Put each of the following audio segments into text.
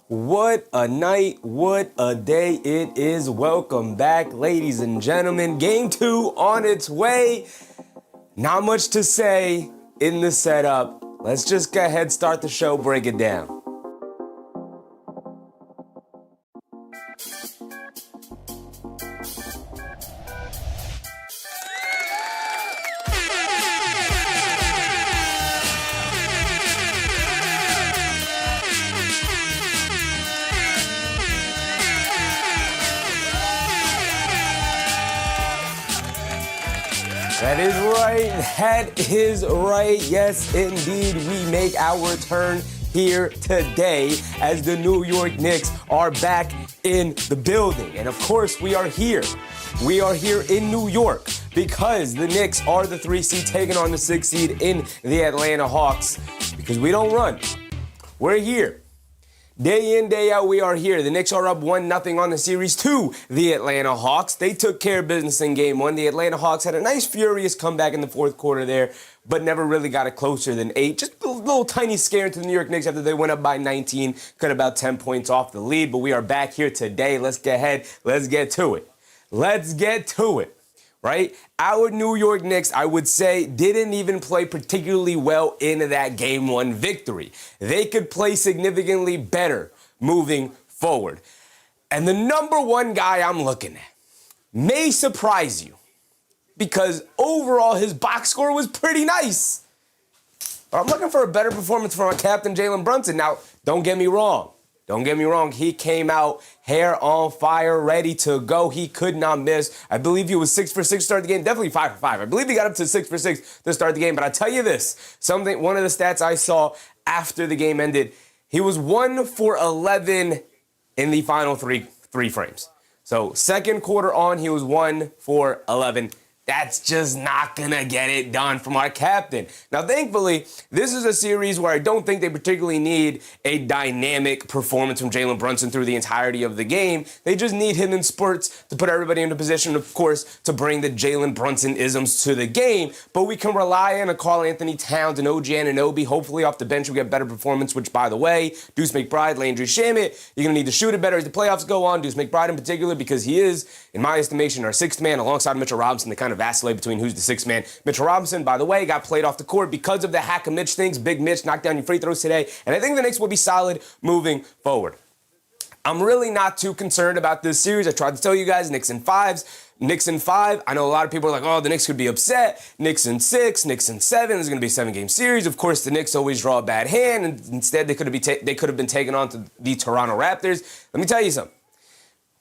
What a night, what a day it is. Welcome back, ladies and gentlemen. Game 2 on its way. Not much to say in the setup. Let's just go ahead, start the show, break it down. That is right. That is right. Yes, indeed. We make our return here today as the New York Knicks are back in the building. And of course, we are here. We are here in New York because the Knicks are the 3 seed taking on the 6 seed in the Atlanta Hawks. Because we don't run. We're here. Day in, day out, we are here. The Knicks are up 1-0 on the series to the Atlanta Hawks. They took care of business in game 1. The Atlanta Hawks had a nice, furious comeback in the fourth quarter there, but never really got it closer than 8. Just a little tiny scare into the New York Knicks after they went up by 19, cut about 10 points off the lead. But we are back here today. Let's get ahead. Let's get to it. Let's get to it. Right? Our New York Knicks, I would say, didn't even play particularly well in that Game 1 victory. They could play significantly better moving forward. And the number one guy I'm looking at may surprise you because overall his box score was pretty nice. But I'm looking for a better performance from our captain, Jalen Brunson. Now, don't get me wrong. Don't get me wrong, he came out hair on fire, ready to go. He could not miss. I believe he was 6 for 6 to start the game, definitely 5 for 5. I believe he got up to 6 for 6 to start the game. But I tell you this, one of the stats I saw after the game ended, he was 1 for 11 in the final three frames. So second quarter on, he was 1 for 11. That's just not going to get it done from our captain. Now, thankfully, this is a series where I don't think they particularly need a dynamic performance from Jalen Brunson through the entirety of the game. They just need him in spurts to put everybody into position, of course, to bring the Jalen Brunson-isms to the game. But we can rely on a Karl-Anthony Towns and OG Anunoby. Hopefully, off the bench, we get better performance, which, by the way, Deuce McBride, Landry Shamet, you're going to need to shoot it better as the playoffs go on. Deuce McBride in particular, because he is, in my estimation, our sixth man alongside Mitchell Robinson, the kind of vacillate between who's the sixth man. Mitchell Robinson, by the way, got played off the court because of the hack of Mitch things. Big Mitch knocked down your free throws today, and I think the Knicks will be solid moving forward. I'm really not too concerned about this series. I tried to tell you guys, Knicks in 5s. Knicks in 5. I know a lot of people are like, oh, the Knicks could be upset. Knicks in 6, Knicks in 7. There's going to be a 7-game series. Of course, the Knicks always draw a bad hand, and instead they could have been taken on to the Toronto Raptors. Let me tell you something.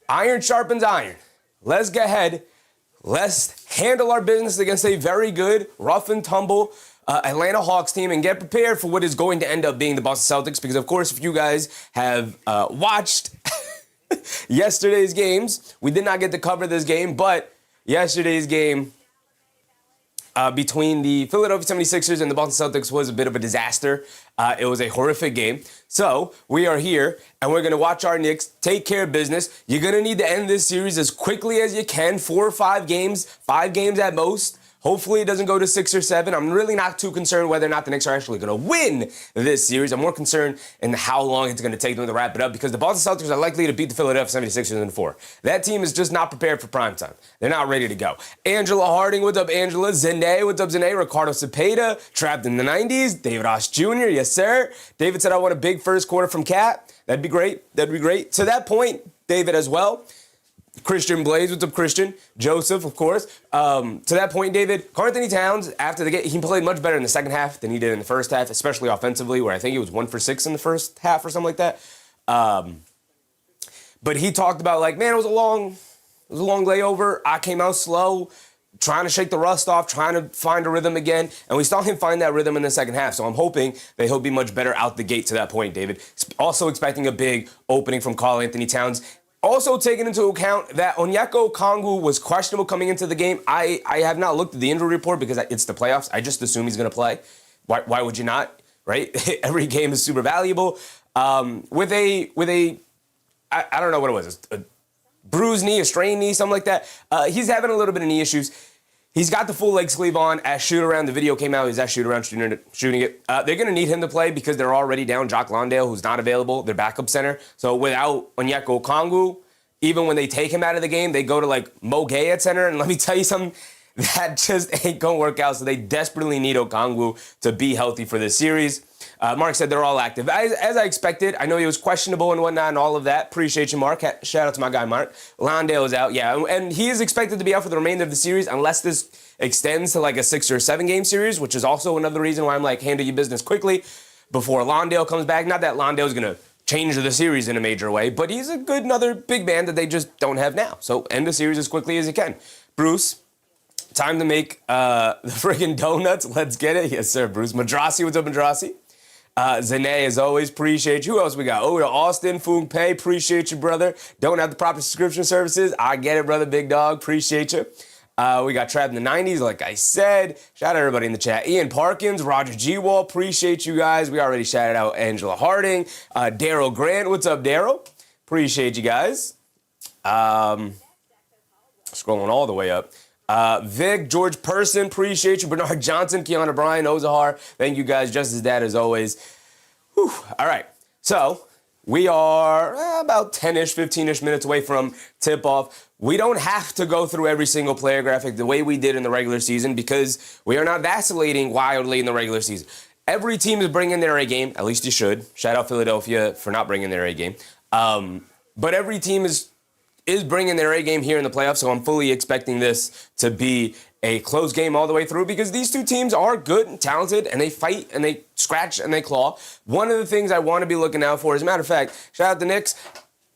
Iron sharpens iron. Let's go ahead. Let's handle our business against a very good, rough and tumble Atlanta Hawks team and get prepared for what is going to end up being the Boston Celtics. Because, of course, if you guys have watched yesterday's games, we did not get to cover this game, but yesterday's game between the Philadelphia 76ers and the Boston Celtics was a bit of a disaster. It was a horrific game. So we are here, and we're going to watch our Knicks take care of business. You're going to need to end this series as quickly as you can, 4 or 5 games, 5 games at most. Hopefully it doesn't go to 6 or 7. I'm really not too concerned whether or not the Knicks are actually going to win this series. I'm more concerned in how long it's going to take them to wrap it up because the Boston Celtics are likely to beat the Philadelphia 76ers in 4. That team is just not prepared for prime time. They're not ready to go. Angela Harding, what's up, Angela? Zene, what's up, Zene? Ricardo Cepeda, trapped in the 90s. David Ross Jr., yes, sir. David said, I want a big first quarter from Cat. That'd be great. That'd be great. To that point, David as well. Christian Blaze, what's up, Christian? Joseph, of course. To that point, David, Karl-Anthony Towns, after the game, he played much better in the second half than he did in the first half, especially offensively, where I think he was 1 for 6 in the first half or something like that. But he talked about, like, man, it was a long layover. I came out slow, trying to shake the rust off, trying to find a rhythm again, and we saw him find that rhythm in the second half. So I'm hoping that he'll be much better out the gate to that point, David. Also expecting a big opening from Karl-Anthony Towns. Also taking into account that Onyeka Okongwu was questionable coming into the game. I have not looked at the injury report because it's the playoffs. I just assume he's going to play. Why would you not, right? Every game is super valuable. With a I don't know what it was, a bruised knee, a strained knee, something like that. He's having a little bit of knee issues. He's got the full leg sleeve on. At shoot-around, the video came out. He's at shoot-around shooting it. They're going to need him to play because they're already down Jock Landale, who's not available, their backup center. So without Onyeka Okongwu, even when they take him out of the game, they go to, like, Mo Gay at center. And let me tell you something, that just ain't going to work out. So they desperately need Okongwu to be healthy for this series. Mark said they're all active. As I expected, I know he was questionable and whatnot and all of that. Appreciate you, Mark. Shout out to my guy, Mark. Landale is out, yeah. And he is expected to be out for the remainder of the series unless this extends to like a 6 or 7 game series, which is also another reason why I'm like, handle your business quickly before Landale comes back. Not that Landale's going to change the series in a major way, but he's a good another big man that they just don't have now. So end the series as quickly as you can. Bruce, time to make the friggin' donuts. Let's get it. Yes, sir, Bruce. Madrasi, what's up, Madrasi? Zane, as always, appreciate you. Who else we got? Oh, to Austin, Foong Pei, appreciate you, brother. Don't have the proper subscription services. I get it, brother, big dog, appreciate you. We got Trapped in the 90s, like I said. Shout out everybody in the chat. Ian Parkins, Roger G. Wall, appreciate you guys. We already shouted out Angela Harding. Daryl Grant, what's up, Daryl? Appreciate you guys. Scrolling all the way up. Vic, George Person, appreciate you. Bernard Johnson, Keanu Bryan, Ozahar, thank you guys. Justice Dad, as always. Whew. All right, so we are about 10-ish, 15-ish minutes away from tip-off. We don't have to go through every single player graphic the way we did in the regular season because we are not vacillating wildly in the regular season. Every team is bringing their A game, at least you should. Shout out Philadelphia for not bringing their A game. But every team is bringing their A game here in the playoffs, so I'm fully expecting this to be a close game all the way through because these two teams are good and talented, and they fight, and they scratch, and they claw. One of the things I want to be looking out for, as a matter of fact, shout out the Knicks.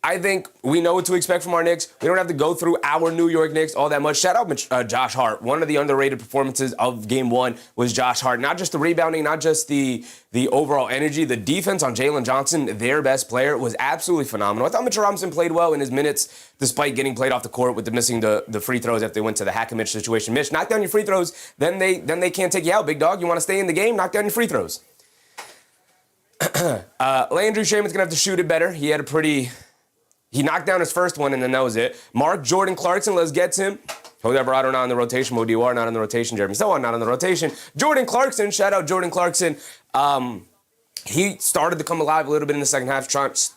I think we know what to expect from our Knicks. We don't have to go through our New York Knicks all that much. Shout out Josh Hart. One of the underrated performances of Game 1 was Josh Hart. Not just the rebounding, not just the overall energy. The defense on Jalen Johnson, their best player, was absolutely phenomenal. I thought Mitchell Robinson played well in his minutes, despite getting played off the court with missing the free throws after they went to the Hack-a-Mitch situation. Mitch, knock down your free throws, then they can't take you out, big dog. You want to stay in the game? Knock down your free throws. Landry Shaman's going to have to shoot it better. He knocked down his first one, and then that was it. Mark Jordan Clarkson, let's get to him. Jose Alvarado not in the rotation. Mo Diawara not in the rotation. Jeremy Sohan not in the rotation. Jordan Clarkson, shout out Jordan Clarkson. He started to come alive a little bit in the second half,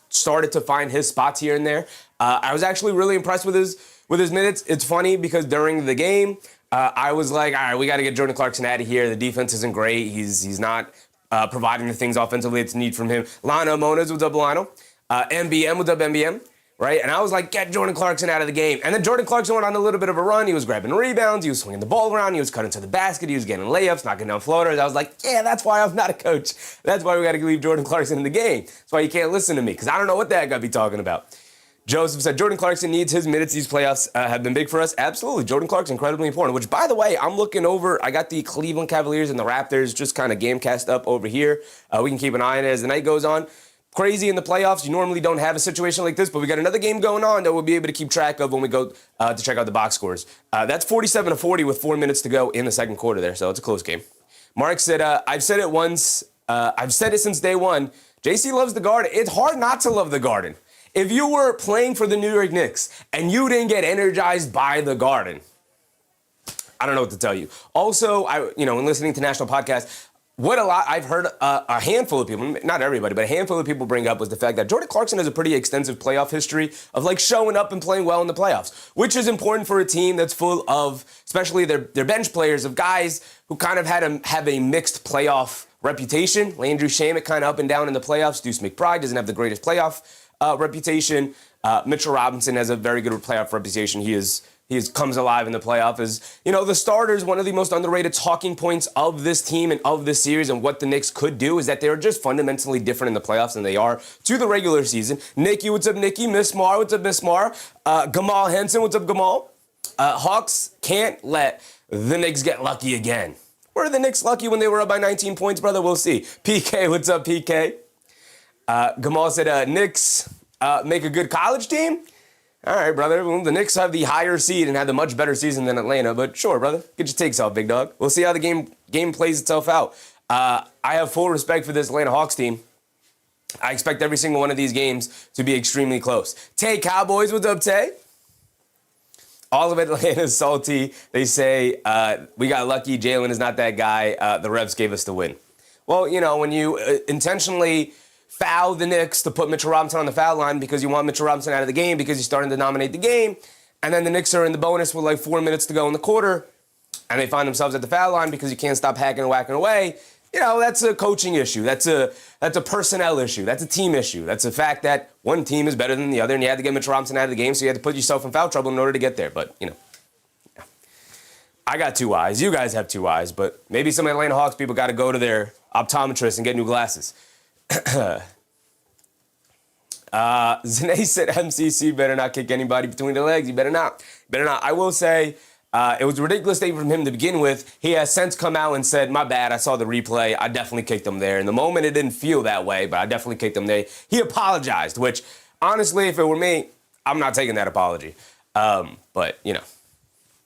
started to find his spots here and there. I was actually really impressed with his minutes. It's funny because during the game, I was like, all right, we got to get Jordan Clarkson out of here. The defense isn't great. He's not providing the things offensively it's need from him. Lionel Monas, what's up, Lionel? MBM, what's up, MBM? Right? And I was like, get Jordan Clarkson out of the game. And then Jordan Clarkson went on a little bit of a run. He was grabbing rebounds. He was swinging the ball around. He was cutting to the basket. He was getting layups, knocking down floaters. I was like, yeah, that's why I'm not a coach. That's why we got to leave Jordan Clarkson in the game. That's why you can't listen to me, because I don't know what the heck I'd be talking about. Joseph said, Jordan Clarkson needs his minutes. These playoffs have been big for us. Absolutely. Jordan Clarkson, incredibly important, which, by the way, I'm looking over. I got the Cleveland Cavaliers and the Raptors just kind of game cast up over here. We can keep an eye on it as the night goes on. Crazy in the playoffs. You normally don't have a situation like this, but we got another game going on that we'll be able to keep track of when we go to check out the box scores. That's 47-40 with 4 minutes to go in the second quarter there, so it's a close game. Mark said, I've said it once. I've said it since day one. JC loves the Garden. It's hard not to love the Garden. If you were playing for the New York Knicks and you didn't get energized by the Garden, I don't know what to tell you. Also, in listening to national podcasts, I've heard a handful of people, not everybody, but a handful of people bring up was the fact that Jordan Clarkson has a pretty extensive playoff history of like showing up and playing well in the playoffs, which is important for a team that's full of, especially their bench players, of guys who kind of have a mixed playoff reputation. Landry Shamet kind of up and down in the playoffs. Deuce McBride doesn't have the greatest playoff reputation. Mitchell Robinson has a very good playoff reputation. He comes alive in the playoff. The starters, one of the most underrated talking points of this team and of this series and what the Knicks could do is that they're just fundamentally different in the playoffs than they are to the regular season. Nikki, what's up, Nikki? Miss Mar, what's up, Miss Mar? Gamal Henson, what's up, Gamal? Hawks can't let the Knicks get lucky again. Were the Knicks lucky when they were up by 19 points, brother? We'll see. PK, what's up, PK? Gamal said, Knicks make a good college team? All right, brother. Well, the Knicks have the higher seed and had the much better season than Atlanta, but sure, brother. Get your takes out, big dog. We'll see how the game plays itself out. I have full respect for this Atlanta Hawks team. I expect every single one of these games to be extremely close. Tay Cowboys, what's up, Tay? All of Atlanta's salty. They say, we got lucky. Jalen is not that guy. The refs gave us the win. Well, you know, when you intentionally foul the Knicks to put Mitchell Robinson on the foul line because you want Mitchell Robinson out of the game because he's starting to dominate the game, and then the Knicks are in the bonus with like 4 minutes to go in the quarter, and they find themselves at the foul line because you can't stop hacking and whacking away, you know, that's a coaching issue. That's a personnel issue. That's a team issue. That's a fact that one team is better than the other, and you had to get Mitchell Robinson out of the game, so you had to put yourself in foul trouble in order to get there. But, you know, yeah. I got 2 eyes. You guys have 2 eyes, but maybe some Atlanta Hawks people got to go to their optometrist and get new glasses. Zane said MCC better not kick anybody between the legs. You better not. Better not. I will say it was a ridiculous statement from him to begin with. He has since come out and said, my bad, I saw the replay. I definitely kicked him there. In the moment, it didn't feel that way, but I definitely kicked him there. He apologized, which, honestly, if it were me, I'm not taking that apology. But, you know,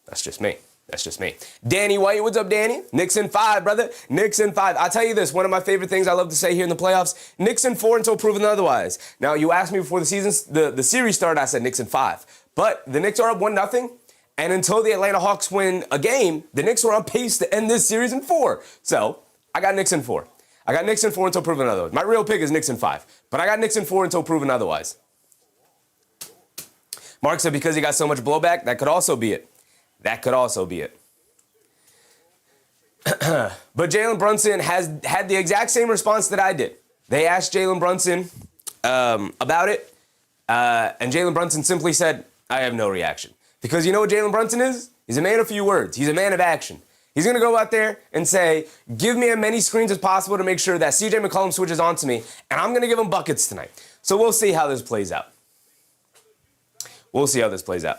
that's just me. That's just me. Danny White, what's up, Danny? Knicks in 5, brother. Knicks in 5. I'll tell you this, one of my favorite things I love to say here in the playoffs, Knicks in 4 until proven otherwise. Now, you asked me before the series started, I said Knicks in 5. But the Knicks are up 1-0, and until the Atlanta Hawks win a game, the Knicks are on pace to end this series in 4. So, I got Knicks in 4. I got Knicks in 4 until proven otherwise. My real pick is Knicks in 5. But I got Knicks in 4 until proven otherwise. Mark said because he got so much blowback, that could also be it. That could also be it. But Jalen Brunson has had the exact same response that I did. They asked Jalen Brunson about it, and Jalen Brunson simply said, I have no reaction. Because you know what Jalen Brunson is? He's a man of few words. He's a man of action. He's going to go out there and say, give me as many screens as possible to make sure that CJ McCollum switches on to me, and I'm going to give him buckets tonight. So we'll see how this plays out. We'll see how this plays out.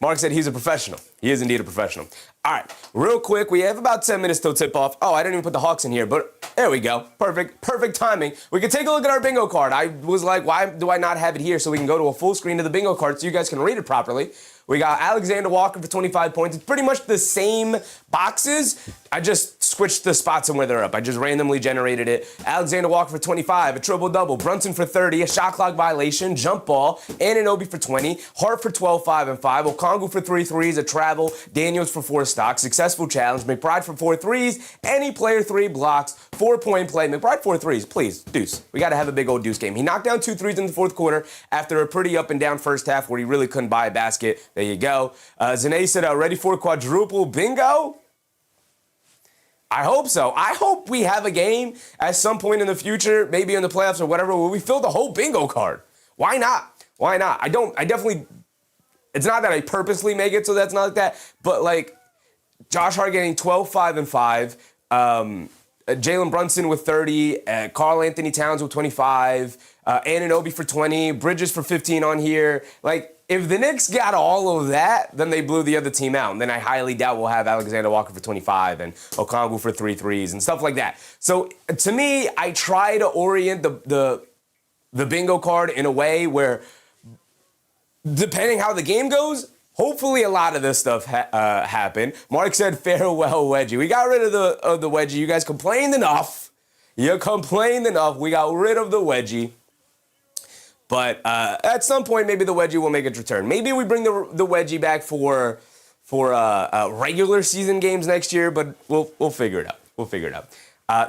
Mark said he's a professional. He is indeed a professional. All right, real quick, we have about 10 minutes till tip-off. Oh, I didn't even put the Hawks in here, but there we go. Perfect timing. We can take a look at our bingo card. I was like, why do I not have it here so we can go to a full screen of the bingo card so you guys can read it properly? We got Alexander Walker for 25 points. It's pretty much the same boxes. I just switched the spots and where they're up. I just randomly generated it. Alexander Walker for 25, a triple-double. Brunson for 30, a shot clock violation, jump ball. Anunoby for 20. Hart for 12, 5 and 5. Okongwu for 3 threes, a travel. Daniels for 4 stocks. Successful challenge. McBride for 4 threes. Any player 3 blocks. 4-point play. McBride 4 threes. Please, deuce. We got to have a big old deuce game. He knocked down 2 threes in the fourth quarter after a pretty up and down first half where he really couldn't buy a basket. There you go. Zane said, ready for quadruple bingo? I hope so. I hope we have a game at some point in the future, maybe in the playoffs or whatever, where we fill the whole bingo card. Why not? Why not? I definitely, it's not that I purposely make it so that's not like that, but like Josh Hart getting 12, 5 and 5, Jalen Brunson with 30, Karl Anthony Towns with 25, Anunoby for 20, Bridges for 15 on here. Like, if the Knicks got all of that, then they blew the other team out. And then I highly doubt we'll have Alexander Walker for 25 and Okongwu for 3 threes and stuff like that. So to me, I try to orient the bingo card in a way where, depending how the game goes, hopefully a lot of this stuff happened. Mark said farewell wedgie. We got rid of the wedgie. You guys complained enough. You complained enough. We got rid of the wedgie. But at some point, maybe the wedgie will make its return. Maybe we bring the wedgie back for regular season games next year, but we'll figure it out. We'll figure it out.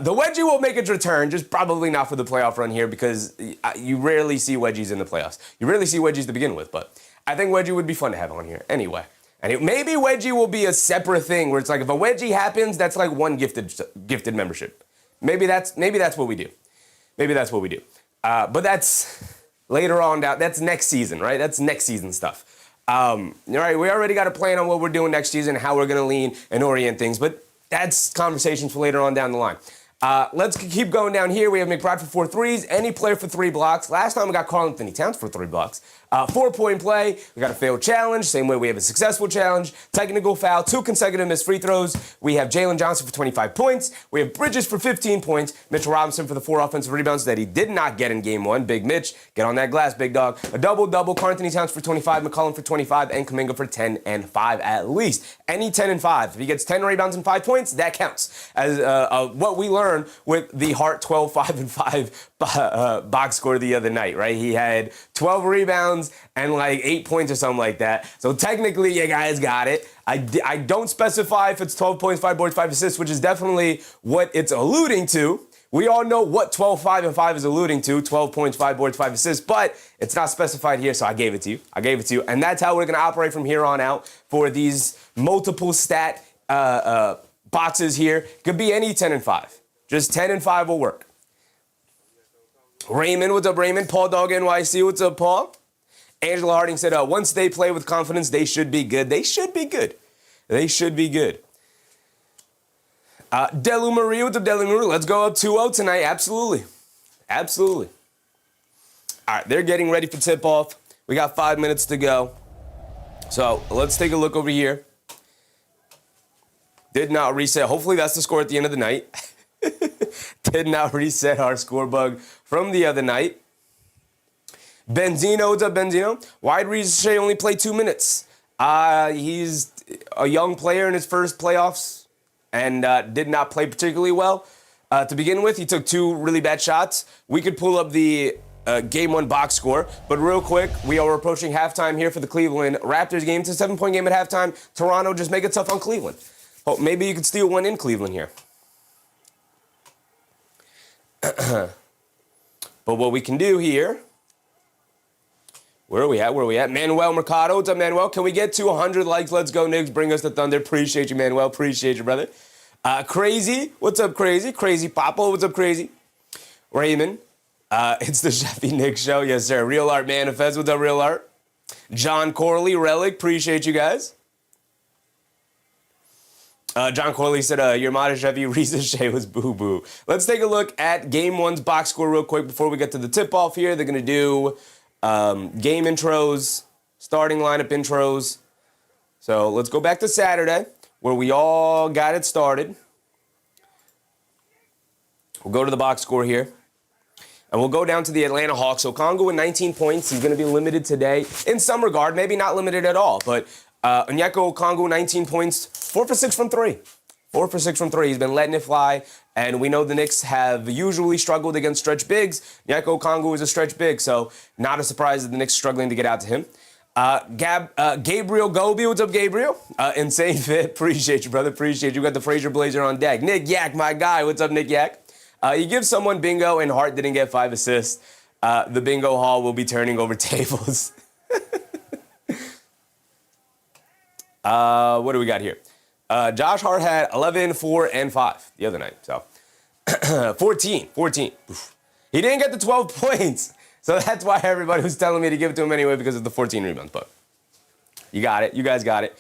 The wedgie will make its return, just probably not for the playoff run here because you rarely see wedgies in the playoffs. You rarely see wedgies to begin with, but I think wedgie would be fun to have on here anyway. And maybe wedgie will be a separate thing where it's like if a wedgie happens, that's like one gifted membership. Maybe that's what we do. Maybe that's what we do. But that's later on down. That's next season, right? That's next season stuff. All right, we already got a plan on what we're doing next season, how we're going to lean and orient things, but that's conversations for later on down the line. Let's keep going down here. We have McBride for 4 threes, any player for 3 blocks. Last time we got Karl Anthony Towns for 3 blocks. 4-point play. We got a failed challenge. Same way we have a successful challenge. Technical foul. 2 consecutive missed free throws. We have Jalen Johnson for 25 points. We have Bridges for 15 points. Mitchell Robinson for the 4 offensive rebounds that he did not get in game 1. Big Mitch, get on that glass, big dog. A double-double. Karl Anthony Towns for 25, McCollum for 25, and Kuminga for 10 and 5 at least. Any 10 and 5. If he gets 10 rebounds and 5 points, that counts. As what we learned with the Hart 12, 5 and 5 box score the other night, right? He had 12 rebounds rebounds and like 8 points or something like that. So technically, you guys got it. I don't specify if it's 12 points, 5 boards, 5 assists, which is definitely what it's alluding to. We all know what 12, 5, and 5 is alluding to. 12 points, 5 boards, 5 assists, but it's not specified here, so I gave it to you. And that's how we're going to operate from here on out for these multiple stat boxes here. Could be any 10 and 5. Just 10 and 5 will work. Raymond, what's up, Raymond? Paul Dog NYC, what's up, Paul? Angela Harding said, once they play with confidence, they should be good. They should be good. They should be good. Delu Marie, what's up, Delu Marie? Let's go up 2-0 tonight. Absolutely. Absolutely. All right, they're getting ready for tip-off. We got 5 minutes to go. So let's take a look over here. Did not reset. Hopefully that's the score at the end of the night. Did not reset our score bug from the other night. Benzino, what's up, Benzino? Why did Ricochet only play 2 minutes? He's a young player in his first playoffs and did not play particularly well. To begin with, he took 2 really bad shots. We could pull up the Game 1 box score, but real quick, we are approaching halftime here for the Cleveland Raptors game. It's a 7-point game at halftime. Toronto, just make it tough on Cleveland. Oh, maybe you could steal one in Cleveland here. But what we can do here, where are we at? Manuel Mercado, what's up, Manuel? Can we get to 100 likes? Let's go, Knicks. Bring us the thunder. Appreciate you, Manuel. Appreciate you, brother. Crazy, what's up, Crazy? Crazy Papo, what's up, Crazy? Raymond, it's the Chevy Knicks show. Yes, sir. Real Art Manifest, what's up, Real Art? John Corley, Relic, appreciate you guys. John Corley said, your modest Chevy Ricochet was boo-boo. Let's take a look at Game 1's box score real quick before we get to the tip-off here. They're going to do game intros, starting lineup intros. So let's go back to Saturday, where we all got it started. We'll go to the box score here. And we'll go down to the Atlanta Hawks. So Kongo with 19 points. He's going to be limited today in some regard. Maybe not limited at all, but Onyeka Okongwu, 19 points, 4 for 6 from 3. 4 for 6 from 3. He's been letting it fly, and we know the Knicks have usually struggled against stretch bigs. Onyeka Okongwu is a stretch big, so not a surprise that the Knicks are struggling to get out to him. Gabriel Gobi, what's up, Gabriel? Insane fit, appreciate you, brother, appreciate you. Got the Frazier Blazer on deck. Nick Yak, my guy, what's up, Nick Yak? You give someone bingo and Hart didn't get 5 assists. The bingo hall will be turning over tables. What do we got here? Josh Hart had 11, 4, and 5 the other night. So 14. Oof. He didn't get the 12 points. So that's why everybody was telling me to give it to him anyway, because of the 14 rebounds. But you got it. You guys got it.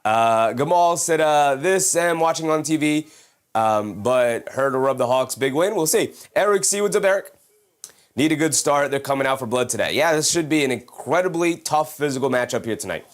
Gamal said, this Sam watching on TV, but heard to rub the Hawks big win. We'll see. Eric C, what's up, Eric? Need a good start. They're coming out for blood today. Yeah, this should be an incredibly tough physical matchup here tonight.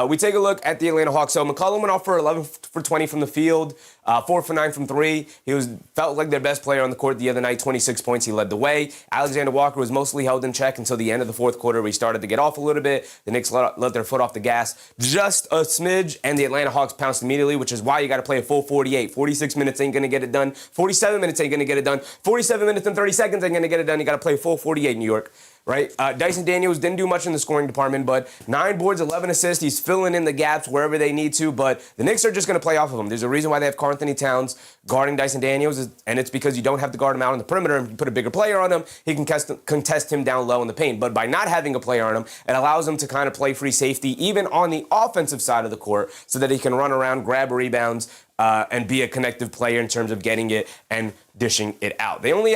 We take a look at the Atlanta Hawks. So McCollum went off for 11 for 20 from the field, 4 for 9 from 3. He felt like their best player on the court the other night, 26 points. He led the way. Alexander Walker was mostly held in check until the end of the fourth quarter, where he started to get off a little bit. The Knicks let their foot off the gas just a smidge, and the Atlanta Hawks pounced immediately, which is why you got to play a full 48. 46 minutes ain't going to get it done. 47 minutes ain't going to get it done. 47 minutes and 30 seconds ain't going to get it done. You got to play a full 48, New York. Right? Dyson Daniels didn't do much in the scoring department, but 9 boards, 11 assists. He's filling in the gaps wherever they need to, but the Knicks are just going to play off of him. There's a reason why they have Karl Anthony Towns guarding Dyson Daniels, and it's because you don't have to guard him out on the perimeter. If you put a bigger player on him, he can contest him down low in the paint. But by not having a player on him, it allows him to kind of play free safety, even on the offensive side of the court, so that he can run around, grab rebounds, and be a connective player in terms of getting it and dishing it out. They only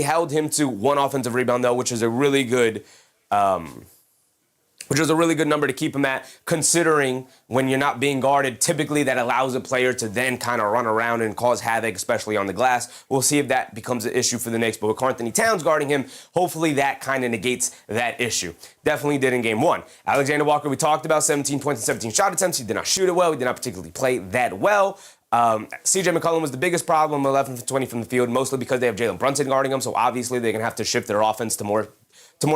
held him to 1 offensive rebound, though, which is a really good number to keep him at, considering when you're not being guarded, typically that allows a player to then kind of run around and cause havoc, especially on the glass. We'll see if that becomes an issue for the Knicks, but with Karl Anthony Towns guarding him, hopefully that kind of negates that issue. Definitely did in Game 1. Alexander Walker, we talked about 17 points and 17 shot attempts. He did not shoot it well. He did not particularly play that well. CJ McCollum was the biggest problem, 11 for 20 from the field, mostly because they have Jalen Brunson guarding him, so obviously they're going to have to shift their offense to more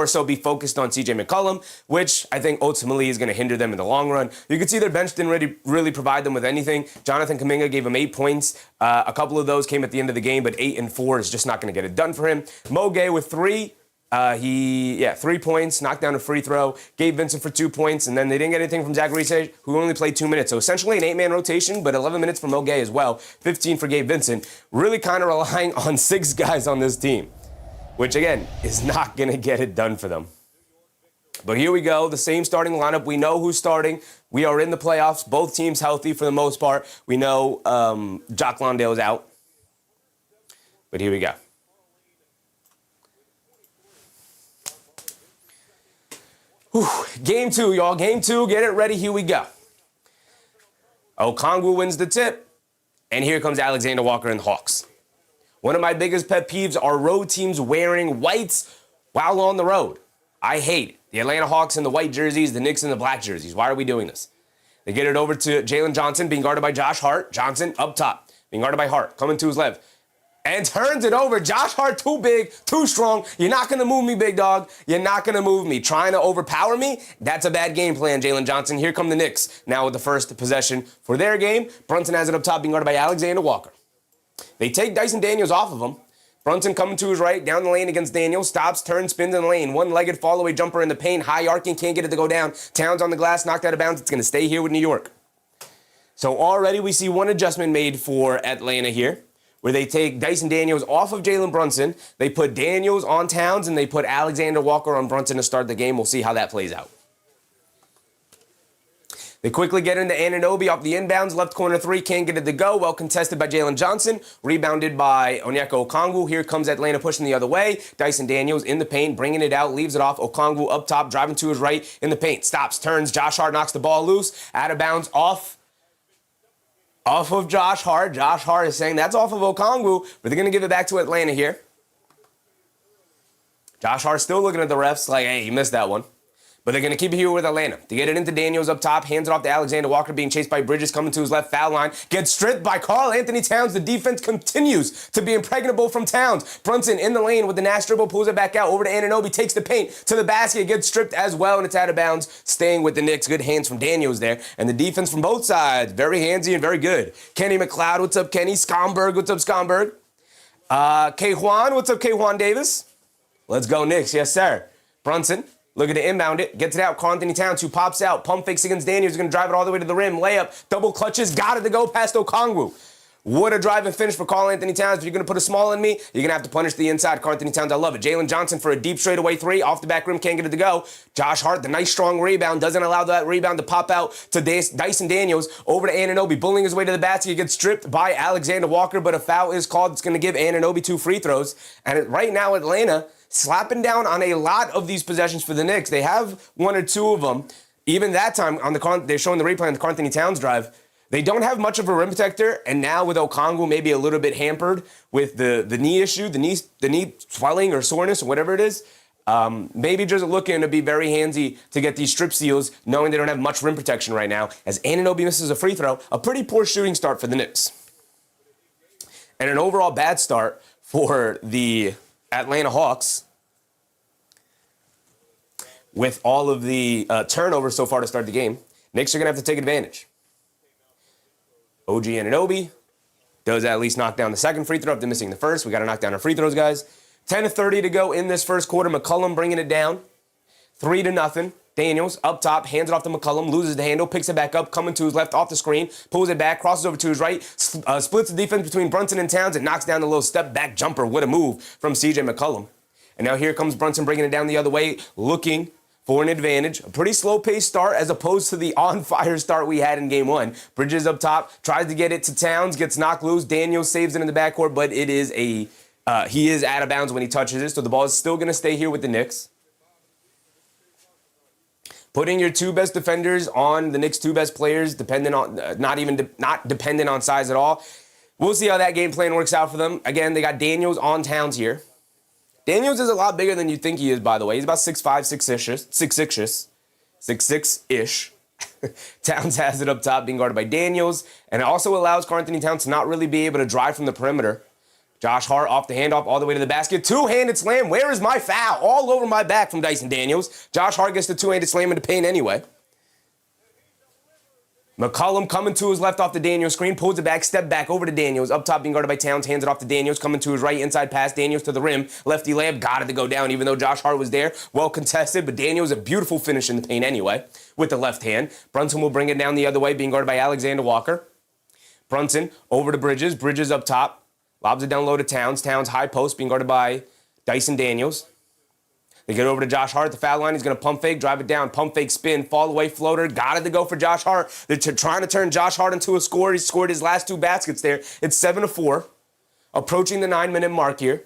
so be focused on CJ McCollum, which I think ultimately is going to hinder them in the long run. You can see their bench didn't really provide them with anything. Jonathan Kuminga gave him 8 points. A couple of those came at the end of the game, but 8 and 4 is just not going to get it done for him. Mo Gay with 3 3 points, knocked down a free throw, gave Vincent for 2 points, and then they didn't get anything from Zach Reese, who only played 2 minutes. So essentially an 8-man rotation, but 11 minutes from Gay as well, 15 for Gabe Vincent. Really kind of relying on 6 guys on this team, which again is not going to get it done for them. But here we go, the same starting lineup. We know who's starting. We are in the playoffs. Both teams healthy for the most part. We know Jock Landale's out. But here we go. Whew. Game 2, y'all. Game 2. Get it ready. Here we go. Okongwu wins the tip. And here comes Alexander Walker and the Hawks. One of my biggest pet peeves are road teams wearing whites while on the road. I hate it. The Atlanta Hawks in the white jerseys, the Knicks in the black jerseys. Why are we doing this? They get it over to Jalen Johnson, being guarded by Josh Hart. Johnson up top, being guarded by Hart, coming to his left. And turns it over. Josh Hart, too big, too strong. You're not going to move me, big dog. You're not going to move me. Trying to overpower me? That's a bad game plan, Jalen Johnson. Here come the Knicks now with the first possession for their game. Brunson has it up top, being guarded by Alexander Walker. They take Dyson Daniels off of him. Brunson coming to his right, down the lane against Daniels, stops, turns, spins in the lane. One-legged fall-away jumper in the paint, high arcing, can't get it to go down. Towns on the glass, knocked out of bounds. It's going to stay here with New York. So already we see one adjustment made for Atlanta here, where they take Dyson Daniels off of Jalen Brunson. They put Daniels on Towns, and they put Alexander Walker on Brunson to start the game. We'll see how that plays out. They quickly get into Anunoby off the inbounds, left corner 3, can't get it to go. Well contested by Jalen Johnson, rebounded by Onyeka Okongwu. Here comes Atlanta pushing the other way. Dyson Daniels in the paint, bringing it out, leaves it off. Okongwu up top, driving to his right in the paint. Stops, turns, Josh Hart knocks the ball loose, out of bounds, off of Josh Hart. Josh Hart is saying that's off of Okongwu, but they're going to give it back to Atlanta here. Josh Hart still looking at the refs like, hey, you missed that one. But they're going to keep it here with Atlanta. They get it into Daniels up top, hands it off to Alexander Walker, being chased by Bridges, coming to his left foul line. Gets stripped by Karl-Anthony Towns. The defense continues to be impregnable from Towns. Brunson in the lane with the Nash dribble, pulls it back out over to Anunoby, takes the paint to the basket, gets stripped as well, and it's out of bounds, staying with the Knicks. Good hands from Daniels there. And the defense from both sides, very handsy and very good. Kenny McLeod, what's up, Kenny? Skomberg, what's up, Skomberg? K-Juan, what's up, K-Juan Davis? Let's go, Knicks. Yes, sir. Brunson. Looking to inbound it, gets it out. Karl-Anthony Towns, who pops out, pump fakes against Daniels, going to drive it all the way to the rim, layup, double clutches, got it to go past Okongwu. What a drive and finish for Karl-Anthony Towns. If you're going to put a small in me, you're going to have to punish the inside. Karl-Anthony Towns, I love it. Jalen Johnson for a deep straightaway 3, off the back rim, can't get it to go. Josh Hart, the nice strong rebound, doesn't allow that rebound to pop out to Dyson Daniels, over to Anunoby, bullying his way to the basket, he gets stripped by Alexander Walker, but a foul is called. It's going to give Anunoby 2 free throws. And right now, Atlanta slapping down on a lot of these possessions for the Knicks. They have 1 or 2 of them. Even that time, they're showing the replay on the Karl-Anthony Towns drive. They don't have much of a rim protector, and now with Okongwu maybe a little bit hampered with the knee issue, the knee swelling or soreness or whatever it is, maybe just looking to be very handsy to get these strip steals, knowing they don't have much rim protection right now. As Anunoby misses a free throw, a pretty poor shooting start for the Knicks. And an overall bad start for the Atlanta Hawks with all of the turnovers so far to start the game. Knicks are going to have to take advantage. OG Anunoby does at least knock down the second free throw after missing the first. We got to knock down our free throws, guys. 10:30 to go in this first quarter. McCollum bringing it down. 3-0. Daniels up top, hands it off to McCollum, loses the handle, picks it back up, coming to his left off the screen, pulls it back, crosses over to his right, splits the defense between Brunson and Towns, and knocks down the little step back jumper. What a move from CJ McCollum. And now here comes Brunson bringing it down the other way, looking for an advantage. A pretty slow-paced start as opposed to the on-fire start we had in Game 1. Bridges up top, tries to get it to Towns, gets knocked loose. Daniels saves it in the backcourt, but it is he is out of bounds when he touches it, so the ball is still going to stay here with the Knicks. Putting your 2 best defenders on the Knicks' 2 best players, dependent on not dependent on size at all. We'll see how that game plan works out for them. Again, they got Daniels on Towns here. Daniels is a lot bigger than you think he is, by the way. He's about 6'5", 6'6"-ish. Towns has it up top, being guarded by Daniels, and it also allows Karl-Anthony Towns to not really be able to drive from the perimeter. Josh Hart off the handoff all the way to the basket. 2-handed slam. Where is my foul? All over my back from Dyson Daniels. Josh Hart gets the 2-handed slam in the paint anyway. McCollum coming to his left off the Daniels screen, pulls it back, step back over to Daniels, up top being guarded by Towns, hands it off to Daniels, coming to his right, inside pass, Daniels to the rim, lefty layup, got it to go down, even though Josh Hart was there, well contested, but Daniels a beautiful finish in the paint anyway, with the left hand. Brunson will bring it down the other way, being guarded by Alexander Walker. Brunson over to Bridges, Bridges up top, lobs it down low to Towns, Towns high post, being guarded by Dyson Daniels. They get over to Josh Hart at the foul line. He's going to pump fake, drive it down, pump fake, spin, fall away floater. Got it to go for Josh Hart. They're trying to turn Josh Hart into a scorer. He scored his last 2 baskets there. It's 7-4, approaching the 9-minute mark here.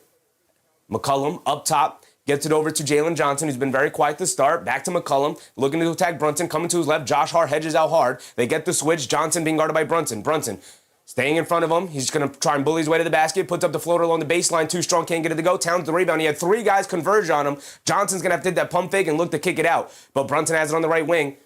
McCollum up top, gets it over to Jalen Johnson, who's been very quiet to start. Back to McCollum, looking to attack Brunson, coming to his left. Josh Hart hedges out hard. They get the switch. Johnson being guarded by Brunson. Brunson staying in front of him. He's going to try and bully his way to the basket. Puts up the floater along the baseline. Too strong. Can't get it to go. Towns the rebound. He had 3 guys converge on him. Johnson's going to have to hit that pump fake and look to kick it out. But Brunson has it on the right wing.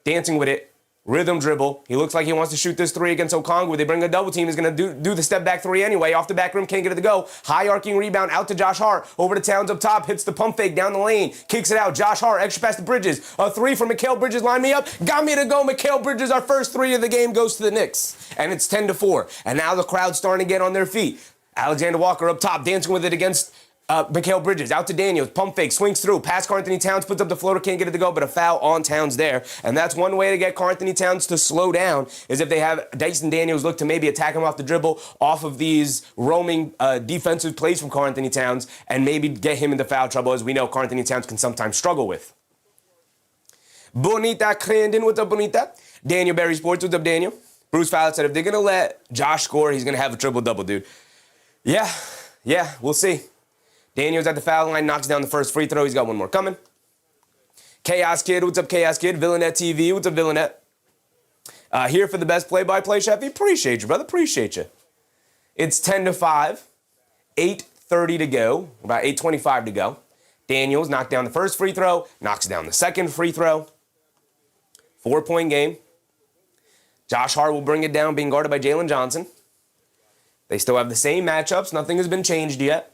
Dancing with it. Rhythm dribble. He looks like he wants to shoot this 3 against Okongwu. They bring a double team. He's going to do the step back 3 anyway. Off the back rim. Can't get it to go. High arcing rebound out to Josh Hart. Over to Towns up top. Hits the pump fake down the lane. Kicks it out. Josh Hart. Extra pass to Bridges. A 3 from Mikal Bridges. Line me up. Got me to go. Mikal Bridges. Our first 3 of the game goes to the Knicks. And it's 10-4. And now the crowd's starting to get on their feet. Alexander Walker up top. Dancing with it against Mikal Bridges, out to Daniels, pump fake, swings through, pass Karl-Anthony Towns, puts up the floater, can't get it to go, but a foul on Towns there. And that's one way to get Karl-Anthony Towns to slow down, is if they have Dyson Daniels look to maybe attack him off the dribble, off of these roaming defensive plays from Karl-Anthony Towns, and maybe get him into foul trouble, as we know Karl-Anthony Towns can sometimes struggle with. Bonita Crandon, what's up, Bonita? Daniel Berry Sports, what's up, Daniel? Bruce Fowler said if they're going to let Josh score, he's going to have a triple-double, dude. Yeah, we'll see. Daniels at the foul line, knocks down the first free throw. He's got one more coming. Chaos Kid, what's up, Chaos Kid? Villanette TV, what's up, Villanette? Here for the best play-by-play, Chefy. Appreciate you, brother. Appreciate you. It's 10-5, 8:30 to go, about 8:25 to go. Daniels knocked down the first free throw, knocks down the second free throw. 4-point game. Josh Hart will bring it down, being guarded by Jalen Johnson. They still have the same matchups. Nothing has been changed yet.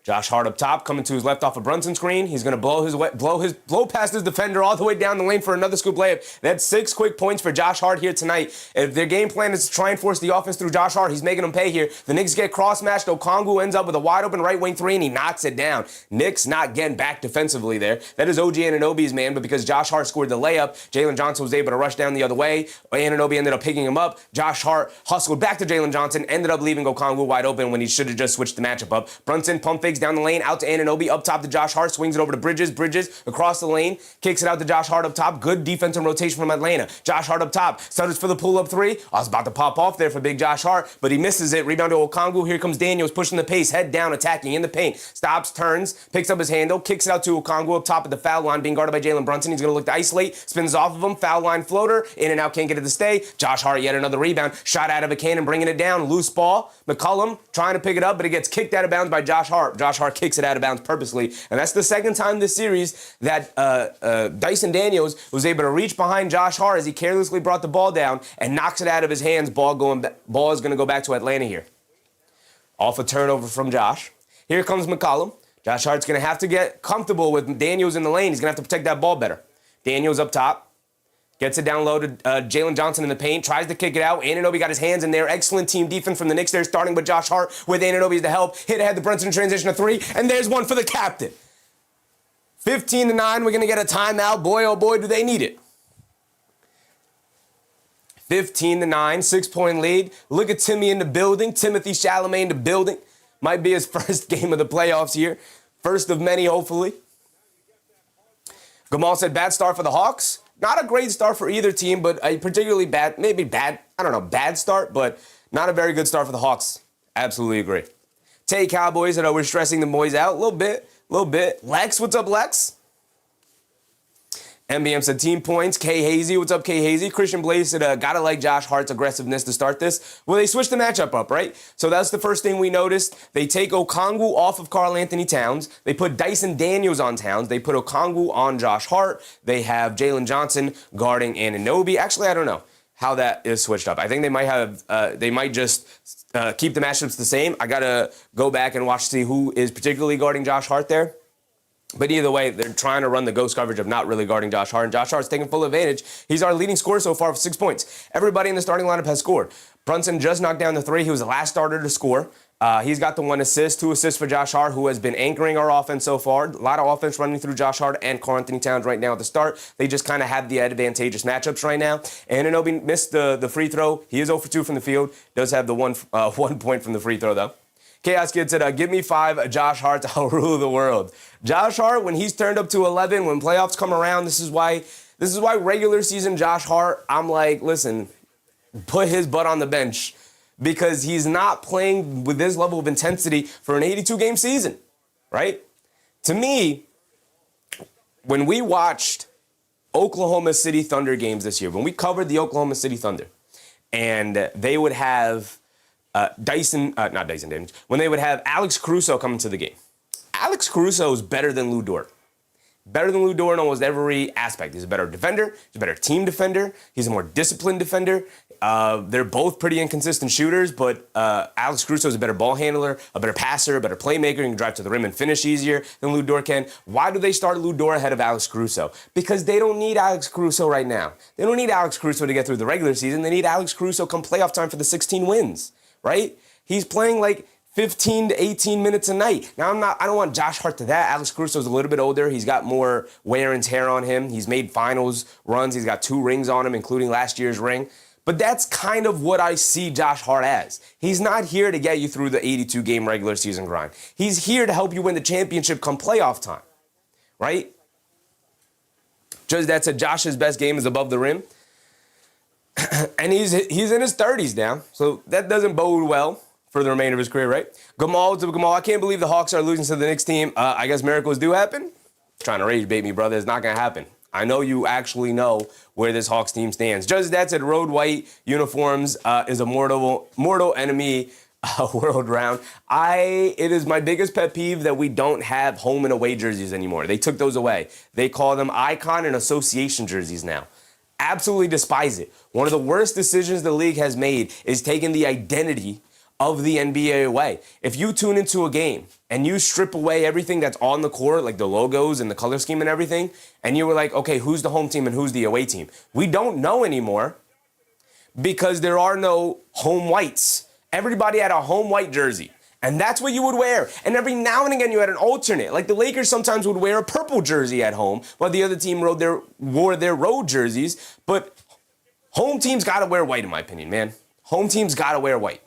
Josh Hart up top, coming to his left off a Brunson screen. He's going to blow past his defender all the way down the lane for another scoop layup. That's 6 quick points for Josh Hart here tonight. If their game plan is to try and force the offense through Josh Hart, he's making them pay here. The Knicks get cross-matched. Okongwu ends up with a wide-open right wing 3, and he knocks it down. Knicks not getting back defensively there. That is OG Anunoby's man, but because Josh Hart scored the layup, Jalen Johnson was able to rush down the other way. Anunoby ended up picking him up. Josh Hart hustled back to Jalen Johnson, ended up leaving Okongwu wide open when he should have just switched the matchup up. Brunson pump fakes down the lane, out to Anunoby, up top to Josh Hart, swings it over to Bridges. Bridges across the lane, kicks it out to Josh Hart up top. Good defense and rotation from Atlanta. Josh Hart up top, stutters for the pull-up 3. I was about to pop off there for big Josh Hart, but he misses it. Rebound to Okongwu. Here comes Daniels, pushing the pace, head down, attacking in the paint. Stops, turns, picks up his handle, kicks it out to Okongwu up top at the foul line, being guarded by Jalen Brunson. He's going to look to isolate, spins off of him, foul line floater, in and out, can't get it to stay. Josh Hart yet another rebound, shot out of a cannon, bringing it down, loose ball. McCollum trying to pick it up, but it gets kicked out of bounds by Josh Hart. Josh Hart kicks it out of bounds purposely. And that's the second time this series that Dyson Daniels was able to reach behind Josh Hart as he carelessly brought the ball down and knocks it out of his hands. Ball is going to go back to Atlanta here. Off a turnover from Josh. Here comes McCollum. Josh Hart's going to have to get comfortable with Daniels in the lane. He's going to have to protect that ball better. Daniels up top. Gets it down low to Jalen Johnson in the paint. Tries to kick it out. Anunoby got his hands in there. Excellent team defense from the Knicks there, starting with Josh Hart with Anunoby as the help. Hit ahead the Brunson in transition to 3. And there's one for the captain. 15-9. We're going to get a timeout. Boy, oh boy, do they need it. 15-9. 6-point lead. Look at Timmy in the building. Timothy Chalamet in the building. Might be his first game of the playoffs here. First of many, hopefully. Gamal said bad start for the Hawks. Not a great start for either team, but a particularly bad, bad start, but not a very good start for the Hawks. Absolutely agree. Tay Cowboys, I know we're stressing the boys out a little bit. Lex, what's up, Lex? MBM said team points. K Hazy, what's up, K Hazy? Christian Blaze said, gotta like Josh Hart's aggressiveness to start this. Well, they switched the matchup up, right? So that's the first thing we noticed. They take Okongwu off of Karl-Anthony Towns. They put Dyson Daniels on Towns. They put Okongwu on Josh Hart. They have Jalen Johnson guarding Anunoby. Actually, I don't know how that is switched up. I think they might have, they might just keep the matchups the same. I gotta go back and watch to see who is particularly guarding Josh Hart there. But either way, they're trying to run the ghost coverage of not really guarding Josh Hart. And Josh Hart's taking full advantage. He's our leading scorer so far with 6 points. Everybody in the starting lineup has scored. Brunson just knocked down the 3. He was the last starter to score. He's got the 1 assist, 2 assists for Josh Hart, who has been anchoring our offense so far. A lot of offense running through Josh Hart and Karl-Anthony Towns right now at the start. They just kind of have the advantageous matchups right now. Anunoby missed the free throw. He is 0 for 2 from the field. Does have the 1 point from the free throw, though. Chaos Kid said, give me 5 Josh Hart, I'll rule the world. Josh Hart, when he's turned up to 11, when playoffs come around, this is why regular season Josh Hart, I'm like, listen, put his butt on the bench because he's not playing with this level of intensity for an 82-game season, right? To me, when we watched Oklahoma City Thunder games this year, when we covered the Oklahoma City Thunder, and they would have when they would have Alex Caruso come into the game. Alex Caruso is better than Lou Dort. Better than Lou Dort in almost every aspect. He's a better defender. He's a better team defender. He's a more disciplined defender. They're both pretty inconsistent shooters, but Alex Caruso is a better ball handler, a better passer, a better playmaker. He can drive to the rim and finish easier than Lou Dort can. Why do they start Lou Dort ahead of Alex Caruso? Because they don't need Alex Caruso right now. They don't need Alex Caruso to get through the regular season. They need Alex Caruso come playoff time for the 16 wins. Right? He's playing like 15 to 18 minutes a night. Now, I don't want Josh Hart to that. Alex Caruso's a little bit older. He's got more wear and tear on him. He's made finals runs. He's got 2 rings on him, including last year's ring. But that's kind of what I see Josh Hart as. He's not here to get you through the 82-game regular season grind. He's here to help you win the championship come playoff time. Right? Just that said, Josh's best game is above the rim. And he's in his 30s now, so that doesn't bode well for the remainder of his career, right? Gamal, I can't believe the Hawks are losing to the Knicks team. I guess miracles do happen. Trying to rage bait me, brother. It's not going to happen. I know you actually know where this Hawks team stands. Just that said, road white uniforms is a mortal enemy world round. It is my biggest pet peeve that we don't have home and away jerseys anymore. They took those away. They call them icon and association jerseys now. Absolutely despise it. One of the worst decisions the league has made is taking the identity of the NBA away. If you tune into a game and you strip away everything that's on the court, like the logos and the color scheme and everything, and you were like, okay, who's the home team and who's the away team? We don't know anymore because there are no home whites. Everybody had a home white jersey. And that's what you would wear. And every now and again, you had an alternate. Like the Lakers sometimes would wear a purple jersey at home while the other team wore their road jerseys. But home teams got to wear white, in my opinion, man. Home teams got to wear white.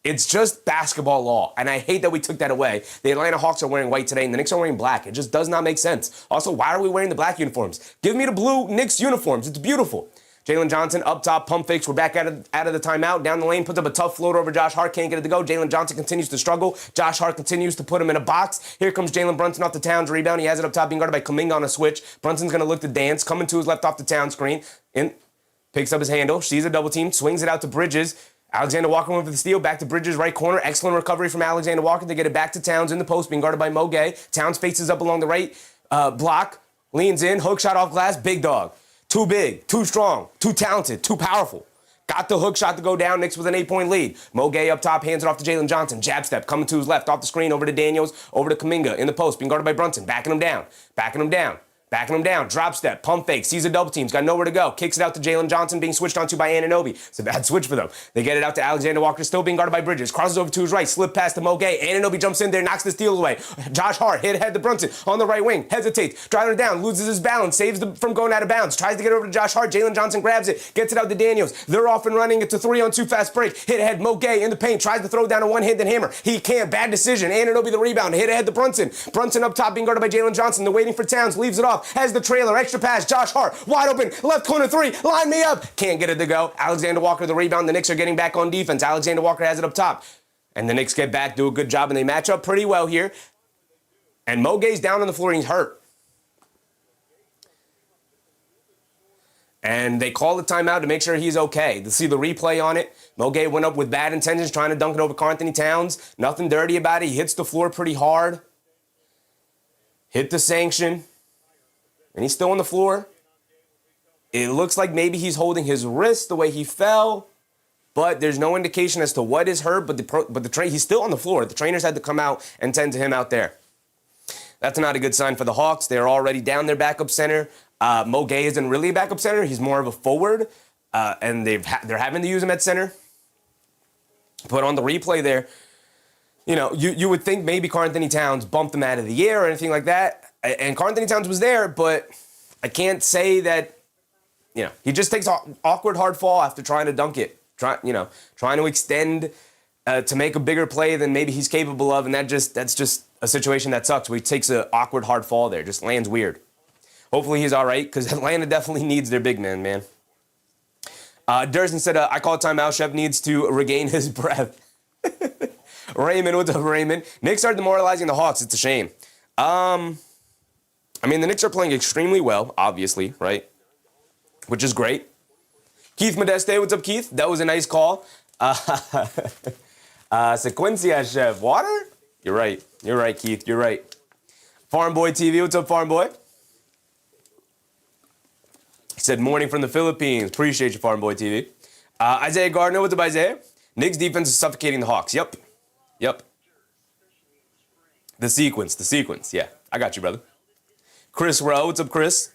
It's just basketball law. And I hate that we took that away. The Atlanta Hawks are wearing white today, and the Knicks are wearing black. It just does not make sense. Also, why are we wearing the black uniforms? Give me the blue Knicks uniforms. It's beautiful. Jalen Johnson up top, pump fakes. We're back out of the timeout. Down the lane, puts up a tough floater over Josh Hart. Can't get it to go. Jalen Johnson continues to struggle. Josh Hart continues to put him in a box. Here comes Jalen Brunson off the Towns rebound. He has it up top, being guarded by Kuminga on a switch. Brunson's going to look to dance. Coming to his left off the Towns screen. Picks up his handle. Sees a double team. Swings it out to Bridges. Alexander Walker went for the steal. Back to Bridges, right corner. Excellent recovery from Alexander Walker to get it back to Towns in the post, being guarded by Mo Gay. Towns faces up along the right block. Leans in. Hook shot off glass. Big dog. Too big, too strong, too talented, too powerful. Got the hook shot to go down. Knicks with an 8-point lead. Mo Gay up top, hands it off to Jalen Johnson. Jab step, coming to his left, off the screen, over to Daniels, over to Kuminga in the post, being guarded by Brunson. Backing him down, drop step, pump fake, sees a double team, he's got nowhere to go. Kicks it out to Jalen Johnson, being switched onto by Anunoby. It's a bad switch for them. They get it out to Alexander Walker, still being guarded by Bridges. Crosses over to his right, slip pass to Mo Gay. Anunoby jumps in there, knocks the steal away. Josh Hart hit ahead to Brunson on the right wing, hesitates, driving it down, loses his balance, saves from going out of bounds, tries to get over to Josh Hart. Jalen Johnson grabs it, gets it out to Daniels. They're off and running. It's a 3-on-2 fast break. Hit ahead, Mo Gay in the paint, tries to throw down a one-handed hammer. He can't. Bad decision. Anunoby the rebound. Hit ahead to Brunson. Brunson up top, being guarded by Jalen Johnson. They're waiting for Towns. Leaves it off. Has the trailer. Extra pass. Josh Hart wide open. Left corner 3. Line me up. Can't get it to go. Alexander Walker the rebound. The Knicks are getting back on defense. Alexander Walker has it up top. And the Knicks get back, do a good job, and they match up pretty well here. And Mo Gay's down on the floor and he's hurt. And they call the timeout to make sure he's okay. To see the replay on it, Mo Gay went up with bad intentions, trying to dunk it over Karl-Anthony Towns. Nothing dirty about it. He hits the floor pretty hard. Hit the sanction. And he's still on the floor. It looks like maybe he's holding his wrist the way he fell, but there's no indication as to what is hurt. But he's still on the floor. The trainers had to come out and tend to him out there. That's not a good sign for the Hawks. They're already down their backup center. Mo Gay isn't really a backup center. He's more of a forward, and they're having to use him at center. But on the replay there, you would think maybe Karl-Anthony Towns bumped him out of the air or anything like that. And Karl-Anthony Towns was there, but I can't say that, he just takes an awkward hard fall after trying to dunk it, trying to extend to make a bigger play than maybe he's capable of. And that's just a situation that sucks where he takes an awkward hard fall there, just lands weird. Hopefully he's all right, because Atlanta definitely needs their big man. Durson said, I call timeout. Chef needs to regain his breath. Raymond, what's up, Raymond? Knicks are demoralizing the Hawks. It's a shame. The Knicks are playing extremely well, obviously, right? Which is great. Keith Modeste, what's up, Keith? That was a nice call. Sequencia, Chef. Water? You're right, Keith. You're right. Farm Boy TV, what's up, Farm Boy? He said, morning from the Philippines. Appreciate you, Farm Boy TV. Isaiah Gardner, what's up, Isaiah? Knicks defense is suffocating the Hawks. Yep. The sequence. Yeah, I got you, brother. Chris Rowe, what's up, Chris?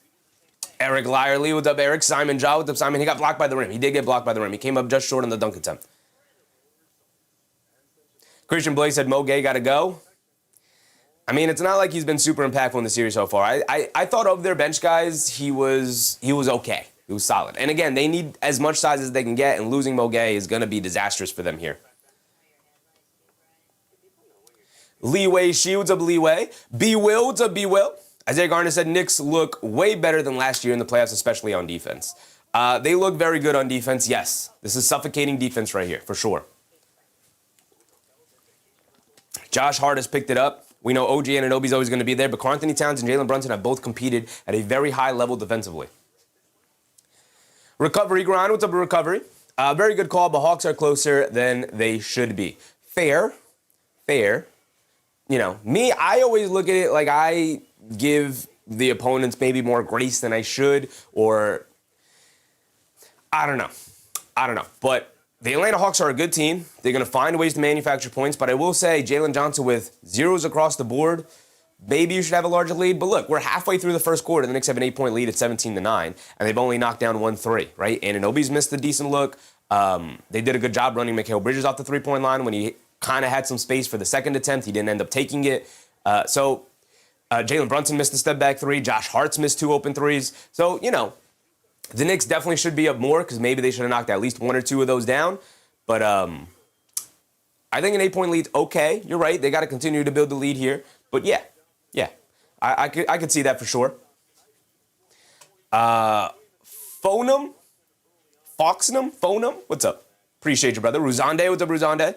Eric Lyerly, what's up, Eric? Simon Jaw, what's up, Simon? He got blocked by the rim. He did get blocked by the rim. He came up just short on the dunk attempt. Christian Blake said, Mo Gay got to go. It's not like he's been super impactful in the series so far. I thought of their bench guys, he was okay. He was solid. And again, they need as much size as they can get, and losing Mo Gay is going to be disastrous for them here. Leeway Shi, what's up, Leeway? B-Will, what's up, B-Will? Isaiah Garner said Knicks look way better than last year in the playoffs, especially on defense. They look very good on defense, yes. This is suffocating defense right here, for sure. Josh Hart has picked it up. We know OG Anunoby's always going to be there, but Karl-Anthony Towns and Jalen Brunson have both competed at a very high level defensively. Recovery Grind, what's up, Recovery? Very good call, but Hawks are closer than they should be. Fair. Me, I always look at it like I give the opponents maybe more grace than I should, or I don't know. But the Atlanta Hawks are a good team. They're going to find ways to manufacture points, but I will say Jalen Johnson with zeros across the board, maybe you should have a larger lead. But look, we're halfway through the first quarter. The Knicks have an 8-point lead at 17-9, and they've only knocked down 1-3, right? Anunoby's missed a decent look. They did a good job running Mikal Bridges off the three-point line when he kind of had some space for the second attempt. He didn't end up taking it. Jalen Brunson missed a step-back three. Josh Hart's missed 2 open threes. So, the Knicks definitely should be up more because maybe they should have knocked at least 1 or 2 of those down. But I think an 8-point lead's okay. You're right. They got to continue to build the lead here. But, yeah. I could see that for sure. Foxnum, what's up? Appreciate you, brother. Ruzande, what's up, Ruzande?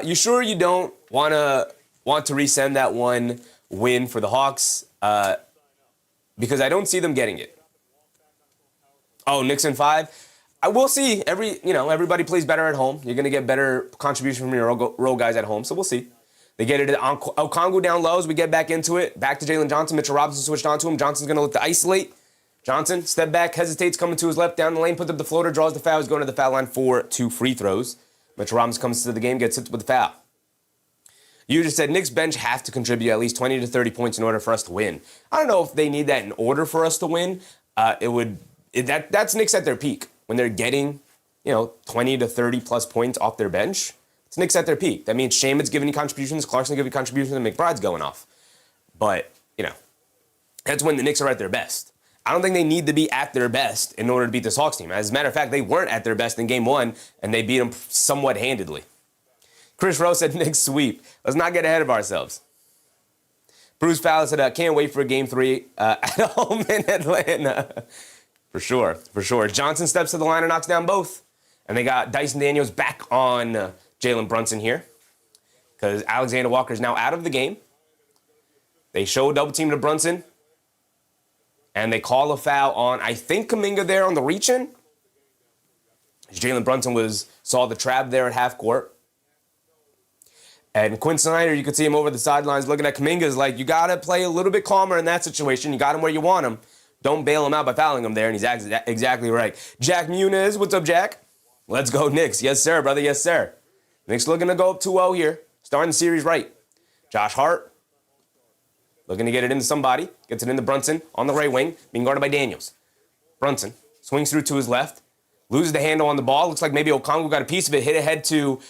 You sure you don't want to resend that one win for the Hawks? Because I don't see them getting it. Oh, Knicks in 5. I will see. Everybody plays better at home. You're going to get better contribution from your role guys at home, so we'll see. They get it on Okongwu down low as we get back into it. Back to Jalen Johnson. Mitchell Robinson switched onto him. Johnson's going to look to isolate. Johnson, step back, hesitates, coming to his left, down the lane, puts up the floater, draws the foul. He's going to the foul line for 2 free throws. Mitchell Robinson comes to the game, gets hit with the foul. You just said Knicks bench have to contribute at least 20 to 30 points in order for us to win. I don't know if they need that in order for us to win. That's Knicks at their peak. When they're getting, 20 to 30 plus points off their bench, it's Knicks at their peak. That means Shaman's giving you contributions, Clarkson giving you contributions, and McBride's going off. But, that's when the Knicks are at their best. I don't think they need to be at their best in order to beat this Hawks team. As a matter of fact, they weren't at their best in Game 1, and they beat them somewhat handedly. Chris Rowe said Knicks sweep. Let's not get ahead of ourselves. Bruce Fowler said, can't wait for Game 3 at home in Atlanta. For sure. Johnson steps to the line and knocks down both. And they got Dyson Daniels back on Jalen Brunson here because Alexander Walker is now out of the game. They show a double team to Brunson. And they call a foul on, I think, Kuminga there on the reach-in. Jalen Brunson saw the trap there at half court. And Quinn Snyder, you could see him over the sidelines looking at Kuminga, is like, you got to play a little bit calmer in that situation. You got him where you want him. Don't bail him out by fouling him there, and he's exactly right. Jack Muniz, what's up, Jack? Let's go, Knicks. Yes, sir, brother, yes, sir. Knicks looking to go up 2-0 here. Starting the series right. Josh Hart. looking to get it into somebody, gets it into Brunson on the right wing, being guarded by Daniels. Brunson swings through to his left, loses the handle on the ball. Looks like maybe Okongwu got a piece of it, hit ahead to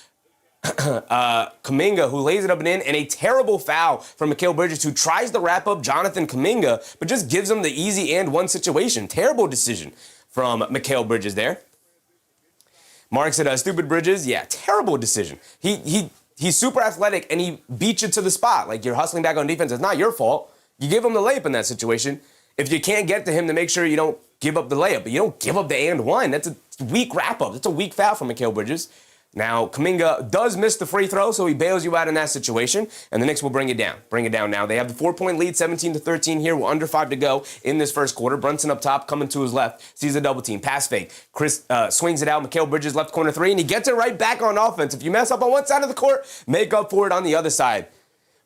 Kuminga, who lays it up and in, and a terrible foul from Mikal Bridges, who tries to wrap up Jonathan Kuminga, but just gives him the easy and one situation. Terrible decision from Mikal Bridges there. Mark said, stupid Bridges. Yeah, terrible decision. He's super athletic, and he beats you to the spot. Like, you're hustling back on defense. It's not your fault. You give him the layup in that situation. If you can't get to him, to make sure you don't give up the layup. But you don't give up the and one. That's a weak wrap-up. That's a weak foul from Mikal Bridges. Now, Kuminga does miss the free throw, so he bails you out in that situation, and the Knicks will bring it down. Bring it down now. They have the 4-point lead, 17-13 here. We're under 5 to go in this first quarter. Brunson up top, coming to his left, sees a double team. Pass fake. Chris swings it out. Mikal Bridges left corner three, and he gets it right back on offense. If you mess up on one side of the court, make up for it on the other side.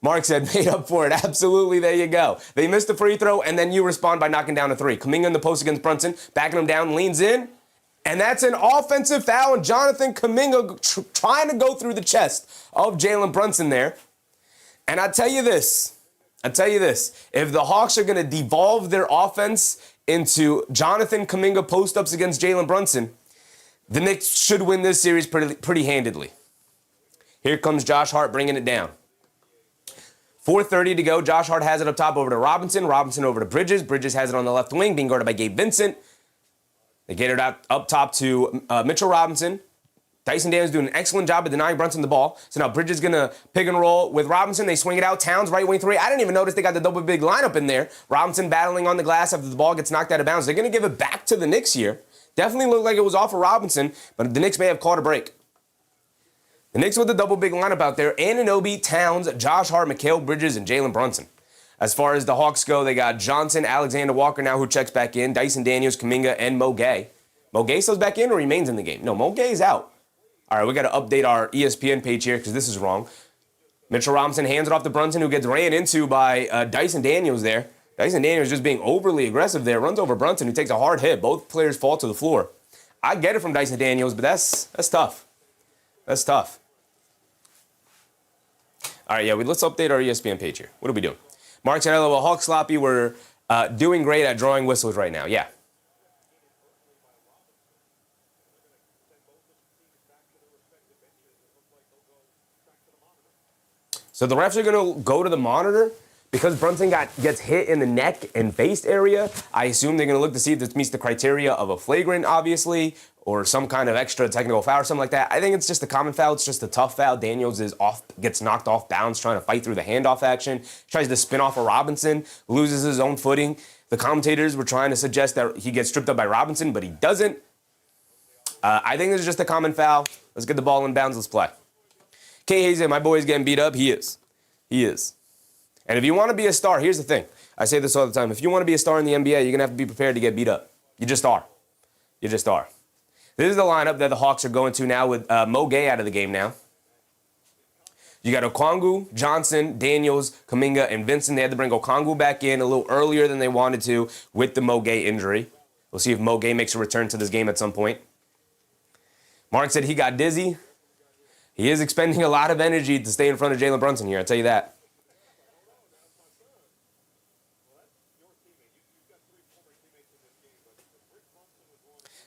Mark said, made up for it. Absolutely, there you go. They missed the free throw, and then you respond by knocking down a three. Kuminga in the post against Brunson, backing him down, leans in. And that's an offensive foul, and Jonathan Kuminga trying to go through the chest of Jalen Brunson there. And I tell you this, if the Hawks are going to devolve their offense into Jonathan Kuminga post-ups against Jalen Brunson, the Knicks should win this series pretty handedly. Here comes Josh Hart bringing it down. 4:30 to go. Josh Hart has it up top over to Robinson. Robinson over to Bridges. Bridges has it on the left wing, being guarded by Gabe Vincent. They get it out up top to Mitchell Robinson. Dyson Daniels doing an excellent job of denying Brunson the ball. So now Bridges going to pick and roll with Robinson. They swing it out. Towns, right wing three. I didn't even notice they got the double big lineup in there. Robinson battling on the glass after the ball gets knocked out of bounds. They're going to give it back to the Knicks here. Definitely looked like it was off of Robinson, but the Knicks may have caught a break. The Knicks with the double big lineup out there. Anunoby, Towns, Josh Hart, Mikal Bridges, and Jalen Brunson. As far as the Hawks go, they got Johnson, Alexander Walker now who checks back in, Dyson Daniels, Kuminga, and Mo Gay. Mo Gay still back in or remains in the game? No, Mo Gay's out. All right, we got to update our ESPN page here because this is wrong. Mitchell Robinson hands it off to Brunson, who gets ran into by Dyson Daniels there. Dyson Daniels just being overly aggressive there, runs over Brunson, who takes a hard hit. Both players fall to the floor. I get it from Dyson Daniels, but that's tough. That's tough. All right, yeah, let's update our ESPN page here. What are we doing? Mark said, hello, Hawk Sloppy, we're doing great at drawing whistles right now. Yeah. So the refs are going to go to the monitor because Brunson gets hit in the neck and face area. I assume they're going to look to see if this meets the criteria of a flagrant, obviously, or some kind of extra technical foul or something like that. I think it's just a common foul. It's just a tough foul. Daniels gets knocked off bounds trying to fight through the handoff action. Tries to spin off of Robinson, loses his own footing. The commentators were trying to suggest that he gets stripped up by Robinson, but he doesn't. I think this is just a common foul. Let's get the ball in bounds. Let's play. K. Hayes, my boy's getting beat up. He is. He is. And if you want to be a star, here's the thing. I say this all the time. If you want to be a star in the NBA, you're going to have to be prepared to get beat up. You just are. You just are. This is the lineup that the Hawks are going to now with Mo Gay out of the game now. You got Okongwu, Johnson, Daniels, Kuminga, and Vincent. They had to bring Okongwu back in a little earlier than they wanted to with the Mo Gay injury. We'll see if Mo Gay makes a return to this game at some point. Mark said he got dizzy. He is expending a lot of energy to stay in front of Jalen Brunson here, I'll tell you that.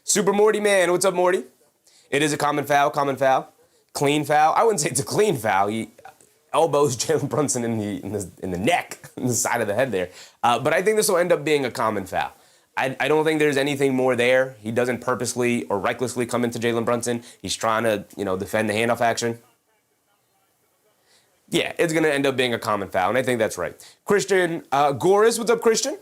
Super Morty Man, what's up, Morty? It is a common foul. Clean foul. I wouldn't say it's a clean foul. He elbows Jalen Brunson in the neck, in the side of the head there. But I think this will end up being a common foul. I don't think there's anything more there. He doesn't purposely or recklessly come into Jalen Brunson. He's trying to, defend the handoff action. Yeah, it's going to end up being a common foul, and I think that's right. Christian Goris, what's up, Christian?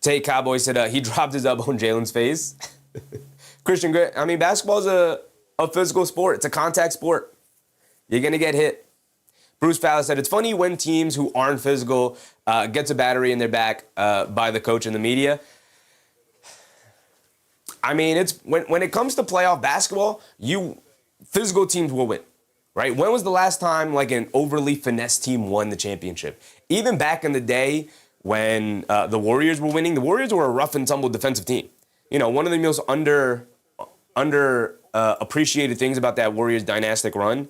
Tay Cowboy said he dropped his elbow in Jalen's face. Christian, basketball is a physical sport. It's a contact sport. You're going to get hit. Bruce Fowler said, it's funny when teams who aren't physical gets a battery in their back by the coach and the media. It's when it comes to playoff basketball, physical teams will win, right? When was the last time an overly finesse team won the championship? Even back in the day when the Warriors were winning, the Warriors were a rough and tumble defensive team. One of the most appreciated things about that Warriors dynastic run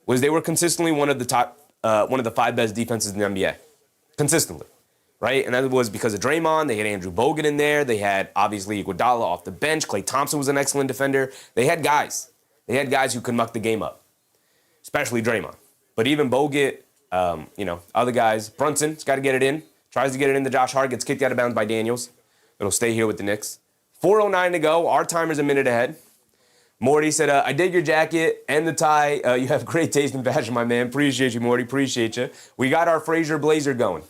was they were consistently one of the top one of the 5 best defenses in the NBA, consistently, right? And that was because of Draymond. They had Andrew Bogut in there. They had, obviously, Iguodala off the bench. Klay Thompson was an excellent defender. They had guys. They had guys who could muck the game up, especially Draymond. But even Bogut, other guys, Brunson's got to get it in. Tries to get it into Josh Hart, gets kicked out of bounds by Daniels. It'll stay here with the Knicks. 4:09 to go. Our timer's a minute ahead. Morty said, I dig your jacket and the tie. You have great taste in fashion, my man. Appreciate you, Morty. Appreciate you. We got our Frazier Blazer going.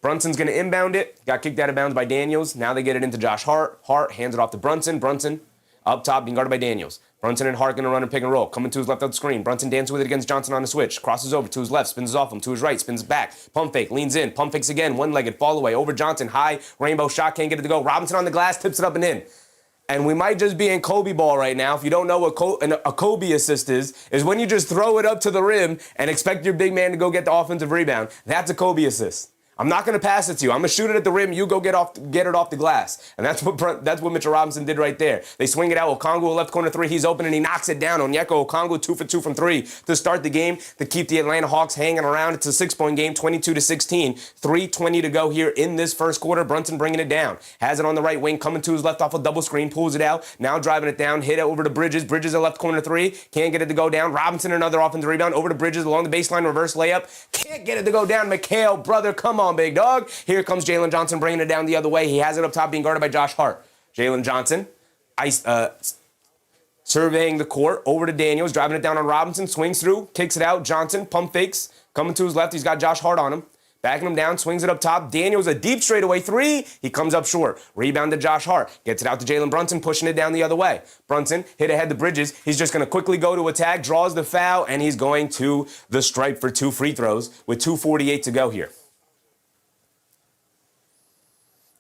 Brunson's going to inbound it. Got kicked out of bounds by Daniels. Now they get it into Josh Hart. Hart hands it off to Brunson. Brunson up top, being guarded by Daniels. Brunson and Hart going to run and pick and roll. Coming to his left out the screen. Brunson dances with it against Johnson on the switch. Crosses over to his left, spins off him to his right, spins back. Pump fake, leans in. Pump fakes again. One-legged, fall away. Over Johnson, high, rainbow shot, can't get it to go. Robinson on the glass, tips it up and in. And we might just be in Kobe ball right now. If you don't know what a Kobe assist is when you just throw it up to the rim and expect your big man to go get the offensive rebound. That's a Kobe assist. I'm not going to pass it to you. I'm going to shoot it at the rim. You go get it off the glass. And that's what Mitchell Robinson did right there. They swing it out. Okongwu, left corner 3. He's open, and he knocks it down. Onyeka Okongwu, 2 for 2 from 3 to start the game, to keep the Atlanta Hawks hanging around. It's a 6-point game, 22-16. 3:20 to go here in this first quarter. Brunson bringing it down. Has it on the right wing, coming to his left off a double screen, pulls it out. Now driving it down, hit it over to Bridges. Bridges a left corner 3. Can't get it to go down. Robinson another offensive rebound. Over to Bridges along the baseline, reverse layup. Can't get it to go down. McHale, brother, come on, big dog. Here comes Jalen Johnson bringing it down the other way. He has it up top being guarded by Josh Hart. Jalen Johnson surveying the court over to Daniels, driving it down on Robinson, swings through, kicks it out. Johnson, pump fakes, coming to his left. He's got Josh Hart on him. Backing him down, swings it up top. Daniels, a deep straightaway 3. He comes up short. Rebound to Josh Hart. Gets it out to Jalen Brunson, pushing it down the other way. Brunson hit ahead to Bridges. He's just going to quickly go to attack, draws the foul, and he's going to the stripe for 2 free throws with 2:48 to go here.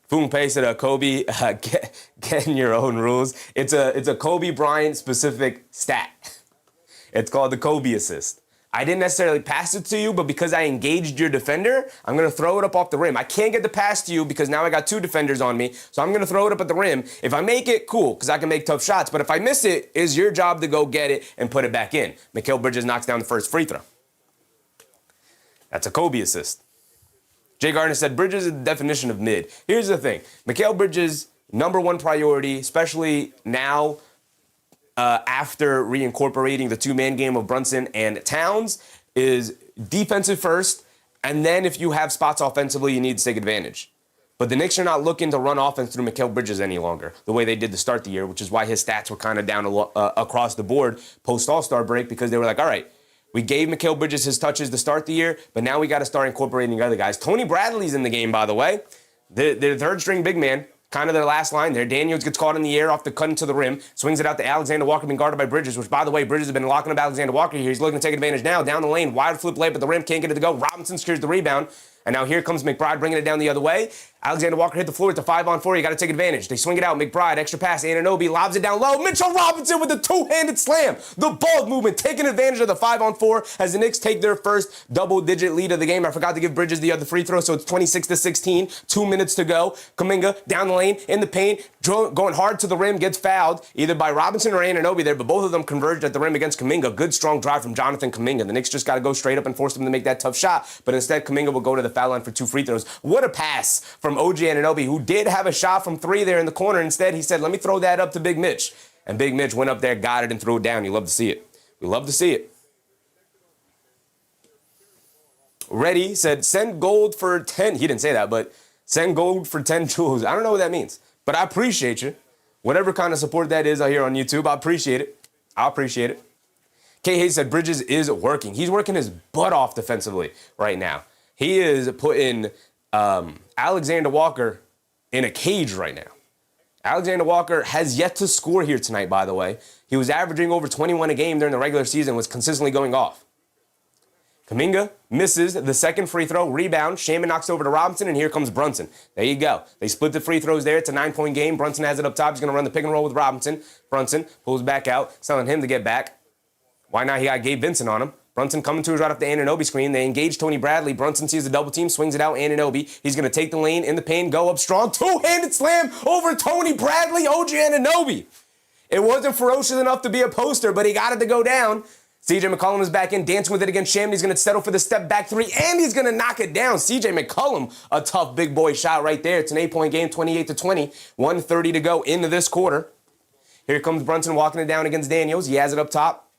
Boom Pay said, Kobe, get in your own rules. It's a Kobe Bryant specific stat. It's called the Kobe assist. I didn't necessarily pass it to you, but because I engaged your defender, I'm going to throw it up off the rim. I can't get the pass to you because now I got 2 defenders on me, so I'm going to throw it up at the rim. If I make it, cool, because I can make tough shots. But if I miss it, it's your job to go get it and put it back in. Mikal Bridges knocks down the first free throw. That's a Kobe assist. Jay Gardner said, Bridges is the definition of mid. Here's the thing. Mikal Bridges, number 1 priority, especially now after reincorporating the 2-man game of Brunson and Towns, is defensive first, and then if you have spots offensively, you need to take advantage. But the Knicks are not looking to run offense through Mikal Bridges any longer, the way they did to start the year, which is why his stats were kind of down across the board post-All-Star break, because they were like, all right, we gave Mikal Bridges his touches to start the year, but now we got to start incorporating other guys. Tony Bradley's in the game, by the way. Their third-string big man, kind of their last line there. Daniels gets caught in the air off the cut into the rim, swings it out to Alexander Walker, being guarded by Bridges, which, by the way, Bridges has been locking up Alexander Walker here. He's looking to take advantage now. Down the lane, wide flip layup at the rim, can't get it to go. Robinson secures the rebound. And now here comes McBride bringing it down the other way. Alexander Walker hit the floor. It's a 5-on-4. You got to take advantage. They swing it out. McBride, extra pass. Anunoby lobs it down low. Mitchell Robinson with the 2-handed slam. The ball movement, taking advantage of the 5-on-4 as the Knicks take their first double-digit lead of the game. I forgot to give Bridges the other free throw, so it's 26-16. 2 minutes to go. Kuminga down the lane, in the paint, going hard to the rim, gets fouled either by Robinson or Anunoby there, but both of them converged at the rim against Kuminga. Good, strong drive from Jonathan Kuminga. The Knicks just got to go straight up and force them to make that tough shot, but instead Kuminga will go to the foul line for 2 free throws. What a pass from OG Anunoby, who did have a shot from 3 there in the corner. Instead, he said, let me throw that up to Big Mitch. And Big Mitch went up there, got it, and threw it down. You love to see it. We love to see it. Reddy said, send gold for 10. He didn't say that, but send gold for 10 jewels. I don't know what that means, but I appreciate you. Whatever kind of support that is out here on YouTube, I appreciate it. I appreciate it. K. Hayes said, Bridges is working. He's working his butt off defensively right now. He is putting Alexander Walker in a cage right now. Alexander Walker has yet to score here tonight, by the way. He was averaging over 21 a game during the regular season, was consistently going off. Kuminga misses the second free throw, rebound. Shaman knocks over to Robinson, and here comes Brunson. There you go. They split the free throws there. It's a 9-point game. Brunson has it up top. He's going to run the pick and roll with Robinson. Brunson pulls back out, telling him to get back. Why not? He got Gabe Vincent on him. Brunson coming to his right off the Anunoby screen. They engage Tony Bradley. Brunson sees the double team, swings it out. Anunoby. He's going to take the lane in the paint, go up strong. 2-handed slam over Tony Bradley. OG Anunoby. It wasn't ferocious enough to be a poster, but he got it to go down. CJ McCollum is back in, dancing with it against Sham. He's going to settle for the step back three, and he's going to knock it down. CJ McCollum, a tough big boy shot right there. It's an 8-point game, 28-20, 1:30 to go into this quarter. Here comes Brunson walking it down against Daniels. He has it up top.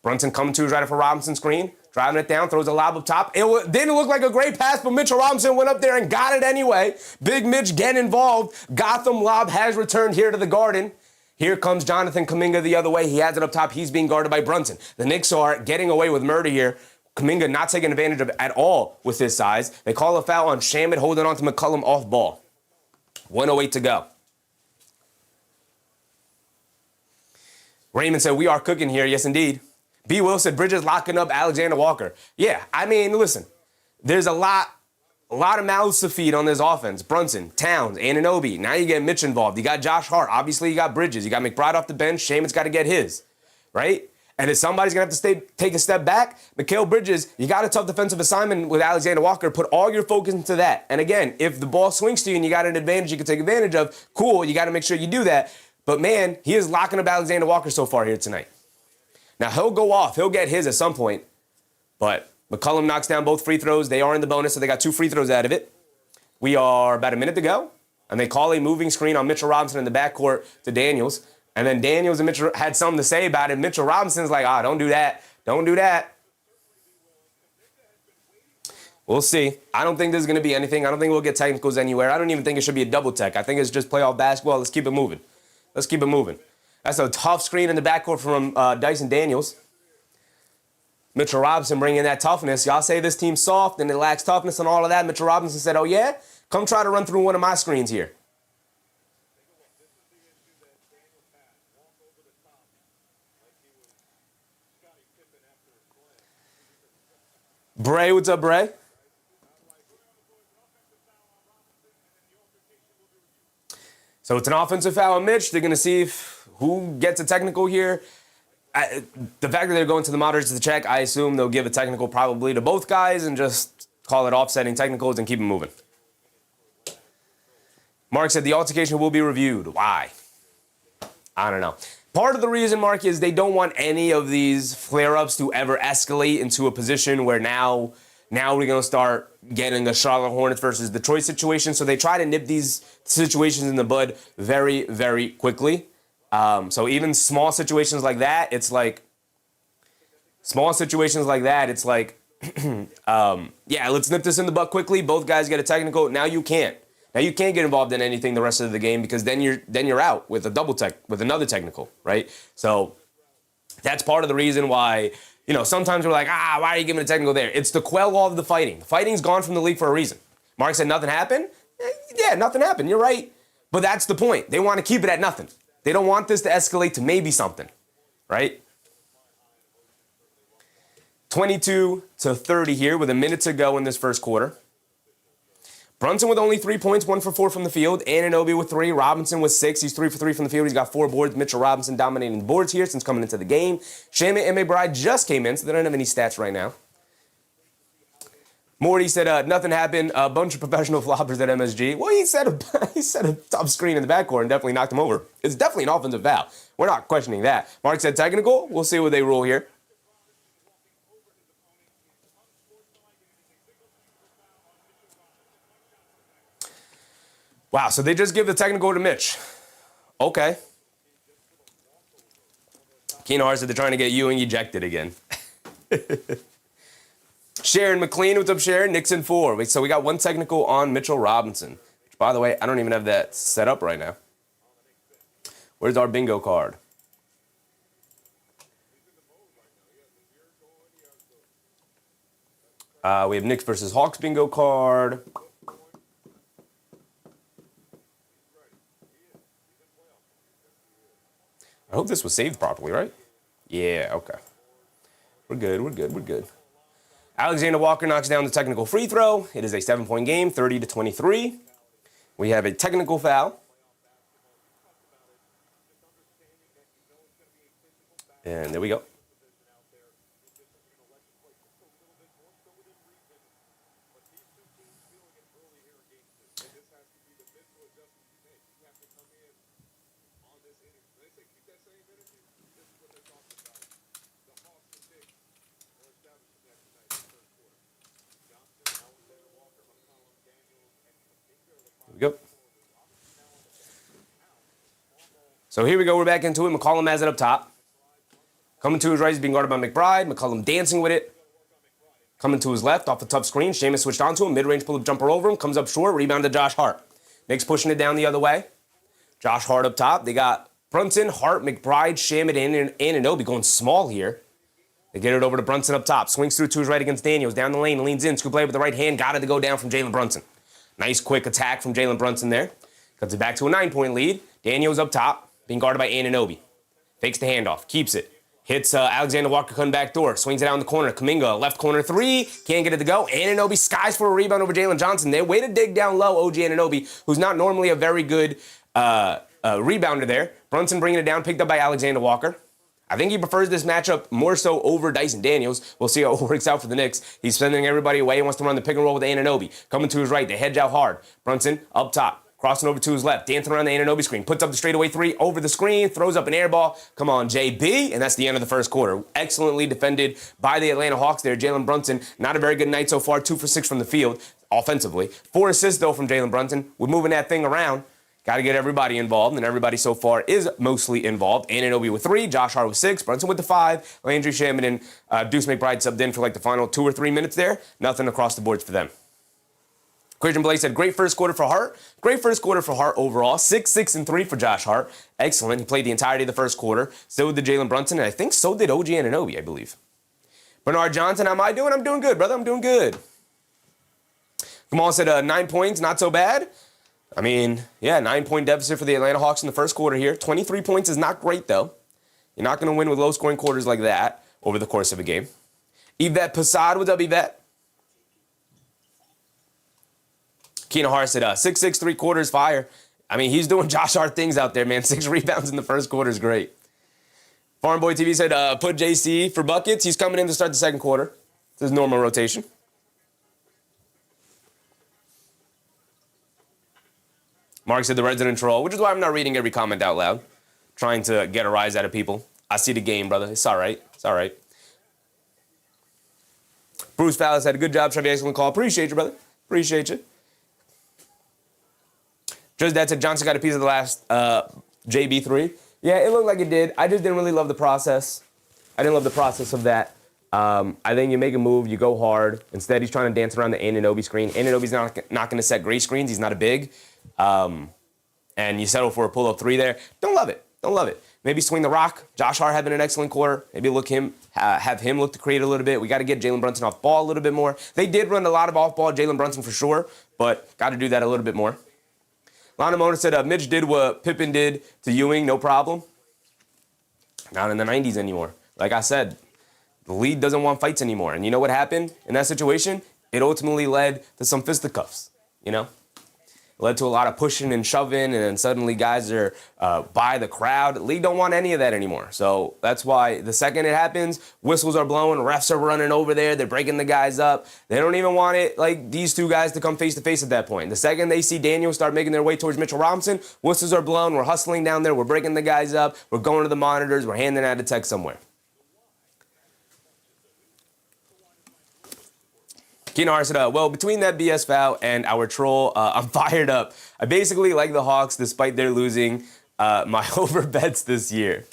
Brunson coming to his right for Robinson's screen, driving it down, throws a lob up top. It didn't look like a great pass, but Mitchell Robinson went up there and got it anyway. Big Mitch getting involved. Gotham lob has returned here to the Garden. Here comes Jonathan Kuminga the other way. He has it up top. He's being guarded by Brunson. The Knicks are getting away with murder here. Kuminga not taking advantage of it at all with his size. They call a foul on Shamet, holding on to McCollum off ball. 1:08 to go. Raymond said, we are cooking here. Yes, indeed. B. Will said, Bridges locking up Alexander Walker. Yeah, I mean, listen, there's a lot of mouths to feed on this offense. Brunson, Towns, Anunoby. Now you get Mitch involved. You got Josh Hart. Obviously, you got Bridges. You got McBride off the bench. Shaman's got to get his, right? And if somebody's going to have to take a step back, Mikal Bridges, you got a tough defensive assignment with Alexander Walker. Put all your focus into that. And again, if the ball swings to you and you got an advantage you can take advantage of, cool, you got to make sure you do that. But, man, he is locking up Alexander Walker so far here tonight. Now, he'll go off. He'll get his at some point. But McCollum knocks down both free throws. They are in the bonus, so they got 2 free throws out of it. We are about a minute to go. And they call a moving screen on Mitchell Robinson in the backcourt to Daniels. And then Daniels and Mitchell had something to say about it. Mitchell Robinson's like, don't do that. Don't do that. We'll see. I don't think there's going to be anything. I don't think we'll get technicals anywhere. I don't even think it should be a double tech. I think it's just playoff basketball. Let's keep it moving. Let's keep it moving. That's a tough screen in the backcourt from Dyson Daniels. Mitchell Robinson bringing that toughness. Y'all say this team's soft and it lacks toughness and all of that. Mitchell Robinson said, oh, yeah? Come try to run through one of my screens here. Bray, what's up, Bray? So it's an offensive foul on Mitch. They're going to see who gets a technical here. The fact that they're going to the monitors to check, I assume they'll give a technical probably to both guys and just call it offsetting technicals and keep it moving. Mark said the altercation will be reviewed. Why? I don't know. Part of the reason, Mark, is they don't want any of these flare-ups to ever escalate into a position where now we're going to start getting a Charlotte Hornets versus Detroit situation. So they try to nip these situations in the bud very, very quickly. So even small situations like that, it's like, yeah, let's nip this in the butt quickly. Both guys get a technical. Now you can't. Now you can't get involved in anything the rest of the game because then you're out with a double tech, with another technical, right? So that's part of the reason why, sometimes we're like, why are you giving a technical there? It's to quell all of the fighting. The fighting's gone from the league for a reason. Mark said nothing happened. Yeah, nothing happened. You're right. But that's the point. They want to keep it at nothing. They don't want this to escalate to maybe something, right? 22-30 here with a minute to go in this first quarter. Brunson with only 3 points, 1 for 4 from the field. Anunoby with 3. Robinson with 6. He's 3 for 3 from the field. He's got 4 boards. Mitchell Robinson dominating the boards here since coming into the game. Shaman and McBride just came in, so they don't have any stats right now. Morty said nothing happened. A bunch of professional floppers at MSG. Well, he set a tough screen in the backcourt and definitely knocked him over. It's definitely an offensive foul. We're not questioning that. Mark said technical. We'll see what they rule here. Wow, so they just give the technical to Mitch. Okay. Keenar said they're trying to get Ewing ejected again. Sharon McLean, what's up, Sharon? Knicks in 4. So we got 1 technical on Mitchell Robinson. Which, by the way, I don't even have that set up right now. Where's our bingo card? We have Knicks versus Hawks bingo card. I hope this was saved properly, right? Yeah, okay. We're good. Alexander Walker knocks down the technical free throw. It is a 7-point game, 30-23. We have a technical foul. And there we go. So here we go. We're back into it. McCollum has it up top. Coming to his right, he's being guarded by McBride. McCollum dancing with it. Coming to his left, off the tough screen. Sheamus switched onto him. Mid-range pull-up jumper over him. Comes up short. Rebound to Josh Hart. Knicks pushing it down the other way. Josh Hart up top. They got Brunson, Hart, McBride, Shamet, and Anunoby going small here. They get it over to Brunson up top. Swings through to his right against Daniels. Down the lane, leans in. Scoop play with the right hand. Got it to go down from Jalen Brunson. Nice quick attack from Jalen Brunson there. Cuts it back to a 9-point lead. Daniels up top. Being guarded by Anunoby. Fakes the handoff. Keeps it. Hits Alexander Walker coming back door. Swings it down the corner. Kuminga, left corner three. Can't get it to go. Anunoby skies for a rebound over Jalen Johnson. They way to dig down low, OG Anunoby, who's not normally a very good rebounder there. Brunson bringing it down, picked up by Alexander Walker. I think he prefers this matchup more so over Dyson Daniels. We'll see how it works out for the Knicks. He's sending everybody away. He wants to run the pick and roll with Anunoby. Coming to his right. They hedge out hard. Brunson up top. Crossing over to his left, dancing around the Anunoby screen. Puts up the straightaway three over the screen, throws up an air ball. Come on, JB. And that's the end of the first quarter. Excellently defended by the Atlanta Hawks there. Jalen Brunson, not a very good night so far. 2 for 6 from the field offensively. 4 assists, though, from Jalen Brunson. We're moving that thing around. Got to get everybody involved, and everybody so far is mostly involved. Anunoby with 3, Josh Hart with 6, Brunson with the 5, Landry Shamet and Deuce McBride subbed in for like the final 2 or 3 minutes there. Nothing across the boards for them. Christian Blake said, great first quarter for Hart. Great first quarter for Hart overall. 6, 6, and 3 for Josh Hart. Excellent. He played the entirety of the first quarter. So did Jalen Brunson, and I think so did OG Anunoby, I believe. Bernard Johnson, how am I doing? I'm doing good, brother. I'm doing good. Kamal said 9 points, not so bad. I mean, yeah, 9-point deficit for the Atlanta Hawks in the first quarter here. 23 points is not great, though. You're not going to win with low-scoring quarters like that over the course of a game. Yvette Passad, what's up, Yvette? Keenan Hart said 6, 6, 3 quarters, fire. I mean, he's doing Josh Hart things out there, man. 6 rebounds in the first quarter is great. Farm Boy TV said put JC for buckets. He's coming in to start the second quarter. It's his normal rotation. Mark said the resident troll, which is why I'm not reading every comment out loud. Trying to get a rise out of people. I see the game, brother. It's all right. It's all right. Bruce Fallis had a good job. Chevy, excellent call. Appreciate you, brother. Appreciate you. Just that said Johnson got a piece of the last JB3. Yeah, it looked like it did. I just didn't really love the process. I didn't love the process of that. I think you make a move, you go hard. Instead, he's trying to dance around the Anunoby screen. Anunoby's not going to set great screens. He's not a big. And you settle for a pull-up 3 there. Don't love it. Don't love it. Maybe swing the rock. Josh Hart having an excellent quarter. Maybe have him look to create a little bit. We got to get Jalen Brunson off ball a little bit more. They did run a lot of off-ball Jalen Brunson for sure, but got to do that a little bit more. Lana Mona said Mitch did what Pippen did to Ewing, no problem. Not in the 90s anymore. Like I said, the league doesn't want fights anymore. And you know what happened in that situation? It ultimately led to some fisticuffs, you know? It led to a lot of pushing and shoving, and then suddenly guys are by the crowd. The league don't want any of that anymore. So that's why the second it happens, whistles are blowing, refs are running over there, they're breaking the guys up. They don't even want it, like, these two guys to come face-to-face at that point. The second they see Daniel start making their way towards Mitchell Robinson, whistles are blown, we're hustling down there, we're breaking the guys up, we're going to the monitors, we're handing out a text somewhere. Keenar said, well, between that BS foul and our troll, I'm fired up. I basically like the Hawks despite their losing my over bets this year.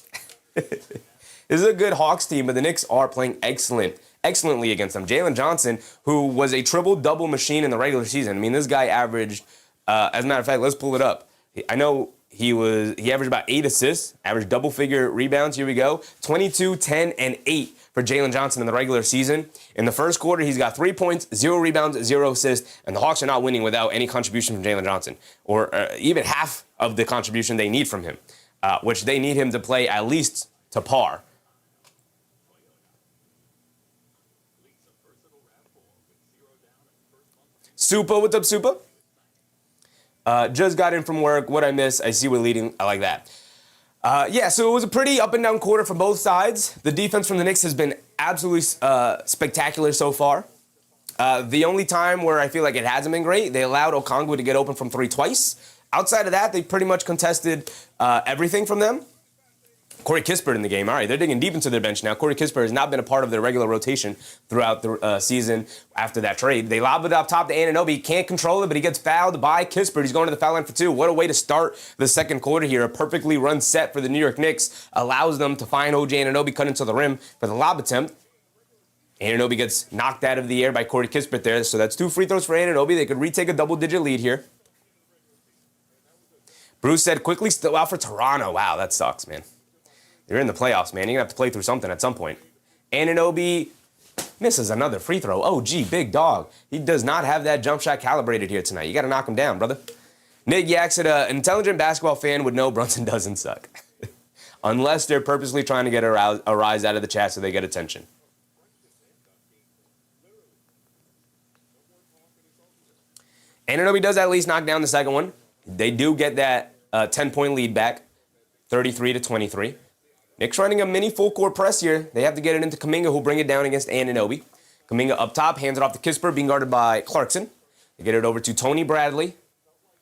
This is a good Hawks team, but the Knicks are playing excellently against them. Jalen Johnson, who was a triple-double machine in the regular season. I mean, this guy averaged, as a matter of fact, let's pull it up. I know he averaged about 8 assists, averaged double-figure rebounds. Here we go. 22, 10, and 8 for Jalen Johnson in the regular season. In the first quarter, he's got 3 points, 0 rebounds, 0 assists, and the Hawks are not winning without any contribution from Jalen Johnson, or even half of the contribution they need from him, which they need him to play at least to par. Supa, what's up, Supa? Just got in from work. What I miss, I see we're leading. I like that. Yeah, so it was a pretty up and down quarter for both sides. The defense from the Knicks has been absolutely spectacular so far. The only time where I feel like it hasn't been great, they allowed Okongwu to get open from 3 twice. Outside of that, they pretty much contested everything from them. Corey Kispert in the game. All right, they're digging deep into their bench now. Corey Kispert has not been a part of their regular rotation throughout the season after that trade. They lob it up top to Anunoby. He can't control it, but he gets fouled by Kispert. He's going to the foul line for 2. What a way to start the second quarter here. A perfectly run set for the New York Knicks allows them to find OG Anunoby cut into the rim for the lob attempt. Anunoby gets knocked out of the air by Corey Kispert there, so that's 2 free throws for Anunoby. They could retake a double-digit lead here. Bruce said quickly still out for Toronto. Wow, that sucks, man. You're in the playoffs, man. You're going to have to play through something at some point. Anunoby misses another free throw. Oh, gee, big dog. He does not have that jump shot calibrated here tonight. You got to knock him down, brother. Nick Yak said an intelligent basketball fan would know Brunson doesn't suck. Unless they're purposely trying to get a rise out of the chat so they get attention. Anunoby does at least knock down the second one. They do get that 10-point lead back, 33-23. Knicks running a mini full-court press here. They have to get it into Kuminga, who'll bring it down against Anunoby. Kuminga up top, hands it off to Kispert, being guarded by Clarkson. They get it over to Tony Bradley.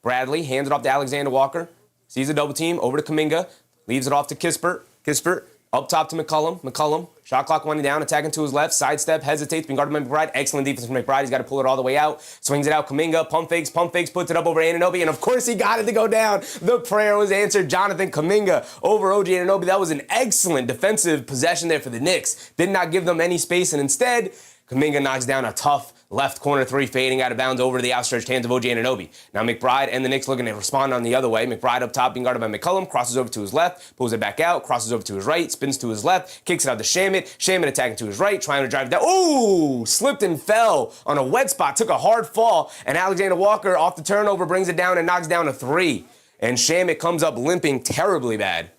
Bradley hands it off to Alexander Walker. Sees a double team, over to Kuminga. Leaves it off to Kispert. Kispert up top to McCollum. McCollum, shot clock winding down, attacking to his left. Sidestep, hesitates, being guarded by McBride. Excellent defense from McBride. He's got to pull it all the way out. Swings it out. Kuminga, pump fakes, puts it up over Anunoby. And of course, he got it to go down. The prayer was answered. Jonathan Kuminga over OG Anunoby. That was an excellent defensive possession there for the Knicks. Did not give them any space. And instead, Kuminga knocks down a tough left corner 3 fading out of bounds over the outstretched hands of OG Anunoby. Now McBride and the Knicks looking to respond on the other way. McBride up top being guarded by McCollum, crosses over to his left, pulls it back out, crosses over to his right, spins to his left, kicks it out to Shamet. Shamet attacking to his right, trying to drive it down. Ooh! Slipped and fell on a wet spot, took a hard fall, and Alexander Walker off the turnover brings it down and knocks down a 3. And Shamet comes up limping terribly bad.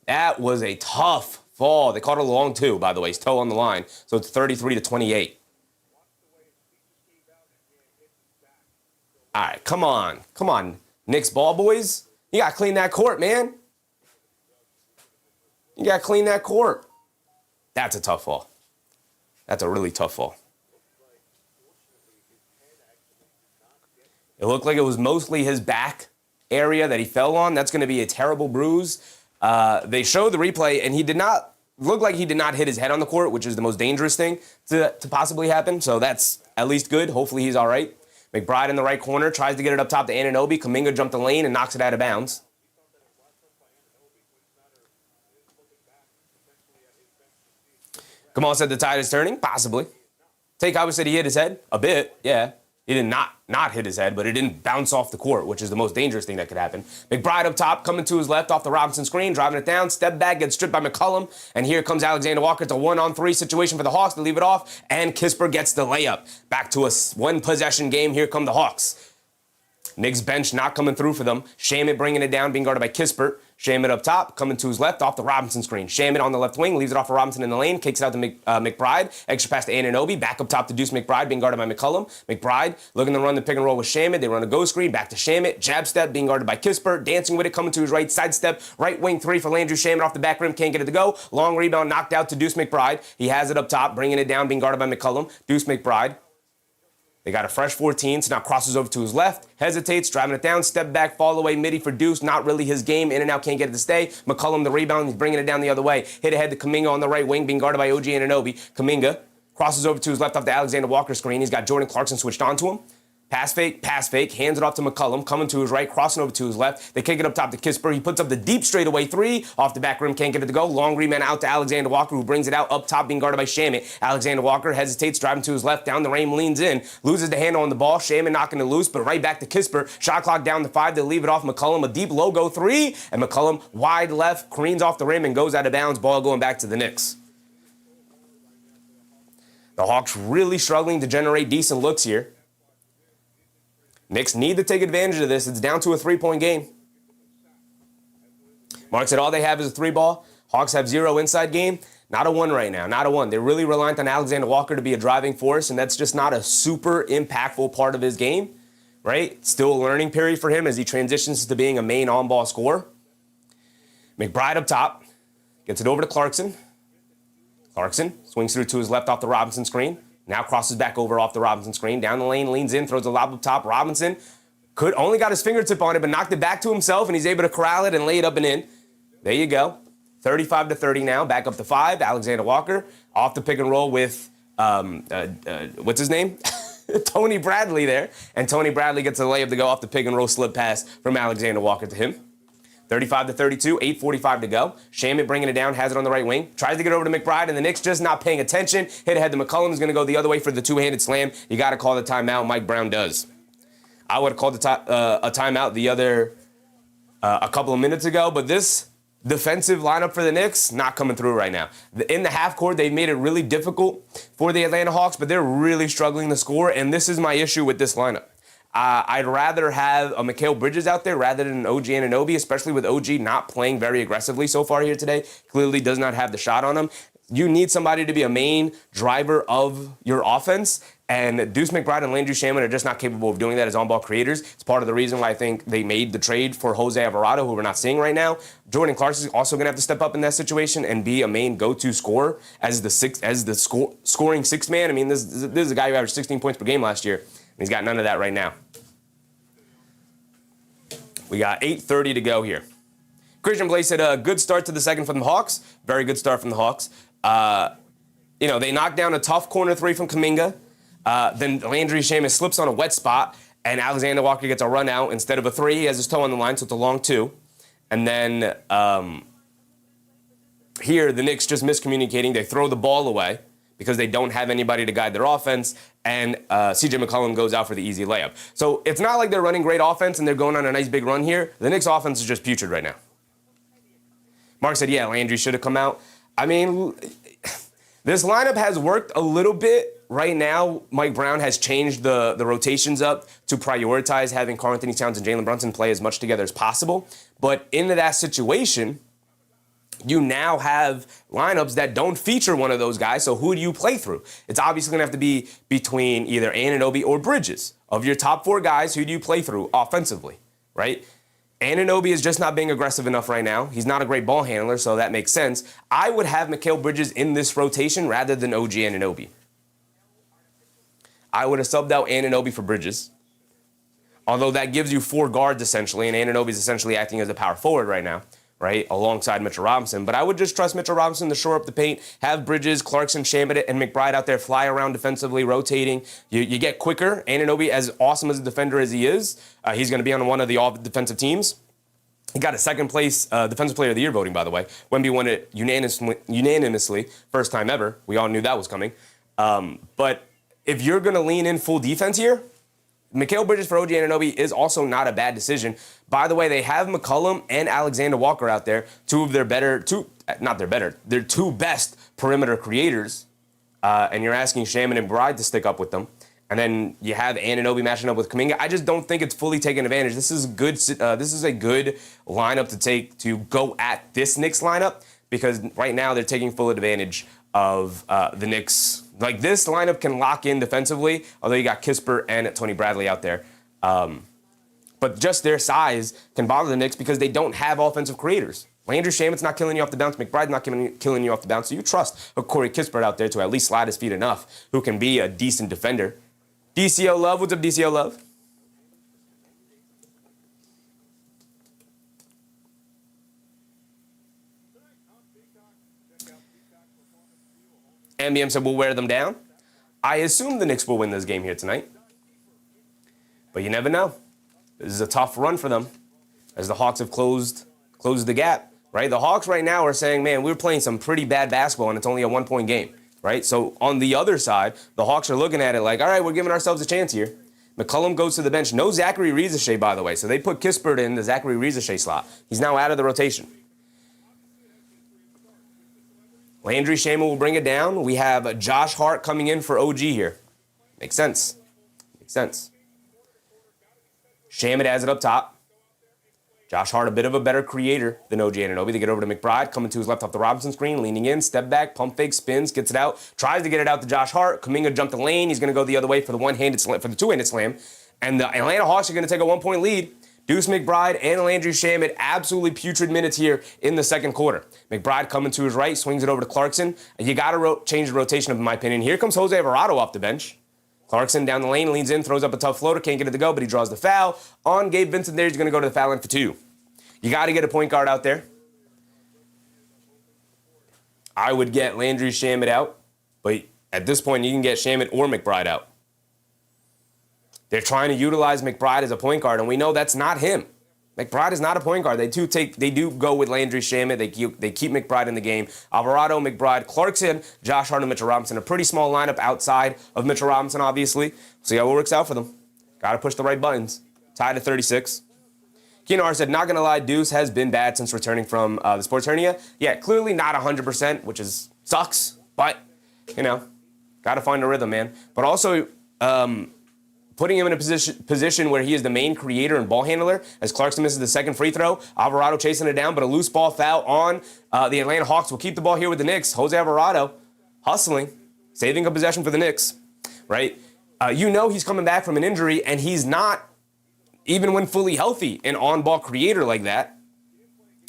That was a tough fall. They caught it long too, by the way. His toe on the line. So it's 33-28. All right, come on. Come on, Knicks ball boys. You got to clean that court, man. You got to clean that court. That's a tough fall. That's a really tough fall. It looked like it was mostly his back area that he fell on. That's going to be a terrible bruise. They showed the replay, and he did not look like he did not hit his head on the court, which is the most dangerous thing to possibly happen. So that's at least good. Hopefully he's all right. McBride in the right corner tries to get it up top to Anunoby. Kuminga jumped the lane and knocks it out of bounds. Kamal said the tide is turning. Possibly. Takeover said he hit his head. A bit, yeah. He did not hit his head, but it didn't bounce off the court, which is the most dangerous thing that could happen. McBride up top, coming to his left off the Robinson screen, driving it down, step back, gets stripped by McCollum, and here comes Alexander Walker. It's a 1-on-3 situation for the Hawks to leave it off, and Kispert gets the layup. Back to a one-possession game. Here come the Hawks. Knicks bench not coming through for them. Shamet bringing it down, being guarded by Kispert. Shamet up top, coming to his left off the Robinson screen. Shamet on the left wing, leaves it off for Robinson in the lane, kicks it out to McBride. Extra pass to Anunoby, back up top to Deuce McBride, being guarded by McCollum. McBride looking to run the pick and roll with Shamet. They run a go screen, back to Shamet. Jab step, being guarded by Kispert. Dancing with it, coming to his right, side step. Right wing 3 for Landry Shamet off the back rim, can't get it to go. Long rebound, knocked out to Deuce McBride. He has it up top, bringing it down, being guarded by McCollum. Deuce McBride. They got a fresh 14, so now crosses over to his left, hesitates, driving it down, step back, fall away, midi for Deuce, not really his game, in and out, can't get it to stay. McCollum the rebound, he's bringing it down the other way. Hit ahead to Kuminga on the right wing, being guarded by OG Anunoby. Kuminga crosses over to his left off the Alexander Walker screen. He's got Jordan Clarkson switched onto him. Pass fake, hands it off to McCollum, coming to his right, crossing over to his left. They kick it up top to Kispert. He puts up the deep straightaway 3, off the back rim, can't get it to go. Long rebound out to Alexander Walker, who brings it out up top, being guarded by Shamet. Alexander Walker hesitates, driving to his left, down the lane, leans in, loses the handle on the ball. Shamet knocking it loose, but right back to Kispert. Shot clock down to 5, they leave it off McCollum, a deep logo 3, and McCollum wide left, careens off the rim and goes out of bounds, ball going back to the Knicks. The Hawks really struggling to generate decent looks here. Knicks need to take advantage of this. It's down to a 3-point game. Mark said all they have is a 3-ball. Hawks have 0 inside game. Not a 1 right now, not a 1. They're really reliant on Alexander Walker to be a driving force, and that's just not a super impactful part of his game, right? Still a learning period for him as he transitions to being a main on-ball scorer. McBride up top. Gets it over to Clarkson. Clarkson swings through to his left off the Robinson screen. Now crosses back over off the Robinson screen. Down the lane, leans in, throws a lob up top. Robinson only got his fingertip on it, but knocked it back to himself, and he's able to corral it and lay it up and in. There you go. 35-30 now. Back up to 5. Alexander Walker off the pick and roll with, what's his name? Tony Bradley there. And Tony Bradley gets a layup to go off the pick and roll slip pass from Alexander Walker to him. 35-32, 8:45 to go. Shamet bringing it down, has it on the right wing. Tries to get over to McBride, and the Knicks just not paying attention. Hit ahead to McCollum. Is going to go the other way for the two-handed slam. You got to call the timeout. Mike Brown does. I would have called a timeout the other a couple of minutes ago, but this defensive lineup for the Knicks, not coming through right now. In the half court, they've made it really difficult for the Atlanta Hawks, but they're really struggling to score, and this is my issue with this lineup. I'd rather have a Mikal Bridges out there rather than an OG Anunoby, especially with OG not playing very aggressively so far here today. Clearly does not have the shot on him. You need somebody to be a main driver of your offense, and Deuce McBride and Landry Shamet are just not capable of doing that as on-ball creators. It's part of the reason why I think they made the trade for Jose Alvarado, who we're not seeing right now. Jordan Clarkson is also going to have to step up in that situation and be a main go-to scorer as the scoring sixth man. I mean, this is a guy who averaged 16 points per game last year, and he's got none of that right now. We got 8:30 to go here. Christian Blake said a good start to the second from the Hawks. Very good start from the Hawks. They knocked down a tough corner three from Kuminga. Then Landry Shamet slips on a wet spot, and Alexander Walker gets a run out. Instead of a three, he has his toe on the line, so it's a long two. And then here, the Knicks just miscommunicating. They throw the ball away because they don't have anybody to guide their offense, and CJ McCollum goes out for the easy layup. So it's not like they're running great offense and they're going on a nice big run here. The Knicks offense is just putrid right now. Mark said, yeah, Landry should have come out. I mean, this lineup has worked a little bit. Right now, Mike Brown has changed the rotations up to prioritize having Karl-Anthony Towns and Jalen Brunson play as much together as possible. But into that situation, you now have lineups that don't feature one of those guys, so who do you play through? It's obviously going to have to be between either Anunoby or Bridges. Of your top four guys, who do you play through offensively, right? Anunoby is just not being aggressive enough right now. He's not a great ball handler, so that makes sense. I would have Mikal Bridges in this rotation rather than OG Anunoby. I would have subbed out Anunoby for Bridges, although that gives you four guards essentially, and Anunoby is essentially acting as a power forward right now, right, alongside Mitchell Robinson. But I would just trust Mitchell Robinson to shore up the paint, have Bridges, Clarkson, Shamet, and McBride out there fly around defensively, rotating. You get quicker. Anunoby, as awesome as a defender as he is, he's going to be on one of the all-defensive teams. He got a second-place Defensive Player of the Year voting, by the way. Wemby won it unanimously, first time ever. We all knew that was coming. But if you're going to lean in full defense here, Mikal Bridges for OG Anunoby is also not a bad decision. By the way, they have McCollum and Alexander Walker out there, their two best perimeter creators, and you're asking Shamet and Bride to stick up with them. And then you have Anunoby matching up with Kuminga. I just don't think it's fully taken advantage. This is good. This is a good lineup to take to go at this Knicks lineup, because right now they're taking full advantage of the Knicks. Like, this lineup can lock in defensively, although you got Kispert and Tony Bradley out there. But just their size can bother the Knicks because they don't have offensive creators. Landry Shamet's not killing you off the bounce. McBride's not killing you off the bounce. So you trust a Corey Kispert out there to at least slide his feet enough, who can be a decent defender. DCO Love, what's up, DCO Love? MBM said we'll wear them down. I assume the Knicks will win this game here tonight. But you never know. This is a tough run for them as the Hawks have closed the gap, right? The Hawks right now are saying, man, we're playing some pretty bad basketball and it's only a one-point game, right? So on the other side, the Hawks are looking at it like, all right, we're giving ourselves a chance here. McCollum goes to the bench. No Zachary Rieseshay, by the way. So they put Kispert in the Zachary Rieseshay slot. He's now out of the rotation. Landry Shamet will bring it down. We have Josh Hart coming in for OG here. Makes sense. Makes sense. Shamet has it up top. Josh Hart, a bit of a better creator than OG Anunoby. They get over to McBride, coming to his left off the Robinson screen, leaning in, step back, pump fake, spins, gets it out, tries to get it out to Josh Hart. Kuminga jumped the lane. He's going to go the other way for the one-handed slam, for the two-handed slam. And the Atlanta Hawks are going to take a one-point lead. Deuce McBride and Landry Shamet, absolutely putrid minutes here in the second quarter. McBride coming to his right, swings it over to Clarkson. You got to change the rotation, in my opinion. Here comes Jose Alvarado off the bench. Clarkson down the lane, leans in, throws up a tough floater, can't get it to go, but he draws the foul. On Gabe Vincent there, he's going to go to the foul line for two. You got to get a point guard out there. I would get Landry Shamet out, but at this point, you can get Shamet or McBride out. They're trying to utilize McBride as a point guard, and we know that's not him. McBride is not a point guard. They do go with Landry Shamet. They keep McBride in the game. Alvarado, McBride, Clarkson, Josh Hart, and Mitchell Robinson. A pretty small lineup outside of Mitchell Robinson, obviously. See how it works out for them. Got to push the right buttons. Tied at 36. Keenar said, not going to lie, Deuce has been bad since returning from the sports hernia. Yeah, clearly not 100%, which sucks. But, got to find a rhythm, man. But also, putting him in a position where he is the main creator and ball handler as Clarkson misses the second free throw. Alvarado chasing it down, but a loose ball foul on the Atlanta Hawks. Will keep the ball here with the Knicks. Jose Alvarado hustling, saving a possession for the Knicks, right? He's coming back from an injury, and he's not, even when fully healthy, an on-ball creator like that.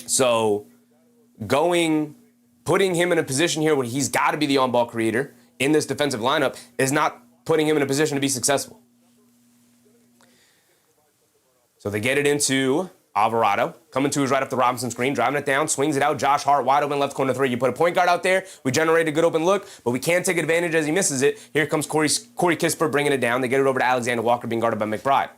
So putting him in a position here where he's got to be the on-ball creator in this defensive lineup is not putting him in a position to be successful. So they get it into Alvarado. Coming to his right off the Robinson screen, driving it down, swings it out. Josh Hart, wide open left corner three. You put a point guard out there, we generate a good open look, but we can't take advantage as he misses it. Here comes Corey Kispert bringing it down. They get it over to Alexander Walker, being guarded by McBride.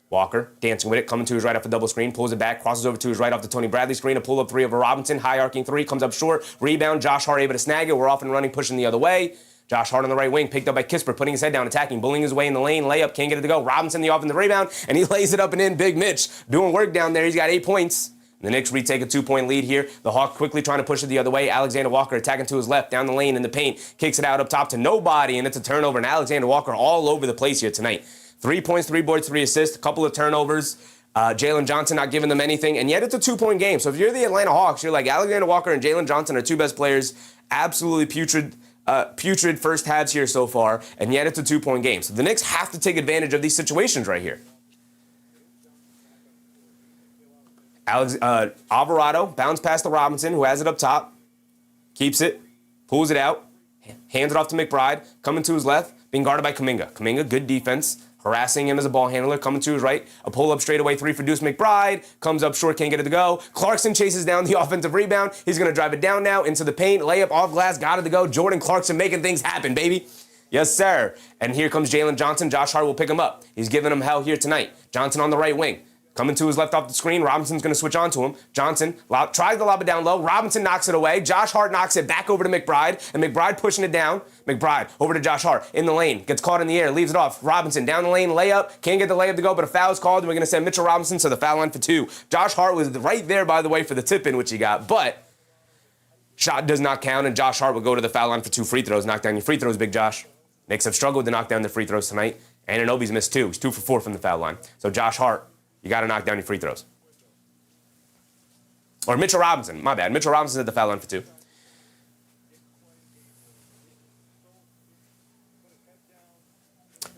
Walker dancing with it, coming to his right off the double screen, pulls it back, crosses over to his right off the Tony Bradley screen, a pull-up three over Robinson, high arcing three, comes up short, rebound, Josh Hart able to snag it. We're off and running, pushing the other way. Josh Hart on the right wing, picked up by Kispert, putting his head down, attacking, bullying his way in the lane, layup, can't get it to go. Robinson the offensive rebound, and he lays it up and in. Big Mitch doing work down there. He's got 8 points. The Knicks retake a 2-point lead here. The Hawks quickly trying to push it the other way. Alexander Walker attacking to his left, down the lane in the paint, kicks it out up top to nobody, and it's a turnover. And Alexander Walker all over the place here tonight. 3 points, 3 boards, 3 assists, a couple of turnovers. Jalen Johnson not giving them anything, and yet it's a 2-point game. So if you're the Atlanta Hawks, you're like, Alexander Walker and Jalen Johnson are two best players, absolutely putrid first halves here so far, and yet it's a 2-point game. So the Knicks have to take advantage of these situations right here. Alvarado bounce past the Robinson, who has it up top, keeps it, pulls it out, hands it off to McBride, coming to his left, being guarded by Kuminga. Kuminga, good defense, harassing him as a ball handler, coming to his right, a pull-up straightaway three for Deuce McBride, comes up short, can't get it to go. Clarkson chases down the offensive rebound. He's going to drive it down now into the paint, layup off glass, got it to go. Jordan Clarkson making things happen, baby. Yes, sir. And here comes Jalen Johnson. Josh Hart will pick him up. He's giving him hell here tonight. Johnson on the right wing. Coming to his left off the screen. Robinson's going to switch on to him. Johnson tries to lob it down low. Robinson knocks it away. Josh Hart knocks it back over to McBride. And McBride pushing it down. McBride over to Josh Hart in the lane. Gets caught in the air. Leaves it off. Robinson down the lane. Layup. Can't get the layup to go, but a foul is called. And we're going to send Mitchell Robinson to the foul line for 2. Josh Hart was right there, by the way, for the tip-in, which he got. But shot does not count, and Josh Hart will go to the foul line for 2 free throws. Knock down your free throws, Big Josh. Knicks have struggled to knock down their free throws tonight. Anunoby's missed 2. He's 2 for 4 from the foul line. So Josh Hart, you got to knock down your free throws. Or Mitchell Robinson. My bad. Mitchell Robinson at the foul line for 2.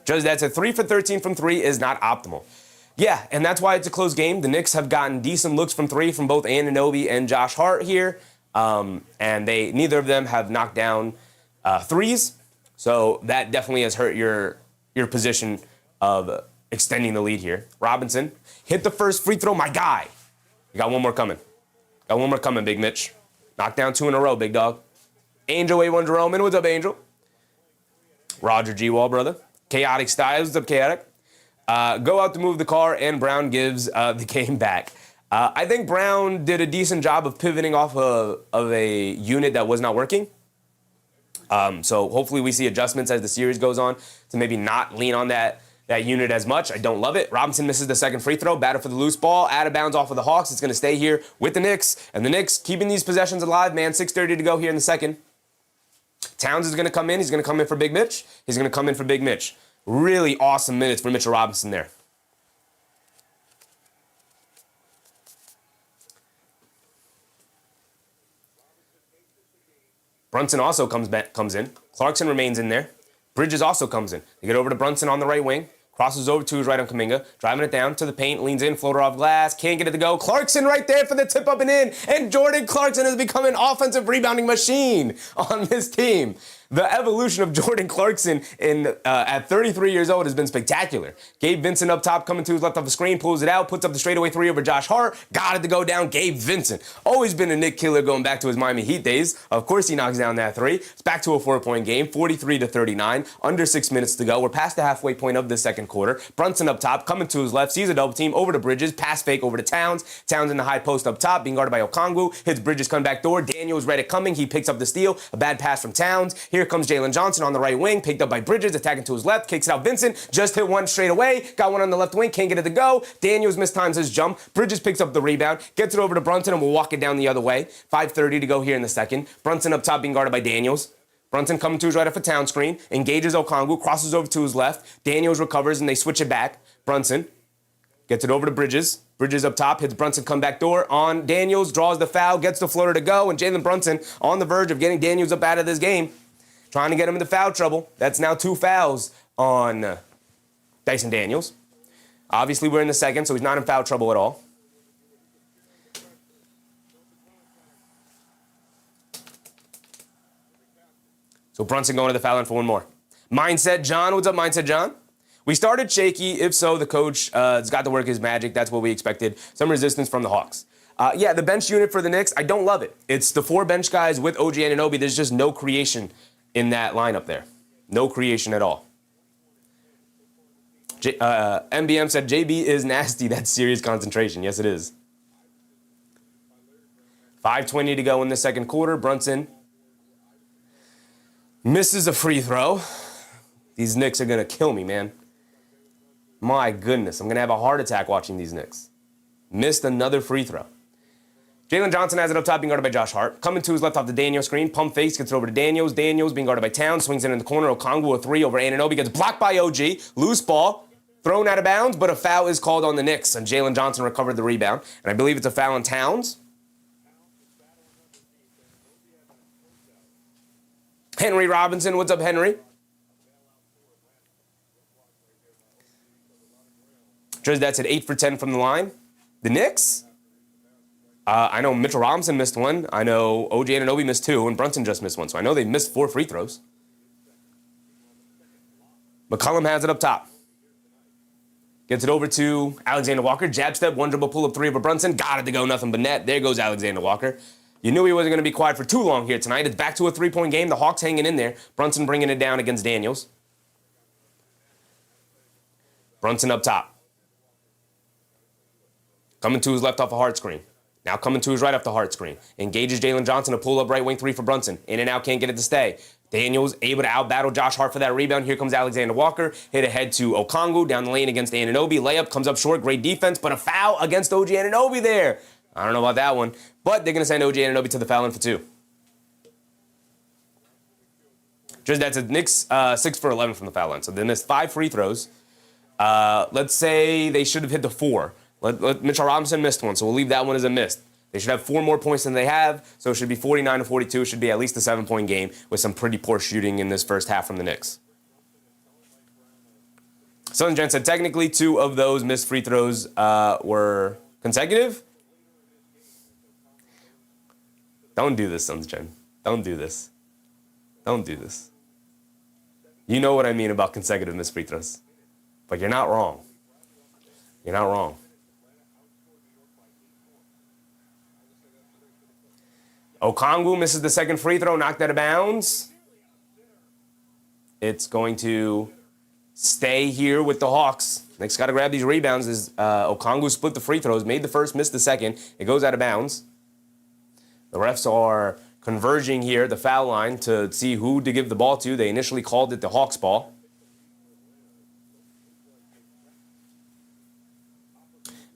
Just that's a 3 for 13 from 3 is not optimal. Yeah, and that's why it's a close game. The Knicks have gotten decent looks from 3 from both Anunoby and Josh Hart here. And neither of them have knocked down threes. So that definitely has hurt your position of extending the lead here. Robinson hit the first free throw. My guy. You got one more coming. Got one more coming, Big Mitch. Knocked down 2 in a row, big dog. Angel A1 Jerome. What's up, Angel? Roger G. Wall, brother. Chaotic Styles. What's up, Chaotic? Go out to move the car, and Brown gives the game back. I think Brown did a decent job of pivoting off of a unit that was not working. So hopefully we see adjustments as the series goes on to maybe not lean on that unit as much. I don't love it. Robinson misses the second free throw. Battle for the loose ball. Out of bounds off of the Hawks. It's going to stay here with the Knicks. And the Knicks keeping these possessions alive, man. 6:30 to go here in the second. Towns is going to come in. He's going to come in for Big Mitch. He's going to come in for Big Mitch. Really awesome minutes for Mitchell Robinson there. Brunson also comes in. Clarkson remains in there. Bridges also comes in. They get over to Brunson on the right wing. Crosses over to his right on Kuminga. Driving it down to the paint. Leans in. Floater off glass. Can't get it to go. Clarkson right there for the tip up and in. And Jordan Clarkson has become an offensive rebounding machine on this team. The evolution of Jordan Clarkson at 33 years old has been spectacular. Gabe Vincent up top, coming to his left off the screen, pulls it out, puts up the straightaway three over Josh Hart. Got it to go down. Gabe Vincent, always been a Knick killer going back to his Miami Heat days. Of course, he knocks down that three. It's back to a 4-point game, 43-39. Under 6 minutes to go. We're past the halfway point of the second quarter. Brunson up top, coming to his left, sees a double team over to Bridges, pass fake over to Towns. Towns in the high post up top, being guarded by Okongwu. Hits Bridges, come back door. Daniels read it coming. He picks up the steal. A bad pass from Towns. Here comes Jalen Johnson on the right wing, picked up by Bridges, attacking to his left, kicks it out Vincent. Just hit one straight away. Got one on the left wing, can't get it to go. Daniels mistimes his jump. Bridges picks up the rebound, gets it over to Brunson, and will walk it down the other way. 5:30 to go here in the second. Brunson up top, being guarded by Daniels. Brunson coming to his right off a Town screen, engages Okongwu, crosses over to his left. Daniels recovers, and they switch it back. Brunson gets it over to Bridges. Bridges up top, hits Brunson, come back door on Daniels, draws the foul, gets the floater to go, and Jalen Brunson on the verge of getting Daniels up out of this game, trying to get him into foul trouble. That's now 2 fouls on Dyson Daniels. Obviously, we're in the second, so he's not in foul trouble at all. So Brunson going to the foul line for one more. Mindset John, what's up, Mindset John? We started shaky. If so, the coach has got to work his magic. That's what we expected. Some resistance from the Hawks. Yeah, the bench unit for the Knicks, I don't love it. It's the 4 bench guys with OG Anunoby. There's just no creation in that lineup there. No creation at all. MBM said, JB is nasty. That's serious concentration. Yes, it is. 5:20 to go in the second quarter. Brunson misses a free throw. These Knicks are going to kill me, man. My goodness, I'm going to have a heart attack watching these Knicks. Missed another free throw. Jalen Johnson has it up top, being guarded by Josh Hart. Coming to his left off the Daniels screen. Pump fakes, gets it over to Daniels. Daniels being guarded by Towns. Swings in the corner. Okongwu a 3 over Anunoby. Gets blocked by OG. Loose ball. Thrown out of bounds, but a foul is called on the Knicks. And Jalen Johnson recovered the rebound. And I believe it's a foul on Towns. Henry Robinson, what's up, Henry? That's at 8 for 10 from the line. The Knicks? I know Mitchell Robinson missed one. I know OG Anunoby missed 2, and Brunson just missed 1. So I know they missed 4 free throws. McCollum has it up top. Gets it over to Alexander Walker. Jab step, 1 dribble pull up 3 over Brunson. Got it to go, nothing but net. There goes Alexander Walker. You knew he wasn't going to be quiet for too long here tonight. It's back to a 3-point game. The Hawks hanging in there. Brunson bringing it down against Daniels. Brunson up top. Coming to his left off a Hart screen. Now coming to his right off the Hart screen. Engages Jalen Johnson to pull up right wing 3 for Brunson. In and out, can't get it to stay. Daniels able to out-battle Josh Hart for that rebound. Here comes Alexander Walker. Hit ahead to Okongwu. Down the lane against Anunoby. Layup comes up short. Great defense, but a foul against OG Anunoby there. I don't know about that one, but they're going to send OG Anunoby to the foul line for 2. Just that's a Knicks 6 for 11 from the foul line. So they missed 5 free throws. Let's say they should have hit the 4. Mitchell Robinson missed 1, so we'll leave that one as a miss. They should have 4 more points than they have, so it should be 49-42. It should be at least a 7-point game with some pretty poor shooting in this first half from the Knicks. Sons Jen said technically 2 of those missed free throws were consecutive. Don't do this, Sons Jen. Don't do this. Don't do this. You know what I mean about consecutive missed free throws. But you're not wrong. You're not wrong. Okongwu misses the second free throw, knocked out of bounds. It's going to stay here with the Hawks. Knicks got to grab these rebounds as Okongwu split the free throws, made the first, missed the second. It goes out of bounds. The refs are converging here at the foul line to see who to give the ball to. They initially called it the Hawks' ball.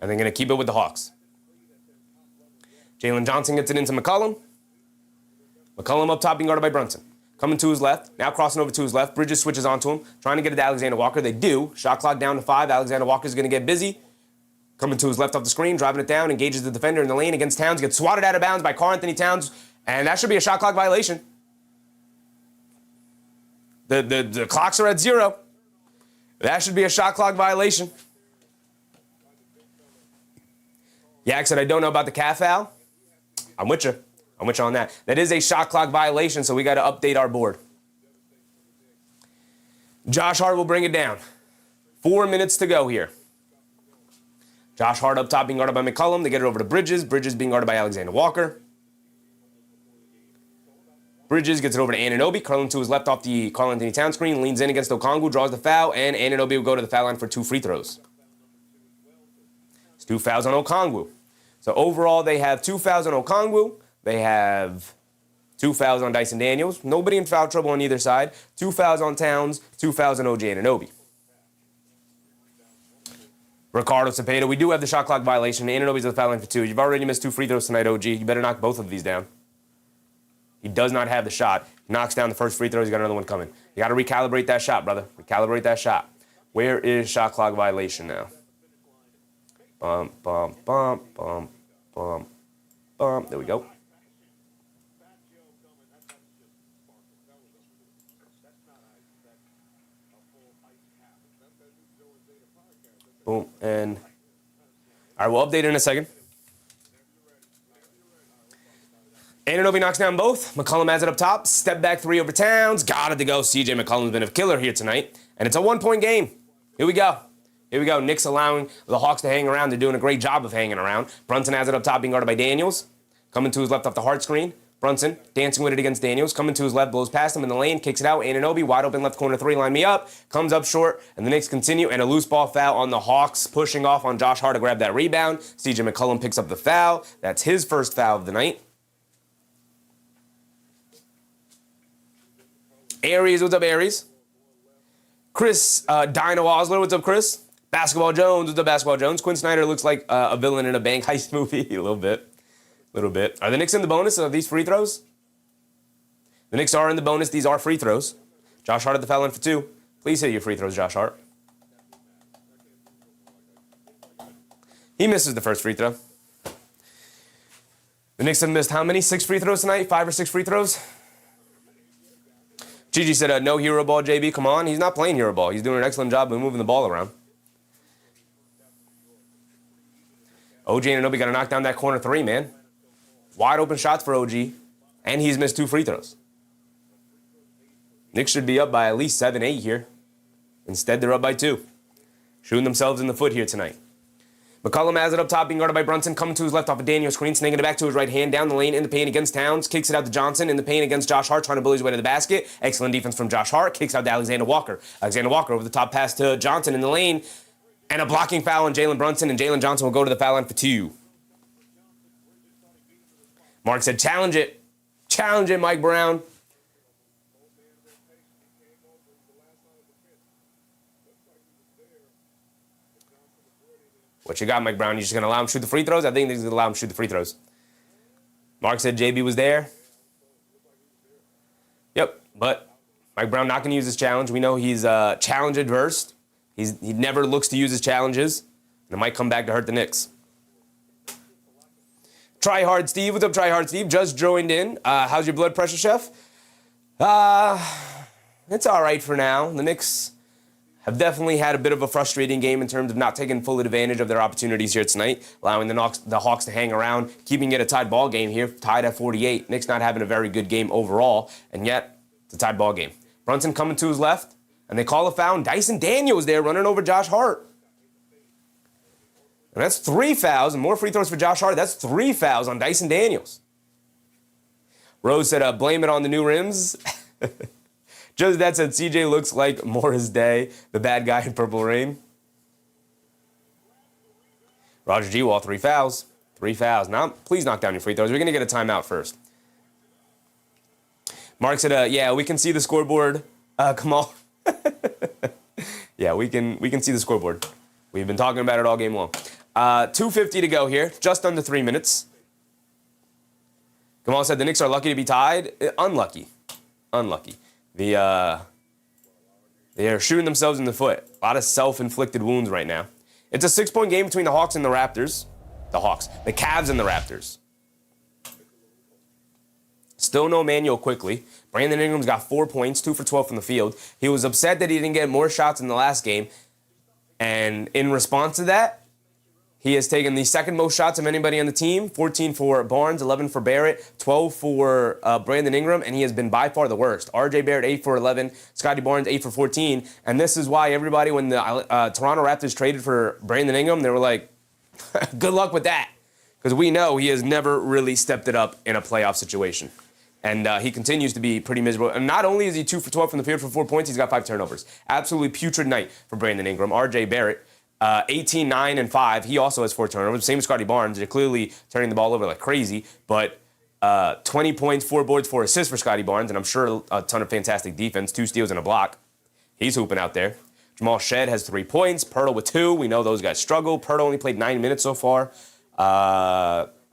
And they're going to keep it with the Hawks. Jalen Johnson gets it into McCollum. McCollum up top being guarded by Brunson. Coming to his left, now crossing over to his left. Bridges switches onto him, trying to get it to Alexander Walker. They do. Shot clock down to 5. Alexander Walker's going to get busy. Coming to his left off the screen, driving it down, engages the defender in the lane against Towns, gets swatted out of bounds by Karl Anthony Towns, and that should be a shot clock violation. The clocks are at 0. That should be a shot clock violation. Yak said, I don't know about the calf foul. I'm with you. I'm with you on that. That is a shot clock violation, so we got to update our board. Josh Hart will bring it down. 4 minutes to go here. Josh Hart up top being guarded by McCollum. They get it over to Bridges. Bridges being guarded by Alexander Walker. Bridges gets it over to Anunoby. Curling to his left off the Karl Anthony Towns screen. Leans in against Okongwu. Draws the foul. And Anunoby will go to the foul line for 2 free throws. It's 2 fouls on Okongwu. So overall, they have 2 fouls on Okongwu. They have 2 fouls on Dyson Daniels. Nobody in foul trouble on either side. 2 fouls on Towns. 2 fouls on OG Anunoby. Ricardo Cepeda, we do have the shot clock violation. Anunoby's at the foul line for 2. You've already missed 2 free throws tonight, OG. You better knock both of these down. He does not have the shot. He knocks down the first free throw. He's got another one coming. You got to recalibrate that shot, brother. Recalibrate that shot. Where is shot clock violation now? Bump, bump, bump, bump, bump, bump. There we go. Boom, and all right, we'll update it in a second. Anunoby knocks down both. McCollum has it up top. Step back 3 over Towns. Got it to go. CJ McCollum's been a killer here tonight. And it's a 1-point game. Here we go. Here we go. Knicks allowing the Hawks to hang around. They're doing a great job of hanging around. Brunson has it up top being guarded by Daniels. Coming to his left off the Hart screen. Brunson dancing with it against Daniels. Coming to his left, blows past him in the lane. Kicks it out. Anunoby wide open left corner 3. Line me up. Comes up short. And the Knicks continue. And a loose ball foul on the Hawks. Pushing off on Josh Hart to grab that rebound. CJ McCollum picks up the foul. That's his first foul of the night. Aries, what's up, Aries? Chris, Dino Osler, what's up, Chris? Basketball Jones, what's up, Basketball Jones? Quinn Snyder looks like a villain in a bank heist movie. A little bit. Are the Knicks in the bonus of these free throws? The Knicks are in the bonus. These are free throws. Josh Hart at the foul line for 2. Please hit your free throws, Josh Hart. He misses the first free throw. The Knicks have missed how many? 6 free throws tonight? 5 or 6 free throws? Gigi said, no hero ball, JB. Come on. He's not playing hero ball. He's doing an excellent job of moving the ball around. OG Anunoby got to knock down that corner 3, man. Wide open shots for OG. And he's missed 2 free throws. Knicks should be up by at least 7, 8 here. Instead, they're up by 2. Shooting themselves in the foot here tonight. McCollum has it up top, being guarded by Brunson. Coming to his left off a Daniel screen, snaking it back to his right hand, down the lane, in the paint against Towns. Kicks it out to Johnson, in the paint against Josh Hart, trying to bully his way to the basket. Excellent defense from Josh Hart. Kicks out to Alexander Walker. Alexander Walker over the top pass to Johnson in the lane. And a blocking foul on Jalen Brunson, and Jalen Johnson will go to the foul line for 2. Mark said, challenge it. Challenge it, Mike Brown. What you got, Mike Brown? You just going to allow him to shoot the free throws? I think they're going to allow him to shoot the free throws. Mark said JB was there. Yep, but Mike Brown not going to use his challenge. We know he's challenge adverse. He never looks to use his challenges. And it might come back to hurt the Knicks. Try Hard Steve. What's up, Try Hard Steve? Just joined in. How's your blood pressure, Chef? It's all right for now. The Knicks have definitely had a bit of a frustrating game in terms of not taking full advantage of their opportunities here tonight, allowing the Hawks to hang around, keeping it a tied ball game here, tied at 48. Knicks not having a very good game overall, and yet it's a tied ball game. Brunson coming to his left, and they call a foul, and Dyson Daniels there running over Josh Hart. And that's 3 fouls, and more free throws for Josh Hart. That's 3 fouls on Dyson Daniels. Rose said, blame it on the new rims. Just that said, CJ looks like Morris Day, the bad guy in Purple Rain. Roger G. Wall, 3 fouls. 3 fouls. Now, please knock down your free throws. We're going to get a timeout first. Mark said, yeah, we can see the scoreboard. Come on. Yeah, we can see the scoreboard. We've been talking about it all game long. 2:50 to go here. Just under 3 minutes. Kamal said the Knicks are lucky to be tied. Unlucky. They are shooting themselves in the foot. A lot of self-inflicted wounds right now. It's a 6-point game between the Hawks and the Raptors. The Cavs and the Raptors. Still no Manuel quickly. Brandon Ingram's got 4 points, 2 for 12 from the field. He was upset that he didn't get more shots in the last game. And in response to that, He has taken the second most shots of anybody on the team, 14 for Barnes, 11 for Barrett, 12 for Brandon Ingram, and he has been by far the worst. R.J. Barrett, 8 for 11, Scotty Barnes, 8 for 14, and this is why everybody, when the Toronto Raptors traded for Brandon Ingram, they were like, good luck with that, because we know he has never really stepped it up in a playoff situation. And he continues to be pretty miserable. And not only is he 2 for 12 from the field for 4 points, he's got 5 turnovers. Absolutely putrid night for Brandon Ingram. R.J. Barrett, 18, 9, and 5. He also has 4 turnovers. Same as Scotty Barnes. They're clearly turning the ball over like crazy. But 20 points, 4 boards, 4 assists for Scotty Barnes. And I'm sure a ton of fantastic defense. 2 steals and a block. He's hooping out there. Jamal Shed has 3 points. Pirtle with 2. We know those guys struggle. Pirtle only played 9 minutes so far.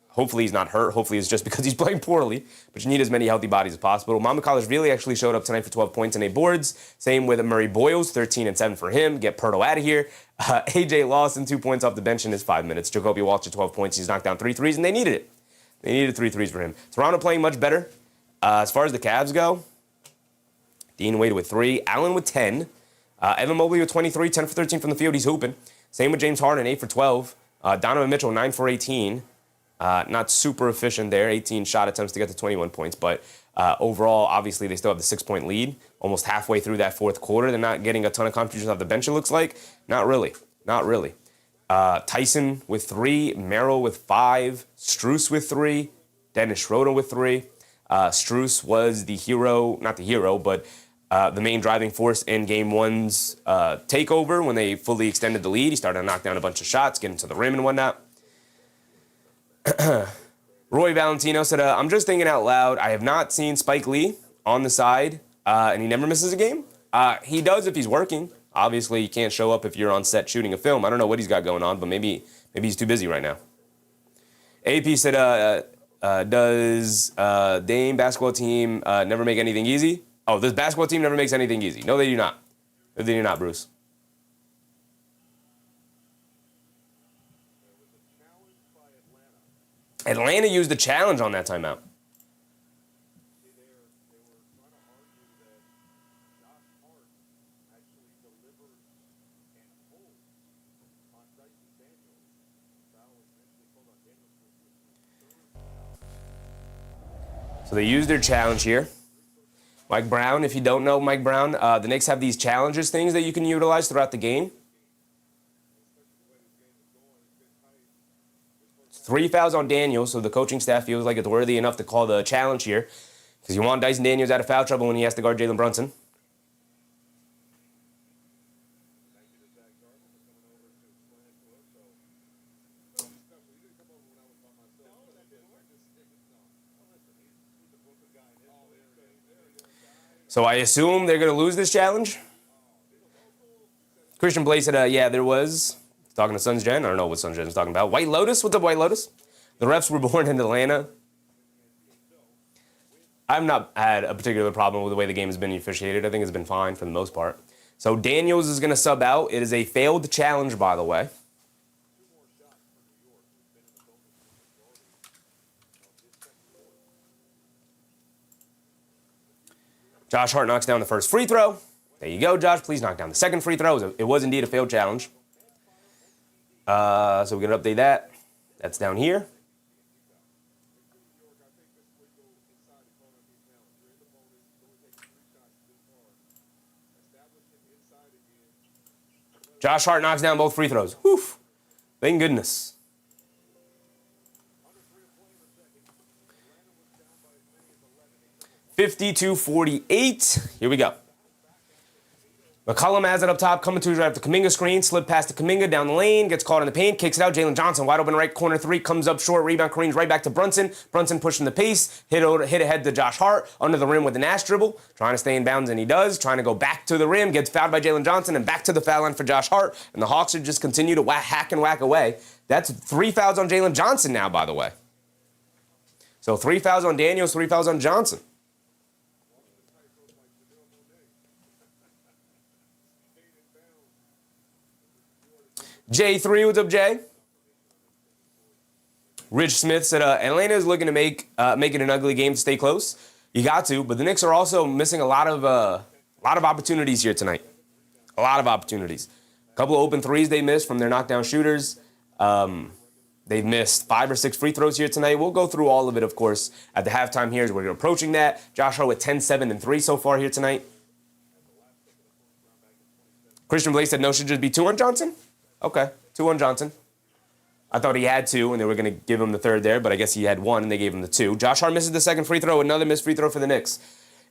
Hopefully he's not hurt. Hopefully it's just because he's playing poorly. But you need as many healthy bodies as possible. Mamakalijvili actually showed up tonight for 12 points and 8 boards. Same with Murray Boyles, 13 and 7 for him. Get Pirtle out of here. AJ Lawson, 2 points off the bench in his 5 minutes. Jacoby Walter, 12 points. He's knocked down 3 threes, and they needed it. They needed 3 threes for him. Toronto playing much better. As far as the Cavs go, Dean Wade with 3. Allen with 10. Evan Mobley with 23, 10 for 13 from the field. He's hooping. Same with James Harden, 8 for 12. Donovan Mitchell, 9 for 18. Not super efficient there. 18 shot attempts to get to 21 points. But overall, obviously, they still have the 6-point lead. Almost halfway through that fourth quarter. They're not getting a ton of contributions off the bench, it looks like. Not really. Not really. Tyson with 3. Merrill with 5. Strus with 3. Dennis Schroeder with 3. Strus was the hero, not the hero, but the main driving force in Game 1's takeover when they fully extended the lead. He started to knock down a bunch of shots, getting to the rim and whatnot. Roy Valentino said, I'm just thinking out loud. I have not seen Spike Lee on the side, and he never misses a game. He does if he's working. Obviously, you can't show up if you're on set shooting a film. I don't know what he's got going on, but maybe he's too busy right now. AP said, does Dame basketball team never make anything easy? Oh, this basketball team never makes anything easy. No, they do not. No, they do not, Bruce. Atlanta used the challenge on that timeout. So they used their challenge here. Mike Brown, if you don't know Mike Brown, the Knicks have these challenges things that you can utilize throughout the game. 3 fouls on Daniels, so the coaching staff feels like it's worthy enough to call the challenge here. Because you want Dyson Daniels out of foul trouble when he has to guard Jalen Brunson. So I assume they're going to lose this challenge. Christian Blake said, yeah, there was. Talking to Suns Gen. I don't know what Suns Gen is talking about. White Lotus? What's up, White Lotus? The refs were born in Atlanta. I've not had a particular problem with the way the game has been officiated. I think it's been fine for the most part. So Daniels is going to sub out. It is a failed challenge, by the way. Josh Hart knocks down the first free throw. There you go, Josh. Please knock down the second free throw. It was indeed a failed challenge. So we're going to update that. That's down here. Josh Hart knocks down both free throws. Whew. Thank goodness. (52-48). Here we go. McCollum has it up top, coming to his right after Kuminga screen, slip past to Kuminga down the lane, gets caught in the paint, kicks it out. Jalen Johnson wide open right corner 3, comes up short, rebound, Kareem's right back to Brunson. Brunson pushing the pace, hit ahead to Josh Hart, under the rim with an ass dribble, trying to stay in bounds, and he does, trying to go back to the rim, gets fouled by Jalen Johnson, and back to the foul line for Josh Hart, and the Hawks are just continue to hack and whack away. That's 3 fouls on Jalen Johnson now, by the way. So 3 fouls on Daniels, 3 fouls on Johnson. J3, what's up, Jay? Rich Smith said, Atlanta is looking to make it an ugly game to stay close. You got to, but the Knicks are also missing a lot of opportunities here tonight. A lot of opportunities. A couple of open threes they missed from their knockdown shooters. They've missed 5 or 6 free throws here tonight. We'll go through all of it, of course, at the halftime here as we're approaching that. Josh Hart with 10, 7, and 3 so far here tonight. Christian Blake said no, should just be 2 on Johnson? Okay, 2 on Johnson. I thought he had 2, and they were going to give him the third there, but I guess he had 1, and they gave him the 2. Josh Hart misses the second free throw, another missed free throw for the Knicks.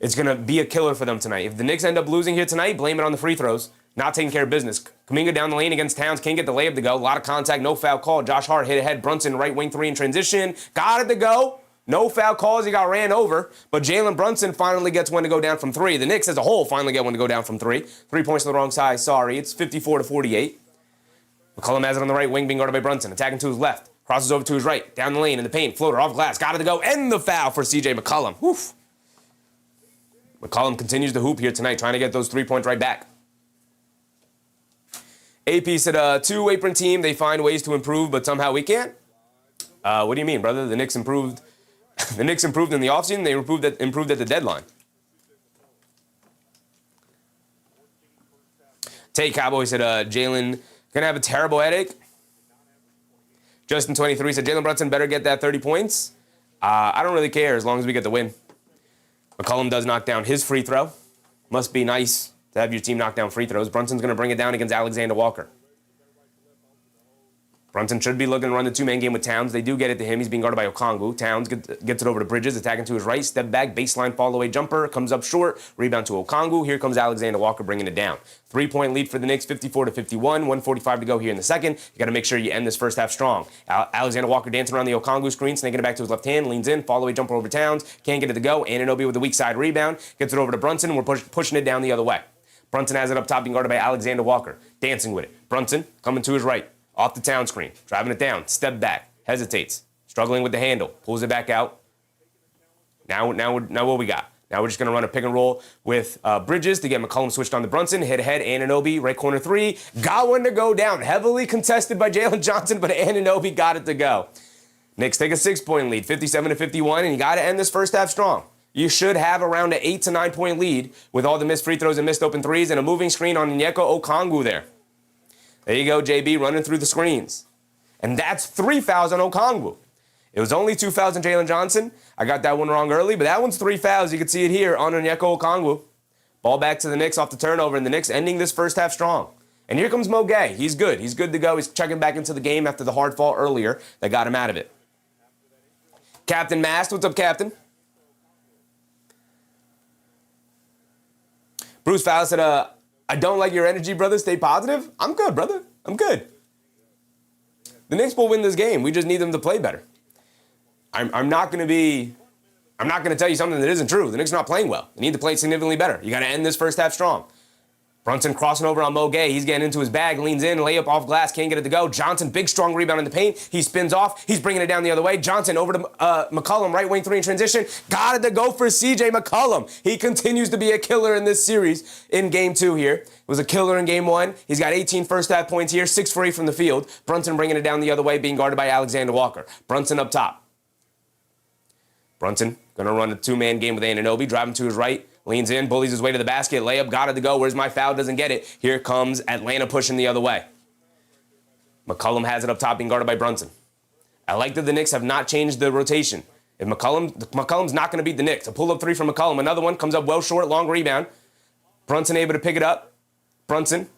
It's going to be a killer for them tonight. If the Knicks end up losing here tonight, blame it on the free throws. Not taking care of business. Kuminga down the lane against Towns. Can't get the layup to go. A lot of contact. No foul call. Josh Hart hit ahead. Brunson, right wing 3 in transition. Got it to go. No foul calls. He got ran over. But Jalen Brunson finally gets one to go down from 3. The Knicks as a whole finally get one to go down from 3. 3 points to the wrong side. Sorry. It's 54-48. McCollum has it on the right wing, being guarded by Brunson. Attacking to his left. Crosses over to his right. Down the lane in the paint. Floater off glass. Got it to go. And the foul for C.J. McCollum. Woof. McCollum continues to hoop here tonight, trying to get those 3 points right back. AP said, 2-apron team, they find ways to improve, but somehow we can't. What do you mean, brother? The Knicks improved. The Knicks improved in the offseason. They improved at the deadline. Tate Cowboy said, Jalen gonna have a terrible headache. Justin 23 said, Jalen Brunson better get that 30 points. I don't really care as long as we get the win. McCollum does knock down his free throw. Must be nice to have your team knock down free throws. Brunson's going to bring it down against Alexander Walker. Brunson should be looking to run the 2-man game with Towns. They do get it to him. He's being guarded by Okongwu. Towns gets it over to Bridges, attacking to his right. Step back, baseline fall-away jumper. Comes up short. Rebound to Okongwu. Here comes Alexander Walker bringing it down. 3-point lead for the Knicks, 54-51. 1:45 to go here in the second. You got to make sure you end this first half strong. Alexander Walker dancing around the Okongwu screen, snaking it back to his left hand. Leans in, fall-away jumper over Towns. Can't get it to go. Anunoby with a weak side rebound. Gets it over to Brunson, and we're pushing it down the other way. Brunson has it up top, being guarded by Alexander Walker. Dancing with it. Brunson coming to his right. Off the Town screen. Driving it down. Step back. Hesitates. Struggling with the handle. Pulls it back out. Now what we got? Now we're just going to run a pick and roll with Bridges to get McCollum switched on to Brunson. Hit ahead. Anunoby, right corner 3. Got one to go down. Heavily contested by Jalen Johnson, but Anunoby got it to go. Knicks take a 6-point lead, 57-51, and you got to end this first half strong. You should have around an 8 to 9 point lead with all the missed free throws and missed open threes and a moving screen on Onyeka Okongwu there. There you go, JB, running through the screens. And that's 3 fouls on Okongwu. It was only 2 fouls on Jalen Johnson. I got that one wrong early, but that one's 3 fouls. You can see it here on Onyeka Okongwu. Ball back to the Knicks off the turnover, and the Knicks ending this first half strong. And here comes Mo Gay. He's good. He's good to go. He's checking back into the game after the hard fall earlier that got him out of it. Captain Mast, what's up, Captain? Bruce Fowler said, I don't like your energy, brother. Stay positive. I'm good, brother. I'm good. The Knicks will win this game. We just need them to play better. I'm not going to tell you something that isn't true. The Knicks are not playing well. They need to play significantly better. You got to end this first half strong. Brunson crossing over on Mo Gay. He's getting into his bag, leans in, layup off glass, can't get it to go. Johnson, big, strong rebound in the paint. He spins off. He's bringing it down the other way. Johnson over to McCollum, right wing 3 in transition. Got it to go for C.J. McCollum. He continues to be a killer in this series in Game 2 here. It was a killer in Game 1. He's got 18 first half points here, 6 for 8 from the field. Brunson bringing it down the other way, being guarded by Alexander Walker. Brunson up top. Brunson going to run a 2-man game with Anunoby, driving to his right. Leans in, bullies his way to the basket. Layup, got it to go. Where's my foul? Doesn't get it. Here comes Atlanta pushing the other way. McCollum has it up top, being guarded by Brunson. I like that the Knicks have not changed the rotation. If McCollum's not going to beat the Knicks. A pull-up 3 from McCollum. Another one comes up well short, long rebound. Brunson able to pick it up. Brunson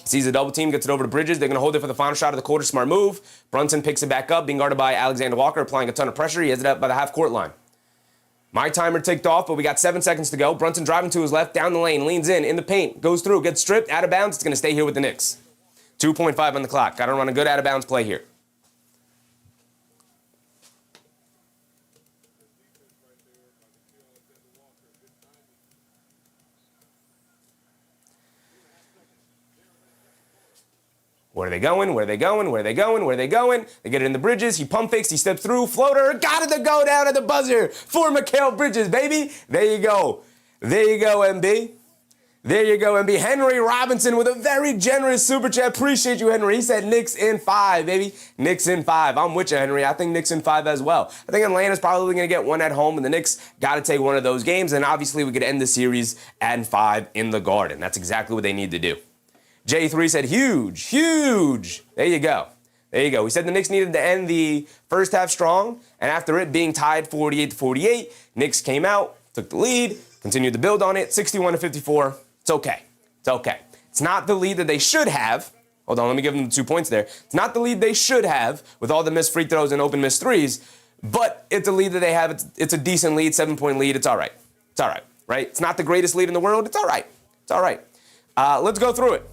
sees a double team, gets it over to Bridges. They're going to hold it for the final shot of the quarter. Smart move. Brunson picks it back up, being guarded by Alexander Walker, applying a ton of pressure. He has it up by the half-court line. My timer ticked off, but we got 7 seconds to go. Brunson driving to his left, down the lane, leans in the paint, goes through, gets stripped, out of bounds. It's going to stay here with the Knicks. 2.5 on the clock. Got to run a good out-of-bounds play here. Where are they going? Where are they going? Where are they going? Where are they going? They get it in the Bridges. He pump fakes. He steps through. Floater. Got it to go down at the buzzer for Mikal Bridges, baby. There you go. There you go, MB. There you go, MB. Henry Robinson with a very generous super chat. Appreciate you, Henry. He said Knicks in 5, baby. Knicks in 5. I'm with you, Henry. I think Knicks in 5 as well. I think Atlanta's probably going to get one at home, and the Knicks got to take one of those games, and obviously we could end the series at 5 in the Garden. That's exactly what they need to do. J3 said huge, huge. There you go. There you go. We said the Knicks needed to end the first half strong, and after it being tied 48-48, Knicks came out, took the lead, continued to build on it, 61-54. It's okay. It's okay. It's not the lead that they should have. Hold on, let me give them the 2 points there. It's not the lead they should have with all the missed free throws and open missed threes, but it's a lead that they have. It's a decent lead, 7-point lead. It's all right. It's all right, right? It's not the greatest lead in the world. It's all right. It's all right. Let's go through it.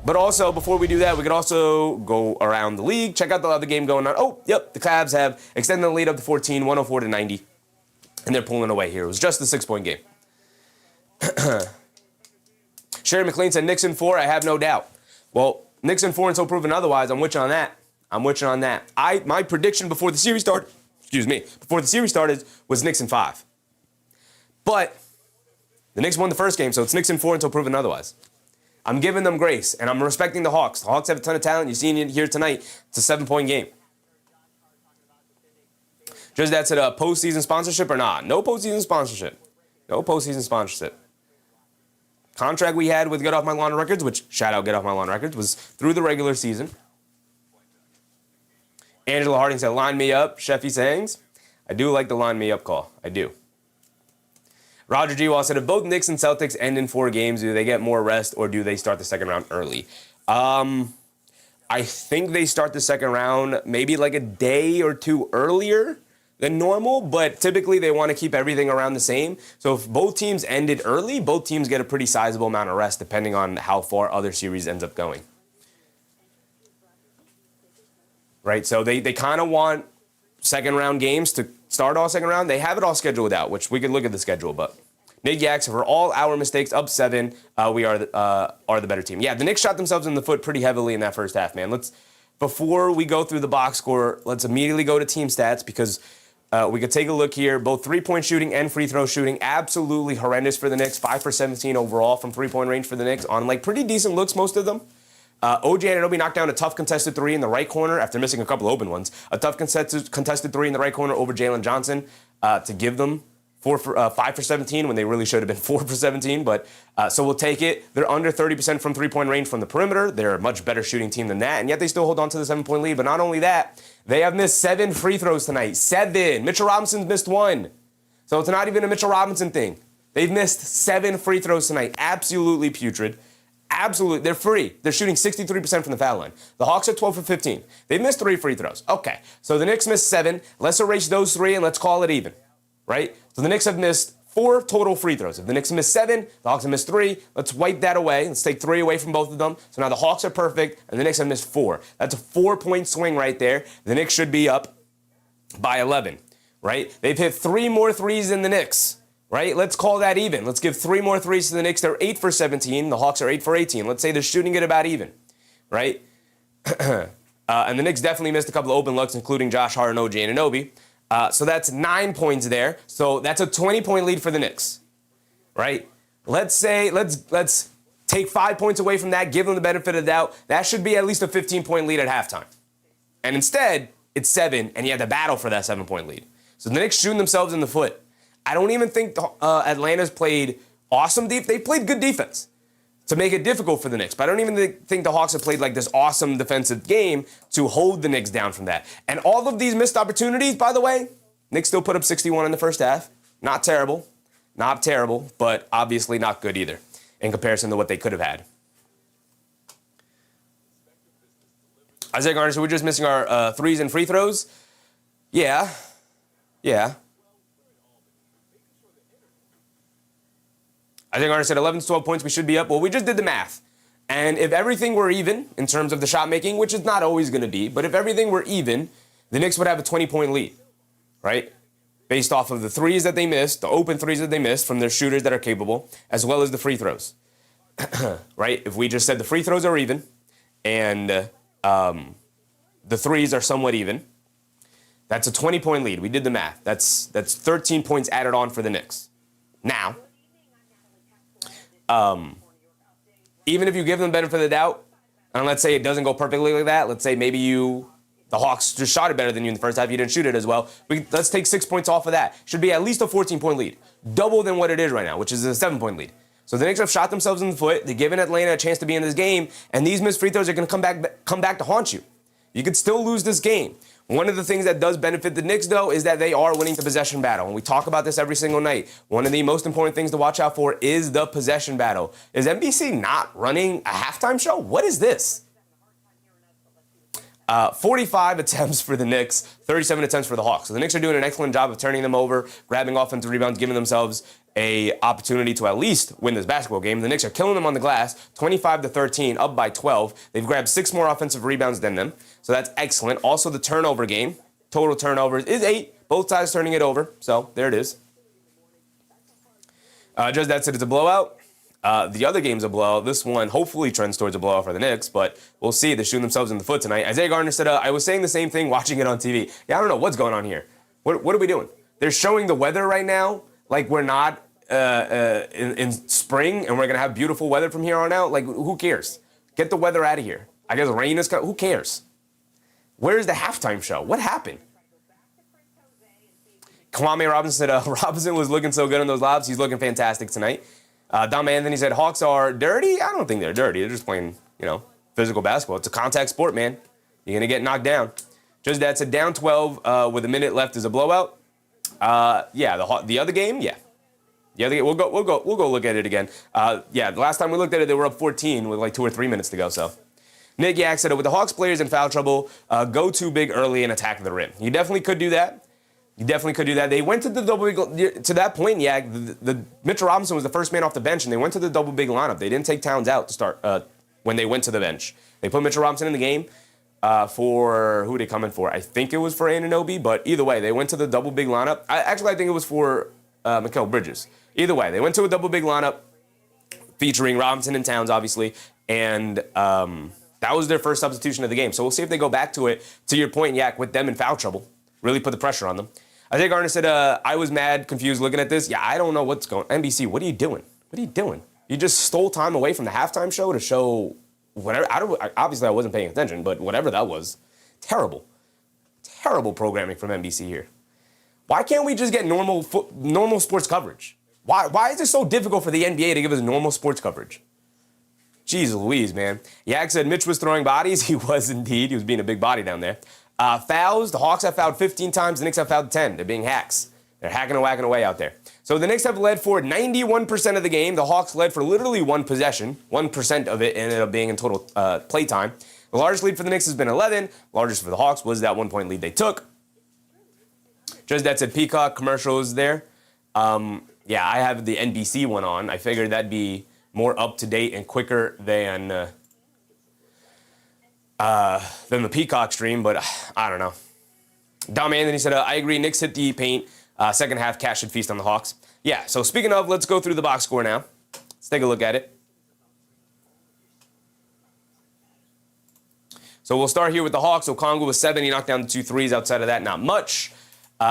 But also, before we do that, we could also go around the league, check out the other game going on. Oh, yep, the Cavs have extended the lead up to 14, 104-90, and they're pulling away here. It was just a 6-point game. Sherry McLean said Knicks in 4, I have no doubt. Well, Knicks in 4 until proven otherwise. I'm with you on that. My prediction before the series started, was Knicks in 5. But the Knicks won the first game, so it's Knicks in 4 until proven otherwise. I'm giving them grace, and I'm respecting the Hawks. The Hawks have a ton of talent. You've seen it here tonight. It's a 7-point game. Just that's it, postseason sponsorship or not? No postseason sponsorship. No postseason sponsorship. Contract we had with Get Off My Lawn Records, which, shout out Get Off My Lawn Records, was through the regular season. Angela Harding said, line me up, Sheffy Sangs. I do like the line me up call. I do. Roger G. Wall said, if both Knicks and Celtics end in 4 games, do they get more rest or do they start the second round early? I think they start the second round maybe like a day or 2 earlier than normal, but typically they want to keep everything around the same. So if both teams ended early, both teams get a pretty sizable amount of rest depending on how far other series ends up going. Right, so they kind of want second round games to start all second round. They have it all scheduled out, which we could look at the schedule, but Nick Yaks, for all our mistakes, up 7, we are the better team. Yeah, the Knicks shot themselves in the foot pretty heavily in that first half, man. Before we go through the box score, let's immediately go to team stats because we could take a look here. Both three-point shooting and free throw shooting, absolutely horrendous for the Knicks. 5 for 17 overall from three-point range for the Knicks on pretty decent looks, most of them. OG Anunoby knocked down a tough contested 3 in the right corner after missing a couple open ones. A tough contested 3 in the right corner over Jalen Johnson to give them 5 for 17 when they really should have been 4 for 17. But so we'll take it. They're under 30% from three-point range from the perimeter. They're a much better shooting team than that, and yet they still hold on to the 7-point lead. But not only that, they have missed 7 free throws tonight. 7. Mitchell Robinson's missed 1. So it's not even a Mitchell Robinson thing. They've missed 7 free throws tonight. Absolutely putrid. Absolutely. They're free. They're shooting 63% from the foul line. The Hawks are 12 for 15. They've missed 3 free throws. Okay. So the Knicks missed 7. Let's erase those 3 and let's call it even. Right? So the Knicks have missed 4 total free throws. If the Knicks missed 7, the Hawks have missed 3. Let's wipe that away. Let's take 3 away from both of them. So now the Hawks are perfect and the Knicks have missed 4. That's a 4-point swing right there. The Knicks should be up by 11. Right? They've hit 3 more threes than the Knicks. Right? Let's call that even. Let's give 3 more threes to the Knicks. They're 8 for 17. The Hawks are 8 for 18. Let's say they're shooting it about even. Right? And the Knicks definitely missed a couple of open looks, including Josh Hart and OG Anunoby. So that's 9 points there. So that's a 20-point lead for the Knicks. Right? Let's take 5 points away from that, give them the benefit of the doubt. That should be at least a 15-point lead at halftime. And instead, it's 7, and you have to battle for that 7-point lead. So the Knicks shooting themselves in the foot. I don't even think Atlanta's played awesome defense. They played good defense to make it difficult for the Knicks. But I don't even think the Hawks have played this awesome defensive game to hold the Knicks down from that. And all of these missed opportunities, by the way, Knicks still put up 61 in the first half. Not terrible. Not terrible, but obviously not good either in comparison to what they could have had. Isaiah Garner, so we're just missing our threes and free throws? Yeah. I think Arne said 11 to 12 points, we should be up. Well, we just did the math. And if everything were even in terms of the shot making, which is not always going to be, but if everything were even, the Knicks would have a 20-point lead, right? Based off of the threes that they missed, the open threes that they missed from their shooters that are capable, as well as the free throws, right? If we just said the free throws are even and the threes are somewhat even, that's a 20-point lead. We did the math. That's 13 points added on for the Knicks. Now, even if you give them benefit of the doubt, and let's say it doesn't go perfectly like that, let's say maybe the Hawks just shot it better than you in the first half, you didn't shoot it as well, let's take 6 points off of that. Should be at least a 14-point lead. Double than what it is right now, which is a 7-point lead. So the Knicks have shot themselves in the foot. They've given Atlanta a chance to be in this game, and these missed free throws are going to come back to haunt you. You could still lose this game. One of the things that does benefit the Knicks, though, is that they are winning the possession battle. And we talk about this every single night. One of the most important things to watch out for is the possession battle. Is NBC not running a halftime show? What is this? 45 attempts for the Knicks, 37 attempts for the Hawks. So the Knicks are doing an excellent job of turning them over, grabbing offensive rebounds, giving themselves a opportunity to at least win this basketball game. The Knicks are killing them on the glass, 25-13, up by 12. They've grabbed 6 more offensive rebounds than them, so that's excellent. Also, the turnover game, total turnovers is 8. Both sides turning it over, so there it is. Just that said, it's a blowout. The other game's a blowout. This one hopefully trends towards a blowout for the Knicks, but we'll see. They're shooting themselves in the foot tonight. Isaiah Gardner said, I was saying the same thing watching it on TV. Yeah, I don't know what's going on here. What are we doing? They're showing the weather right now like we're not in spring and we're going to have beautiful weather from here on out. Like, who cares? Get the weather out of here. I guess rain is coming. Who cares? Where's the halftime show? What happened? Kwame Robinson said, Robinson was looking so good on those lobs. He's looking fantastic tonight. Dom Anthony said, Hawks are dirty? I don't think they're dirty. They're just playing, physical basketball. It's a contact sport, man. You're going to get knocked down. Just that said, down 12 with a minute left is a blowout. The other game, yeah. The other game, we'll go look at it again. The last time we looked at it, they were up 14 with like 2 or 3 minutes to go, so. Nick Yak said, with the Hawks players in foul trouble, go too big early and attack the rim. You definitely could do that. They went to the double big, to that point, the Mitchell Robinson was the first man off the bench, and they went to the double big lineup. They didn't take Towns out to start when they went to the bench. They put Mitchell Robinson in the game for, who did they come in for? I think it was for Anunoby, but either way, they went to the double big lineup. I think it was for Mikal Bridges. Either way, they went to a double big lineup featuring Robinson and Towns, obviously, and that was their first substitution of the game. So we'll see if they go back to it, to your point, Yak, with them in foul trouble. Really put the pressure on them. Isaiah Gardner said, I was mad, confused looking at this. Yeah, I don't know what's going on. NBC, what are you doing? What are you doing? You just stole time away from the halftime show to show whatever. Obviously, I wasn't paying attention, but whatever that was, terrible. Terrible programming from NBC here. Why can't we just get normal sports coverage? Why is it so difficult for the NBA to give us normal sports coverage? Jeez Louise, man. Yak said Mitch was throwing bodies. He was indeed. He was being a big body down there. Fouls, the Hawks have fouled 15 times, the Knicks have fouled 10. They're being hacks. They're hacking and whacking away out there. So the Knicks have led for 91% of the game. The Hawks led for literally one possession. 1% of it ended up being in total play time. The largest lead for the Knicks has been 11. Largest for the Hawks was that 1-point lead they took. Just that said, Peacock commercials there. I have the NBC one on. I figured that'd be more up-to-date and quicker than the Peacock stream, but I don't know. Dom Anthony said, I agree, Knicks hit the paint. Second half, Cash should feast on the Hawks. Yeah, so speaking of, let's go through the box score now. Let's take a look at it. So we'll start here with the Hawks. Okongwu was 7. He knocked down the 2 threes. Outside of that, not much.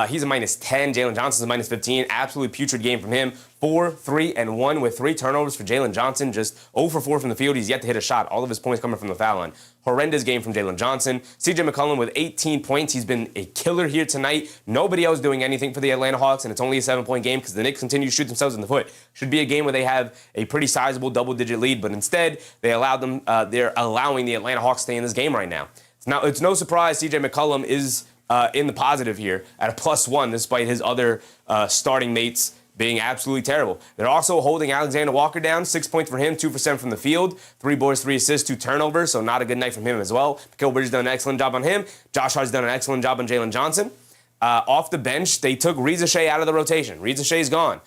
He's a -10. Jalen Johnson's a -15. Absolutely putrid game from him. 4, 3, and 1 with 3 turnovers for Jalen Johnson. Just 0 for 4 from the field. He's yet to hit a shot. All of his points coming from the foul line. Horrendous game from Jalen Johnson. CJ McCollum with 18 points. He's been a killer here tonight. Nobody else doing anything for the Atlanta Hawks, and it's only a 7-point game because the Knicks continue to shoot themselves in the foot. Should be a game where they have a pretty sizable double-digit lead, but instead they're allowing the Atlanta Hawks to stay in this game right now. It's no surprise CJ McCollum is in the positive here at a +1, despite his other starting mates being absolutely terrible. They're also holding Alexander Walker down. 6 points for him, 2 for 7 from the field. 3 boards, 3 assists, 2 turnovers, so not a good night from him as well. Mikal Bridges done an excellent job on him. Josh Hart's done an excellent job on Jalen Johnson. Off the bench, they took Reza Shea out of the rotation. Reza Shea's gone.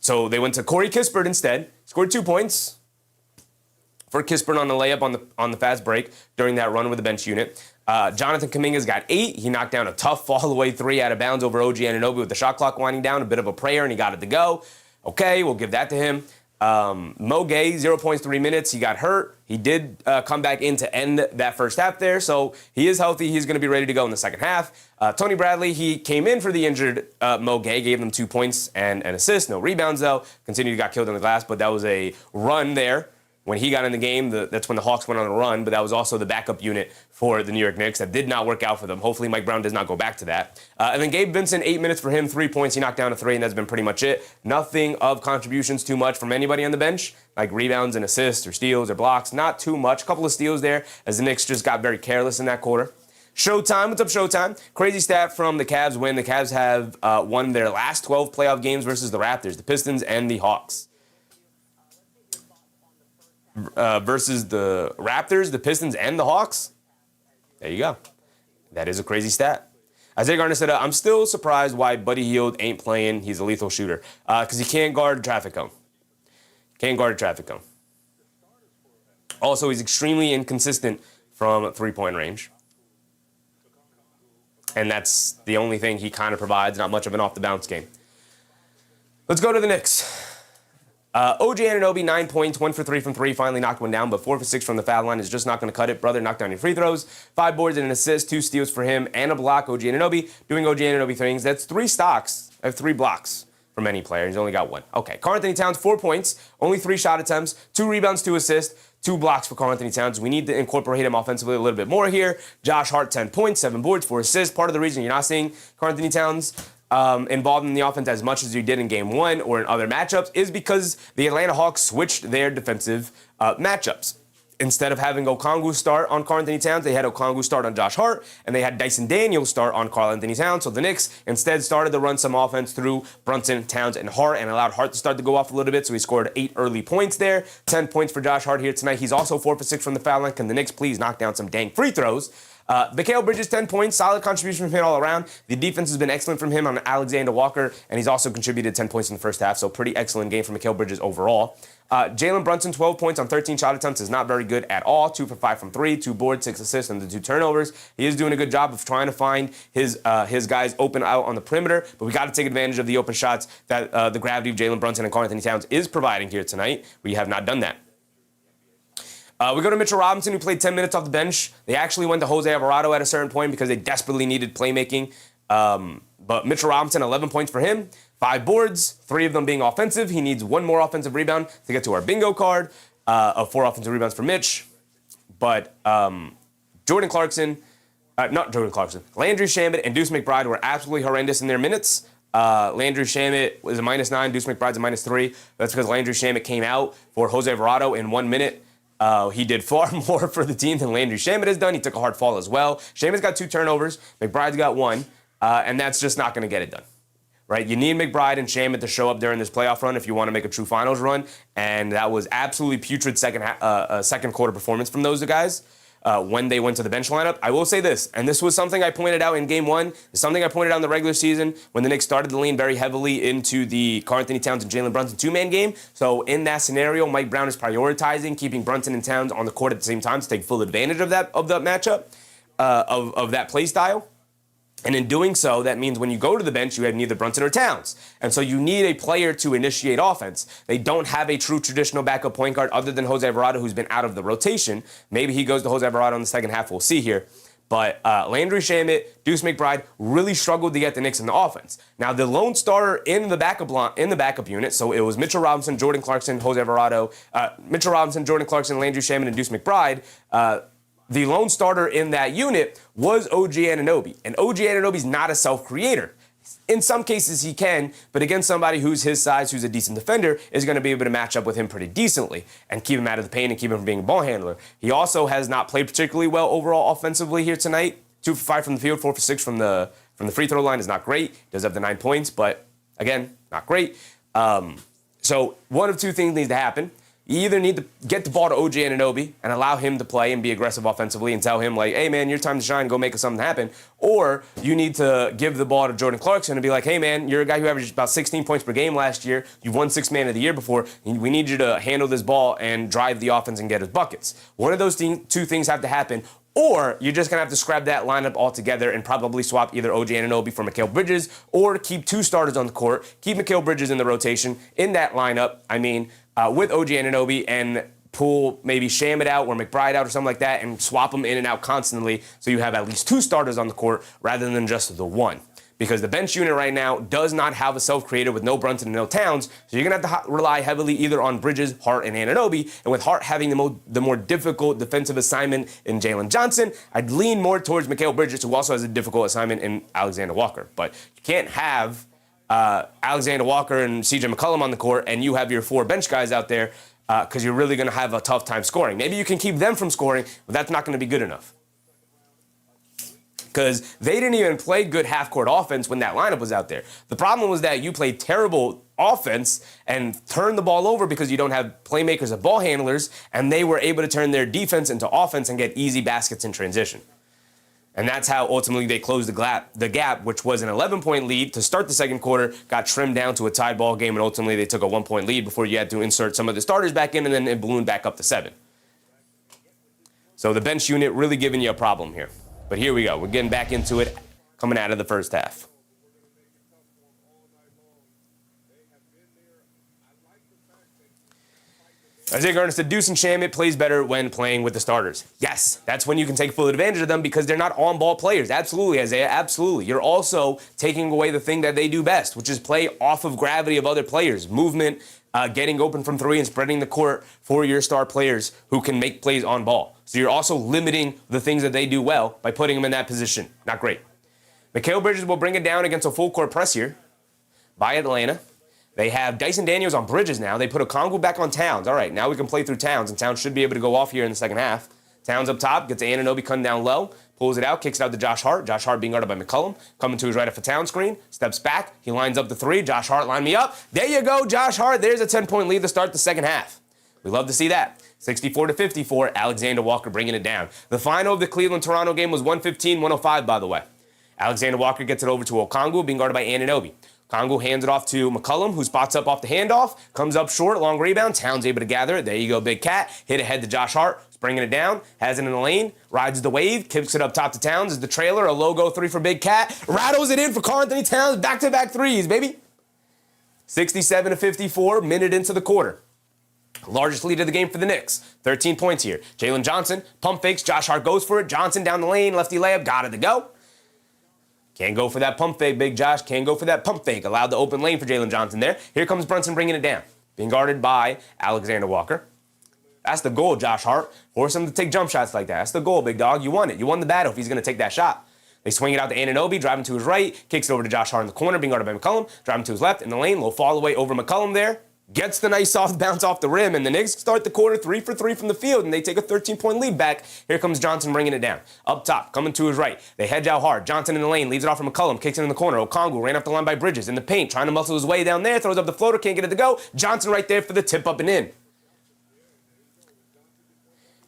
So they went to Corey Kispert instead. Scored 2 points for Kispert on the layup on the fast break during that run with the bench unit. Jonathan Kuminga's got 8. He knocked down a tough fall-away 3 out of bounds over OG Anunoby with the shot clock winding down. A bit of a prayer, and he got it to go. Okay, we'll give that to him. Mo Gay, 0 points, 3 minutes. He got hurt. He did come back in to end that first half there, so he is healthy. He's going to be ready to go in the second half. Tony Bradley, he came in for the injured Mo Gay, gave them 2 points and an assist. No rebounds, though. Continued, got killed on the glass, but that was a run there When he got in the game, that's when the Hawks went on a run, but that was also the backup unit for the New York Knicks. That did not work out for them. Hopefully Mike Brown does not go back to that. And then Gabe Vincent, 8 minutes for him, 3 points. He knocked down a 3, and that's been pretty much it. Nothing of contributions too much from anybody on the bench, like rebounds and assists or steals or blocks. Not too much. A couple of steals there as the Knicks just got very careless in that quarter. Showtime. What's up, Showtime? Crazy stat from the Cavs when the Cavs have won their last 12 playoff games versus the Raptors, the Pistons, and the Hawks. Versus the Raptors, the Pistons, and the Hawks. There you go. That is a crazy stat. Isaiah Garner said, I'm still surprised why Buddy Hield ain't playing. He's a lethal shooter. Because he can't guard a traffic cone. Can't guard a traffic cone. Also, he's extremely inconsistent from three-point range. And that's the only thing he kind of provides, not much of an off-the-bounce game. Let's go to the Knicks. OG Anunoby, 9 points, 1 for 3 from 3, finally knocked one down, but 4 for 6 from the foul line is just not going to cut it. Brother, knock down your free throws. 5 boards and an assist, 2 steals for him, and a block. OG Anunoby doing OG Anunoby things. That's 3 stocks. I have 3 blocks from any player. He's only got 1. Okay, Karl-Anthony Towns, 4 points, only 3 shot attempts, 2 rebounds, 2 assists, 2 blocks for Karl-Anthony Towns. We need to incorporate him offensively a little bit more here. Josh Hart, 10 points, 7 boards, 4 assists. Part of the reason you're not seeing Karl-Anthony Towns involved in the offense as much as you did in Game 1 or in other matchups is because the Atlanta Hawks switched their defensive matchups. Instead of having Okongwu start on Karl-Anthony Towns, they had Okongwu start on Josh Hart, and they had Dyson Daniels start on Karl-Anthony Towns. So the Knicks instead started to run some offense through Brunson, Towns, and Hart, and allowed Hart to start to go off a little bit. So he scored 8 early points there. 10 points for Josh Hart here tonight. He's also 4 for 6 from the foul line. Can the Knicks please knock down some dang free throws? Mikal Bridges, 10 points, solid contribution from him all around. The defense has been excellent from him on Alexander Walker, and he's also contributed 10 points in the first half, so pretty excellent game from Mikal Bridges overall. Jalen Brunson, 12 points on 13 shot attempts is not very good at all. 2 for 5 from 3, 2 boards, 6 assists, and the 2 turnovers. He is doing a good job of trying to find his guys open out on the perimeter, but we got to take advantage of the open shots that the gravity of Jalen Brunson and Karl-Anthony Towns is providing here tonight. We have not done that. We go to Mitchell Robinson, who played 10 minutes off the bench. They actually went to Jose Alvarado at a certain point because they desperately needed playmaking. But Mitchell Robinson, 11 points for him, 5 boards, 3 of them being offensive. He needs 1 more offensive rebound to get to our bingo card of 4 offensive rebounds for Mitch. But Landry Shamet and Deuce McBride were absolutely horrendous in their minutes. Landry Shamet was a -9, Deuce McBride's a -3. That's because Landry Shamet came out for Jose Alvarado in 1 minute. He did far more for the team than Landry Shamet has done. He took a hard fall as well. Shamet's got 2 turnovers. McBride's got 1. And that's just not going to get it done. Right? You need McBride and Shamet to show up during this playoff run if you want to make a true finals run. And that was absolutely putrid second quarter performance from those guys when they went to the bench lineup. I will say this, and this was something I pointed out in Game 1. It's something I pointed out in the regular season when the Knicks started to lean very heavily into the Karl-Anthony Towns and Jalen Brunson 2-man game. So in that scenario, Mike Brown is prioritizing keeping Brunson and Towns on the court at the same time to take full advantage of that matchup, of that play style. And in doing so, that means when you go to the bench, you have neither Brunson or Towns. And so you need a player to initiate offense. They don't have a true traditional backup point guard other than Jose Alvarado, who's been out of the rotation. Maybe he goes to Jose Alvarado in the second half. We'll see here. But Landry Shamet, Deuce McBride really struggled to get the Knicks in the offense. Now, the lone starter in the backup unit, so it was Mitchell Robinson, Jordan Clarkson, Jose Alvarado, Mitchell Robinson, Jordan Clarkson, Landry Shamet, and Deuce McBride. The lone starter in that unit was OG Anunoby. And OG Anunoby's not a self-creator. In some cases he can, but against somebody who's his size, who's a decent defender, is going to be able to match up with him pretty decently and keep him out of the paint and keep him from being a ball handler. He also has not played particularly well overall offensively here tonight. 2 for 5 from the field, 4 for 6 from the free throw line is not great. He does have the 9 points, but again, not great. So one of 2 things needs to happen. You either need to get the ball to OG Anunoby and allow him to play and be aggressive offensively and tell him, like, hey, man, your time to shine, go make something happen. Or you need to give the ball to Jordan Clarkson and be like, hey, man, you're a guy who averaged about 16 points per game last year. You've won 6th Man of the Year before. We need you to handle this ball and drive the offense and get us buckets. One of those 2 things have to happen. Or you're just going to have to scrap that lineup altogether and probably swap either OG Anunoby for Mikal Bridges or keep 2 starters on the court, keep Mikal Bridges in the rotation in that lineup. With OG Anunoby and pull maybe Shamet out or McBride out or something like that and swap them in and out constantly so you have at least 2 starters on the court rather than just the 1. because the bench unit right now does not have a self-creator with no Brunson and no Towns. So you're going to have to rely heavily either on Bridges, Hart, and Anunoby. And with Hart having the more difficult defensive assignment in Jalen Johnson, I'd lean more towards Mikal Bridges, who also has a difficult assignment in Alexander Walker. But you can't have Alexander Walker and CJ McCollum on the court and you have your 4 bench guys out there because you're really going to have a tough time scoring. Maybe you can keep them from scoring, but that's not going to be good enough. Because they didn't even play good half-court offense when that lineup was out there. The problem was that you played terrible offense and turned the ball over because you don't have playmakers or ball handlers, and they were able to turn their defense into offense and get easy baskets in transition. And that's how ultimately they closed the gap, which was an 11-point lead to start the second quarter, got trimmed down to a tied ball game, and ultimately they took a 1-point lead before you had to insert some of the starters back in, and then it ballooned back up to 7. So the bench unit really giving you a problem here. But here we go. We're getting back into it coming out of the first half. Isaiah Gardner said, Deuce and Shamet plays better when playing with the starters. Yes, that's when you can take full advantage of them because they're not on-ball players. Absolutely, Isaiah, absolutely. You're also taking away the thing that they do best, which is play off of gravity of other players, movement, getting open from 3 and spreading the court for your star players who can make plays on ball. So you're also limiting the things that they do well by putting them in that position. Not great. Mikal Bridges will bring it down against a full court press here by Atlanta. They have Dyson Daniels on Bridges now. They put Okongwu back on Towns. All right, now we can play through Towns, and Towns should be able to go off here in the second half. Towns up top, gets Anunoby coming down low, pulls it out, kicks it out to Josh Hart. Josh Hart being guarded by McCollum, coming to his right off a Towns screen, steps back, he lines up the 3. Josh Hart, line me up. There you go, Josh Hart. There's a 10-point lead to start the second half. We love to see that. 64-54, Alexander Walker bringing it down. The final of the Cleveland-Toronto game was 115-105, by the way. Alexander Walker gets it over to Okongwu, being guarded by Anunoby. Okongwu hands it off to McCollum, who spots up off the handoff, comes up short, long rebound. Towns able to gather it. There you go, Big Cat. Hit ahead to Josh Hart, bringing it down, has it in the lane, rides the wave, kicks it up top to Towns. Is the trailer, a logo 3 for Big Cat. Rattles it in for Karl-Anthony Towns, back-to-back threes, baby. 67-54, minute into the quarter. Largest lead of the game for the Knicks. 13 points here. Jalen Johnson, pump fakes, Josh Hart goes for it. Johnson down the lane, lefty layup, got it to go. Can't go for that pump fake, Big Josh. Can't go for that pump fake. Allowed the open lane for Jalen Johnson there. Here comes Brunson bringing it down. Being guarded by Alexander Walker. That's the goal, Josh Hart. Force him to take jump shots like that. That's the goal, big dog. You won it. You won the battle if he's going to take that shot. They swing it out to Anunoby, driving to his right, kicks it over to Josh Hart in the corner, being guarded by McCollum, driving to his left in the lane, low fall away over McCollum there. Gets the nice soft bounce off the rim, and the Knicks start the quarter 3 for 3 from the field, and they take a 13-point lead back. Here comes Johnson bringing it down. Up top, coming to his right. They hedge out hard. Johnson in the lane, leaves it off for McCollum, kicks it in the corner. Okongwu ran up the line by Bridges. In the paint, trying to muscle his way down there, throws up the floater, can't get it to go. Johnson right there for the tip up and in.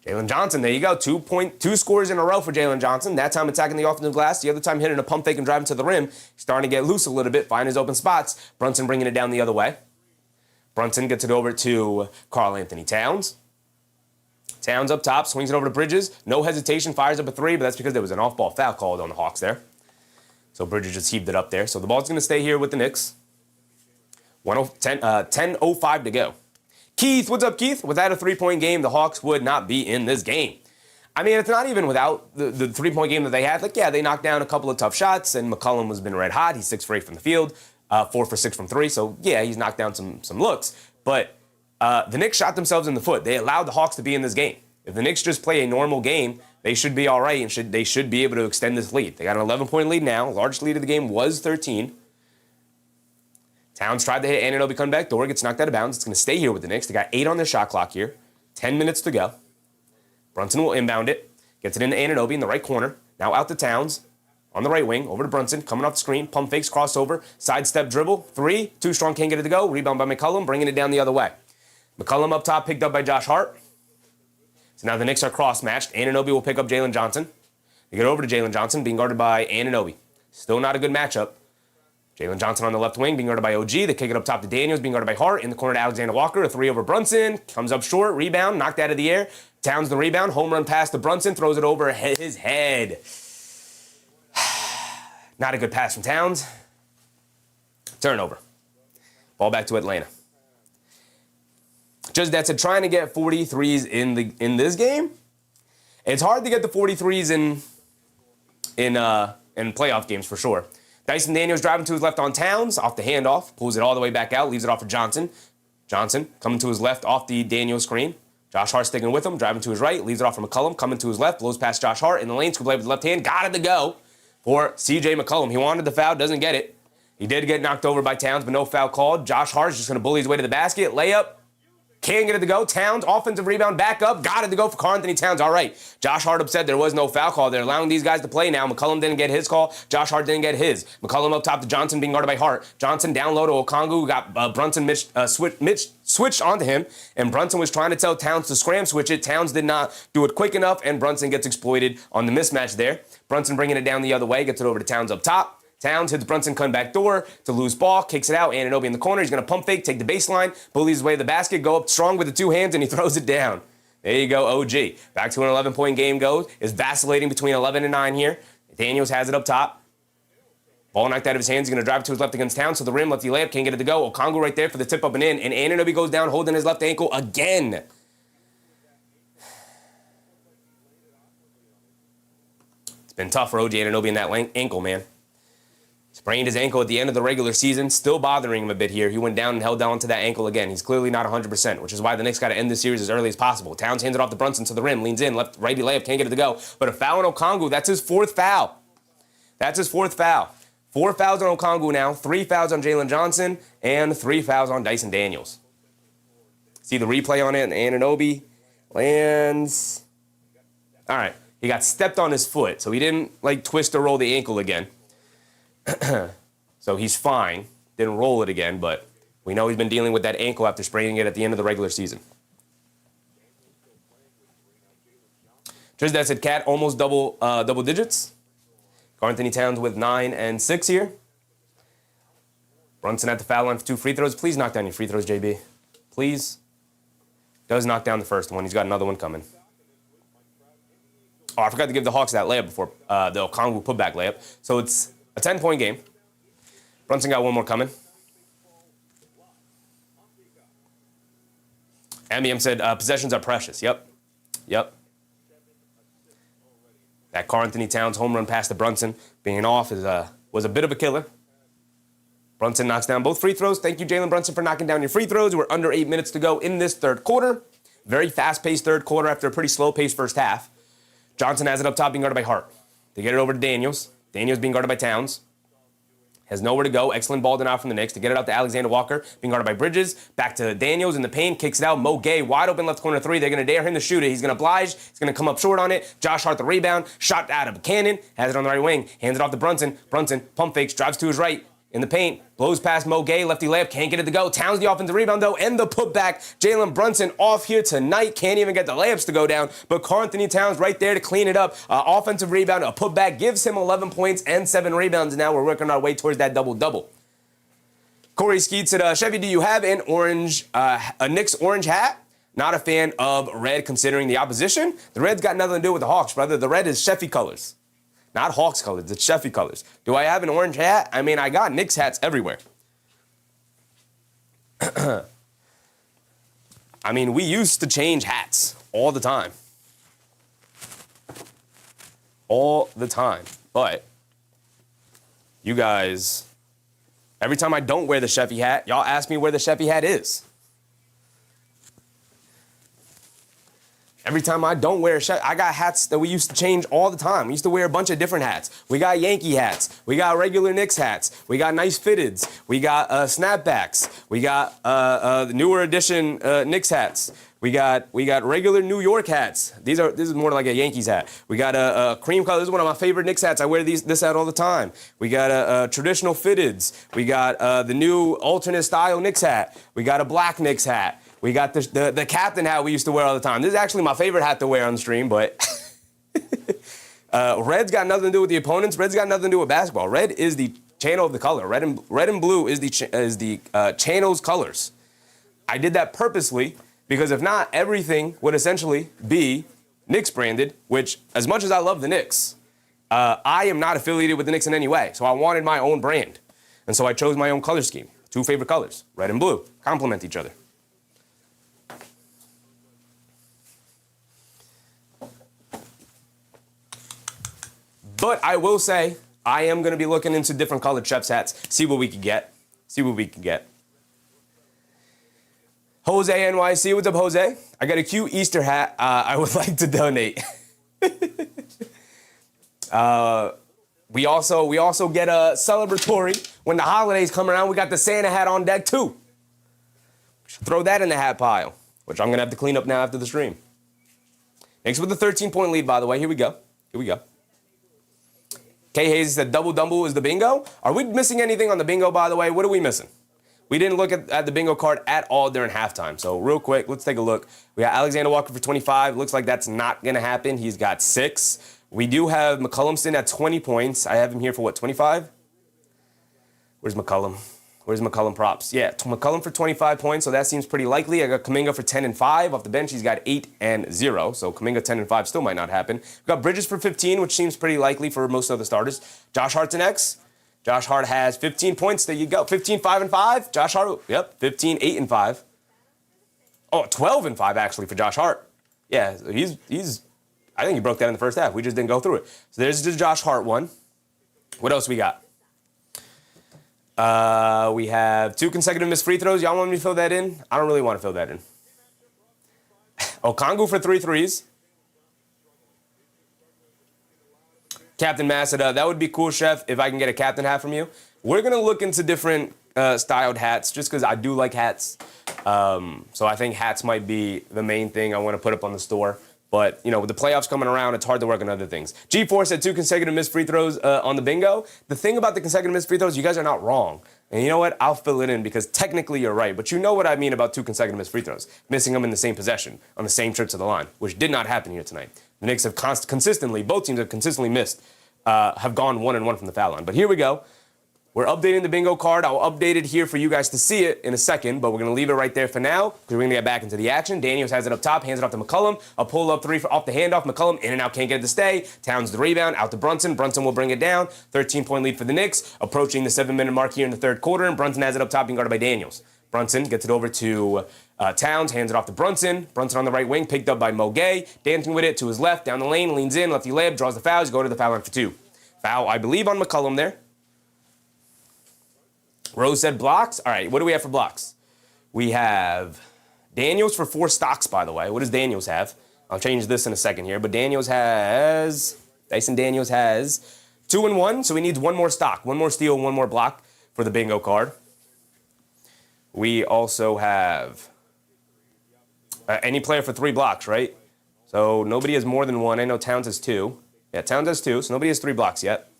Jalen Johnson, there you go. 2 scores in a row for Jalen Johnson. That time attacking the offensive glass. The other time hitting a pump fake and driving to the rim. Starting to get loose a little bit, find his open spots. Brunson bringing it down the other way. Brunson gets it over to Karl-Anthony Towns. Towns up top, swings it over to Bridges. No hesitation, fires up a 3, but that's because there was an off-ball foul called on the Hawks there. So Bridges just heaved it up there. So the ball's going to stay here with the Knicks. 10:05 to go. Keith, what's up, Keith? Without a 3-point game, the Hawks would not be in this game. I mean, it's not even without the 3-point game that they had. Like, yeah, they knocked down a couple of tough shots, and McCollum has been red hot. He's 6 for 8 from the field. 4 for 6 from 3, so yeah, he's knocked down some looks. But the Knicks shot themselves in the foot. They allowed the Hawks to be in this game. If the Knicks just play a normal game, they should be all right, and they should be able to extend this lead. They got an 11-point lead now. Largest lead of the game was 13. Towns tried to hit Anunoby, come back door, gets knocked out of bounds. It's going to stay here with the Knicks. They got 8 on their shot clock here. 10 minutes to go. Brunson will inbound it. Gets it into Anunoby in the right corner. Now out to Towns. On the right wing, over to Brunson, coming off the screen, pump fakes, crossover, sidestep dribble, 3, too strong, can't get it to go, rebound by McCollum, bringing it down the other way. McCollum up top, picked up by Josh Hart. So now the Knicks are cross-matched. Anunoby will pick up Jalen Johnson. They get over to Jalen Johnson, being guarded by Anunoby. Still not a good matchup. Jalen Johnson on the left wing, being guarded by OG. They kick it up top to Daniels, being guarded by Hart. In the corner to Alexander Walker, a 3 over Brunson. Comes up short, rebound, knocked out of the air. Towns the rebound, home run pass to Brunson, throws it over his head. Not a good pass from Towns. Turnover. Ball back to Atlanta. Just that said, trying to get 43s in this game. It's hard to get the 43s in playoff games for sure. Dyson Daniels driving to his left on Towns, off the handoff, pulls it all the way back out, leaves it off for Johnson. Johnson coming to his left off the Daniels screen. Josh Hart sticking with him, driving to his right, leaves it off for McCollum, coming to his left, blows past Josh Hart in the lane, scoop play with the left hand, got it to go for C.J. McCollum. He wanted the foul, doesn't get it. He did get knocked over by Towns, but no foul called. Josh Hart is just going to bully his way to the basket. Layup. Can't get it to go. Towns, offensive rebound, back up. Got it to go for Karl-Anthony Towns. All right. Josh Hart upset there was no foul call. They're allowing these guys to play now. McCollum didn't get his call. Josh Hart didn't get his. McCollum up top to Johnson being guarded by Hart. Johnson down low to Okongwu. Got Brunson switched onto him, and Brunson was trying to tell Towns to scram switch it. Towns did not do it quick enough, and Brunson gets exploited on the mismatch there. Brunson bringing it down the other way, gets it over to Towns up top. Towns hits Brunson, come back door to loose ball, kicks it out. Anunoby in the corner. He's going to pump fake, take the baseline, bullies his way to the basket, go up strong with the two hands, and he throws it down. There you go, OG. Back to an 11-point game goes. Is vacillating between 11 and 9 here. Daniels has it up top. Ball knocked out of his hands. He's going to drive to his left against Towns. To the rim, lefty layup, can't get it to go. Okongwu right there for the tip up and in. And Anunoby goes down, holding his left ankle again. It's been tough for OG Anunoby in that ankle, man. Sprained his ankle at the end of the regular season, still bothering him a bit here. He went down and held on to that ankle again. He's clearly not 100%, which is why the Knicks got to end this series as early as possible. Towns hands it off to Brunson to the rim, leans in, left, righty layup, can't get it to go. But a foul on Okongwu, that's his fourth foul. That's his fourth foul. 4 fouls on Okongwu now, 3 fouls on Jalen Johnson, and 3 fouls on Dyson Daniels. See the replay on it, and Anunoby lands. All right, he got stepped on his foot, so he didn't, twist or roll the ankle again. So he's fine. Didn't roll it again, but we know he's been dealing with that ankle after spraining it at the end of the regular season. Trisdad said Cat almost double digits. Karl-Anthony Towns with 9 and 6 here. Brunson at the foul line for 2 free throws. Please knock down your free throws, JB. Please. Does knock down the first one. He's got another one coming. Oh, I forgot to give the Hawks that layup before the Okongwu putback layup. So it's a 10-point game. Brunson got one more coming. MBM said, possessions are precious. Yep. That Karl-Anthony Towns home run pass to Brunson being off was a bit of a killer. Brunson knocks down both free throws. Thank you, Jalen Brunson, for knocking down your free throws. We're under 8 minutes to go in this third quarter. Very fast-paced third quarter after a pretty slow-paced first half. Johnson has it up top being guarded by Hart. They get it over to Daniels. Daniels being guarded by Towns. Has nowhere to go. Excellent ball denial from the Knicks to get it out to Alexander Walker. Being guarded by Bridges. Back to Daniels in the paint. Kicks it out. Mo Gay wide open left corner 3. They're going to dare him to shoot it. He's going to oblige. He's going to come up short on it. Josh Hart the rebound. Shot out of a cannon. Has it on the right wing. Hands it off to Brunson. Brunson pump fakes. Drives to his right. In the paint, blows past Mo Gay, lefty layup, can't get it to go. Towns the offensive rebound, though, and the putback. Jalen Brunson off here tonight, can't even get the layups to go down, but Karl-Anthony Towns right there to clean it up. Offensive rebound, a putback, gives him 11 points and 7 rebounds. Now we're working our way towards that double-double. Corey Skeet said, Chevy, do you have an orange, a Knicks orange hat? Not a fan of red considering the opposition. The red's got nothing to do with the Hawks, brother. The red is Sheffy colors. Not Hawks colors, it's Sheffy colors. Do I have an orange hat? I mean, I got Knicks hats everywhere. I mean, we used to change hats all the time. All the time. But you guys, every time I don't wear the Sheffy hat, y'all ask me where the Sheffy hat is. Every time I don't wear a shirt, I got hats that we used to change all the time. We used to wear a bunch of different hats. We got Yankee hats. We got regular Knicks hats. We got nice fitteds. We got snapbacks. We got the newer edition Knicks hats. We got regular New York hats. This is more like a Yankees hat. We got a cream color. This is one of my favorite Knicks hats. I wear this hat all the time. We got a traditional fitteds. We got the new alternate style Knicks hat. We got a black Knicks hat. We got the captain hat we used to wear all the time. This is actually my favorite hat to wear on the stream, but red's got nothing to do with the opponents. Red's got nothing to do with basketball. Red is the channel of the color. Red and blue is the channel's colors. I did that purposely because if not, everything would essentially be Knicks branded, which as much as I love the Knicks, I am not affiliated with the Knicks in any way. So I wanted my own brand. And so I chose my own color scheme. 2 favorite colors, red and blue, complement each other. But I will say, I am going to be looking into different colored Chef's hats, see what we can get. Jose NYC, what's up, Jose? I got a cute Easter hat I would like to donate. We also get a celebratory when the holidays come around. We got the Santa hat on deck too. Throw that in the hat pile, which I'm gonna have to clean up now after the stream. Knicks with a 13-point lead, by the way. Here we go. K Hayes said double dumble is the bingo. Are we missing anything on the bingo, by the way? What are we missing? We didn't look at the bingo card at all during halftime. So real quick, let's take a look. We got Alexander Walker for 25. Looks like that's not gonna happen. He's got 6. We do have McCullumston at 20 points. I have him here for what, 25? Where's McCullum? Where's McCullum props? Yeah, McCullum for 25 points, so that seems pretty likely. I got Kuminga for 10 and 5. Off the bench, he's got 8 and 0. So Kuminga 10 and 5 still might not happen. We got Bridges for 15, which seems pretty likely for most of the starters. Josh Hart's an X. Josh Hart has 15 points. There you go. 15, 5 and 5. Josh Hart, yep, 15, 8 and 5. Oh, 12 and 5 actually for Josh Hart. Yeah, he's I think he broke that in the first half. We just didn't go through it. So there's the Josh Hart one. What else we got? We have 2 consecutive missed free throws. Y'all want me to fill that in? I don't really want to fill that in. Okongwu for 3 threes. Captain Masada, that would be cool, Chef, if I can get a captain hat from you. We're going to look into different styled hats just because I do like hats. So I think hats might be the main thing I want to put up on the store. But, with the playoffs coming around, it's hard to work on other things. G4 said 2 consecutive missed free throws on the bingo. The thing about the consecutive missed free throws, you guys are not wrong. And you know what? I'll fill it in because technically you're right. But you know what I mean about 2 consecutive missed free throws. Missing them in the same possession, on the same trip to the line, which did not happen here tonight. The Knicks have consistently, both teams have consistently missed, have gone 1-1 from the foul line. But here we go. We're updating the bingo card. I'll update it here for you guys to see it in a second, but we're going to leave it right there for now because we're going to get back into the action. Daniels has it up top, hands it off to McCullum. A pull-up 3 off the handoff. McCullum in and out, can't get it to stay. Towns the rebound, out to Brunson. Brunson will bring it down. 13-point lead for the Knicks, approaching the 7-minute mark here in the third quarter, and Brunson has it up top, being guarded by Daniels. Brunson gets it over to Towns, hands it off to Brunson. Brunson on the right wing, picked up by Mo Gay. Dancing with it to his left, down the lane, leans in, lefty layup, draws the fouls, go to the foul line for 2. Foul, I believe, on McCullum there. Rose said blocks. All right, what do we have for blocks? We have Daniels for 4 stocks, by the way. What does Daniels have? I'll change this in a second here, but Dyson Daniels has 2 and 1, so he needs 1 more stock, 1 more steal, 1 more block for the bingo card. We also have any player for 3 blocks, right? So nobody has more than 1. I know Towns has 2. Yeah, Towns has 2, so nobody has 3 blocks yet.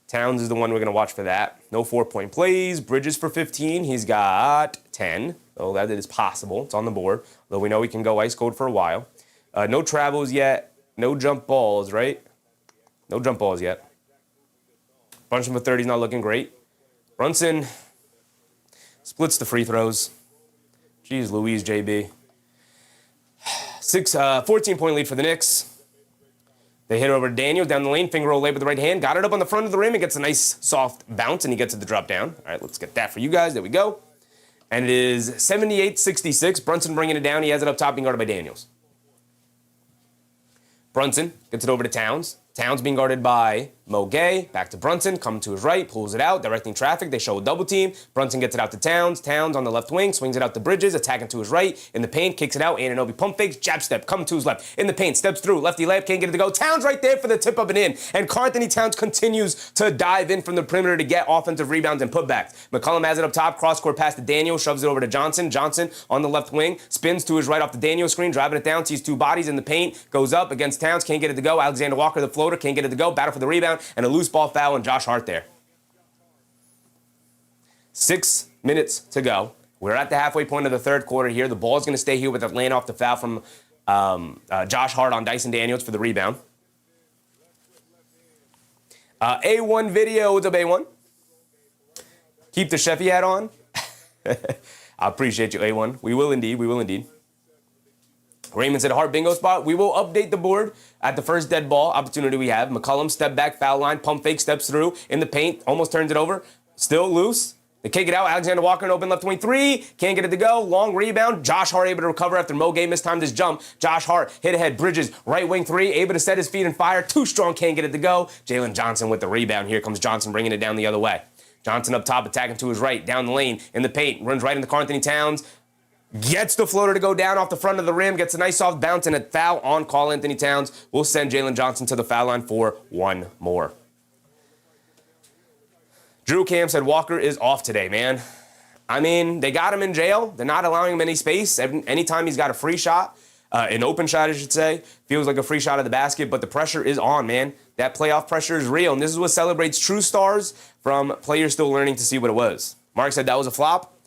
Towns is the one we're going to watch for that. No 4-point plays. Bridges for 15. He's got 10. So that is possible. It's on the board. Though we know we can go ice cold for a while. No travels yet. No jump balls, right? No jump balls yet. Brunson for 30 is not looking great. Brunson splits the free throws. Jeez Louise, JB. 14-point lead for the Knicks. They hit over to Daniel down the lane, finger roll late with the right hand. Got it up on the front of the rim. It gets a nice soft bounce, and he gets it to drop down. All right, let's get that for you guys. There we go. And it is 78-66. Brunson bringing it down. He has it up top, being guarded by Daniels. Brunson gets it over to Towns. Towns being guarded by Mo Gay. Back to Brunson. Coming to his right. Pulls it out. Directing traffic. They show a double team. Brunson gets it out to Towns. Towns on the left wing. Swings it out to Bridges. Attacking to his right. In the paint. Kicks it out. Anunoby pump fakes. Jab step. Coming to his left. In the paint. Steps through. Lefty layup. Can't get it to go. Towns right there for the tip up and in. And Karl-Anthony Towns continues to dive in from the perimeter to get offensive rebounds and putbacks. McCullum has it up top. Cross court pass to Daniel. Shoves it over to Johnson. Johnson on the left wing. Spins to his right off the Daniel screen. Driving it down. Sees 2 bodies in the paint. Goes up against Towns. Can't get it to go. Alexander Walker, the floater. Can't get it to go. Battle for the rebound. And a loose ball foul on Josh Hart there. 6 minutes to go. We're at the halfway point of the third quarter here. The ball is going to stay here with Atlanta off the foul from Josh Hart on Dyson Daniels for the rebound. A1 video. What's up, A1? Keep the Sheffy hat on. I appreciate you, A1. We will indeed. We will indeed. Raymond said Hart bingo spot. We will update the board at the first dead ball opportunity we have. McCullum, step back, foul line, pump fake, steps through in the paint, almost turns it over. Still loose. They kick it out. Alexander Walker, an open left wing three. Can't get it to go. Long rebound. Josh Hart able to recover after Moget mistimed his jump. Josh Hart hit ahead. Bridges, right wing three. Able to set his feet and fire. Too strong. Can't get it to go. Jalen Johnson with the rebound. Here comes Johnson bringing it down the other way. Johnson up top, attacking to his right. Down the lane, in the paint. Runs right into Karl-Anthony Towns. Gets the floater to go down off the front of the rim. Gets a nice soft bounce and a foul on Karl-Anthony Towns. We'll send Jalen Johnson to the foul line for one more. Drew Cam said Walker is off today, man. I mean, they got him in jail. They're not allowing him any space. Anytime he's got a free shot, an open shot, I should say, feels like a free shot of the basket, but the pressure is on, man. That playoff pressure is real, and this is what celebrates true stars from players still learning to see what it was. Mark said that was a flop.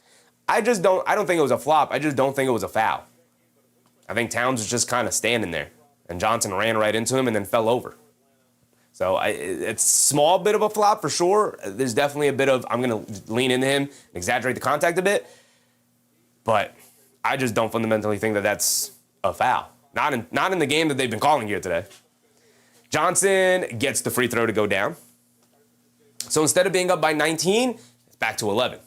I don't think it was a flop. I just don't think it was a foul. I think Towns was just kind of standing there, and Johnson ran right into him and then fell over. So it's a small bit of a flop for sure. There's definitely a bit of, I'm going to lean into him, exaggerate the contact a bit. But I just don't fundamentally think that that's a foul. Not in the game that they've been calling here today. Johnson gets the free throw to go down. So instead of being up by 19, it's back to 11.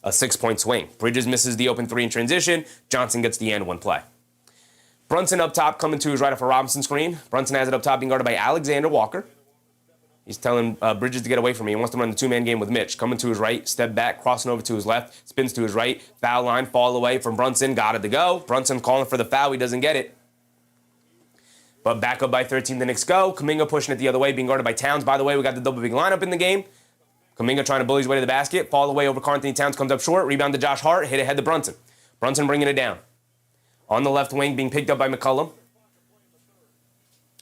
A 6-point swing. Bridges misses the open three in transition. Johnson gets the and one play. Brunson up top, coming to his right off a Robinson screen. Brunson has it up top, being guarded by Alexander Walker. He's telling Bridges to get away from me. He wants to run the two-man game with Mitch. Coming to his right, step back, crossing over to his left, spins to his right. Foul line, fall away from Brunson. Got it to go. Brunson calling for the foul. He doesn't get it. But back up by 13, the Knicks go. Kuminga pushing it the other way, being guarded by Towns. By the way, we got the double big lineup in the game. Kuminga trying to bully his way to the basket. Fall away over Karl-Anthony Towns, comes up short. Rebound to Josh Hart. Hit ahead to Brunson. Brunson bringing it down. On the left wing, being picked up by McCollum.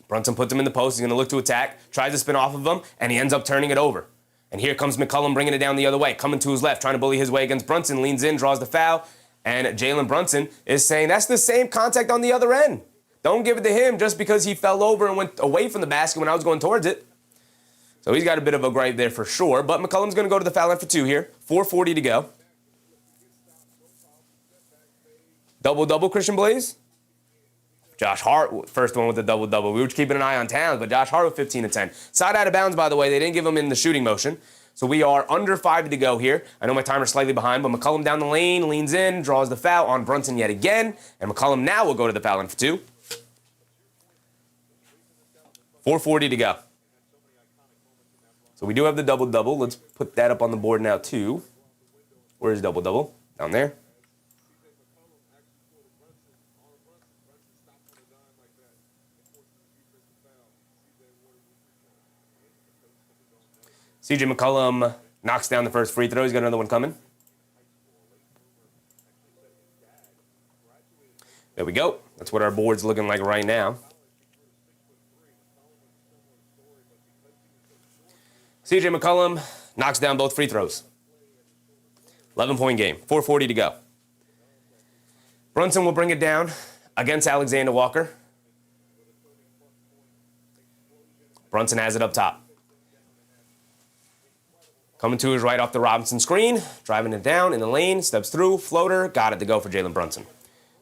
Brunson puts him in the post. He's going to look to attack. Tries to spin off of him, and he ends up turning it over. And here comes McCollum bringing it down the other way. Coming to his left, trying to bully his way against Brunson. Leans in, draws the foul. And Jalen Brunson is saying that's the same contact on the other end. Don't give it to him just because he fell over and went away from the basket when I was going towards it. So he's got a bit of a gripe there for sure. But McCollum's going to go to the foul line for two here. 4:40 to go. Double-double, Christian Blaze. Josh Hart, first one with the double-double. We were keeping an eye on Towns, but Josh Hart with 15 and 10. Side out of bounds, by the way. They didn't give him in the shooting motion. So we are under 5 to go here. I know my timer's slightly behind, but McCollum down the lane, leans in, draws the foul on Brunson yet again. And McCollum now will go to the foul line for two. 4:40 to go. So we do have the double-double. Let's put that up on the board now, too. Where's double-double? Down there. CJ McCollum knocks down the first free throw. He's got another one coming. There we go. That's what our board's looking like right now. CJ McCollum knocks down both free throws. 11-point game. 4:40 to go. Brunson will bring it down against Alexander Walker. Brunson has it up top. Coming to his right off the Robinson screen, driving it down in the lane, steps through, floater, got it to go for Jalen Brunson.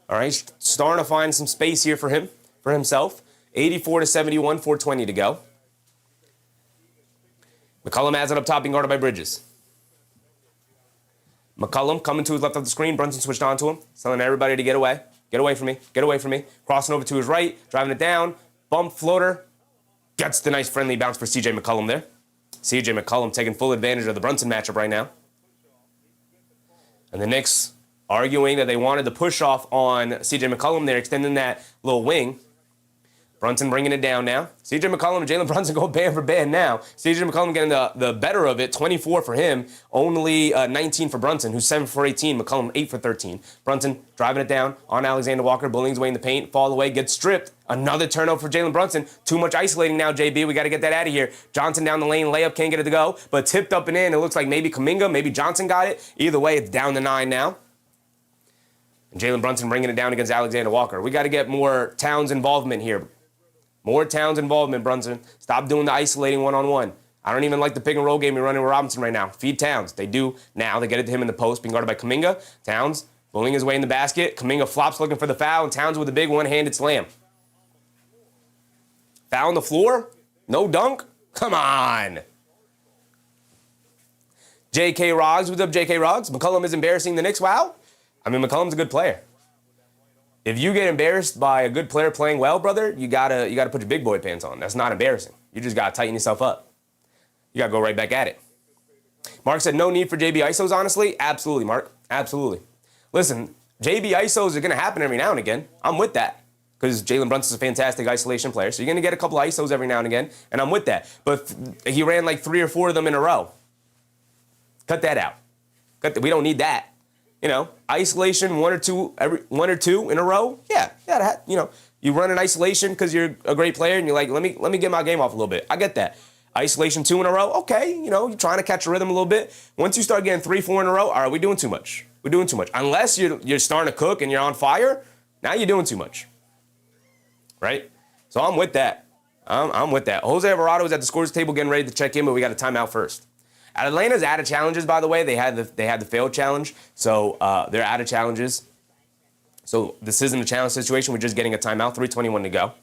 All right, starting to find some space here for himself. 84-71, 4:20 to go. McCollum has it up top, being guarded by Bridges. McCollum coming to his left of the screen. Brunson switched on to him, telling everybody to get away. Get away from me. Get away from me. Crossing over to his right, driving it down. Bump, floater. Gets the nice friendly bounce for CJ McCollum there. CJ McCollum taking full advantage of the Brunson matchup right now. And the Knicks arguing that they wanted to push off on CJ McCollum. They're extending that little wing. Brunson bringing it down now. CJ McCollum and Jalen Brunson go band for band now. CJ McCollum getting the better of it. 24 for him. Only 19 for Brunson, who's 7 for 18. McCollum 8 for 13. Brunson driving it down on Alexander Walker. Bullying his way in the paint. Fall away. Gets stripped. Another turnover for Jalen Brunson. Too much isolating now, JB. We got to get that out of here. Johnson down the lane. Layup. Can't get it to go. But tipped up and in. It looks like maybe Kuminga. Maybe Johnson got it. Either way, it's down to 9 now. And Jalen Brunson bringing it down against Alexander Walker. We got to get more Towns involvement here. More Towns involvement, Brunson. Stop doing the isolating one-on-one. I don't even like the pick and roll game you're running with Robinson right now. Feed Towns. They do now. They get it to him in the post, being guarded by Kuminga. Towns bullying his way in the basket. Kuminga flops looking for the foul, and Towns with a big one-handed slam. Foul on the floor? No dunk? Come on. J.K. Roggs, what's up, J.K. Roggs? McCollum is embarrassing the Knicks. Wow. I mean, McCollum's a good player. If you get embarrassed by a good player playing well, brother, you gotta put your big boy pants on. That's not embarrassing. You just gotta tighten yourself up. You gotta go right back at it. Mark said no need for JB ISOs, honestly. Absolutely, Mark. Absolutely. Listen, JB ISOs are gonna happen every now and again. I'm with that. Because Jalen Brunson's a fantastic isolation player. So you're going to get a couple of ISOs every now and again, and I'm with that. But he ran like 3 or 4 of them in a row. Cut that out. We don't need that. You know, isolation, one or two in a row. Yeah, you know, you run an isolation because you're a great player, and you're like, let me get my game off a little bit. I get that. Isolation 2 in a row, okay, you know, you're trying to catch a rhythm a little bit. Once you start getting 3, 4 in a row, all right, we're doing too much. We're doing too much. Unless you're starting to cook and you're on fire, now you're doing too much. Right? So I'm with that. I'm with that. Jose Alvarado is at the scores table getting ready to check in, but we got a timeout first. Atlanta's out of challenges, by the way. They had the failed challenge, so they're out of challenges. So this isn't a challenge situation. We're just getting a timeout. 3:21 to go.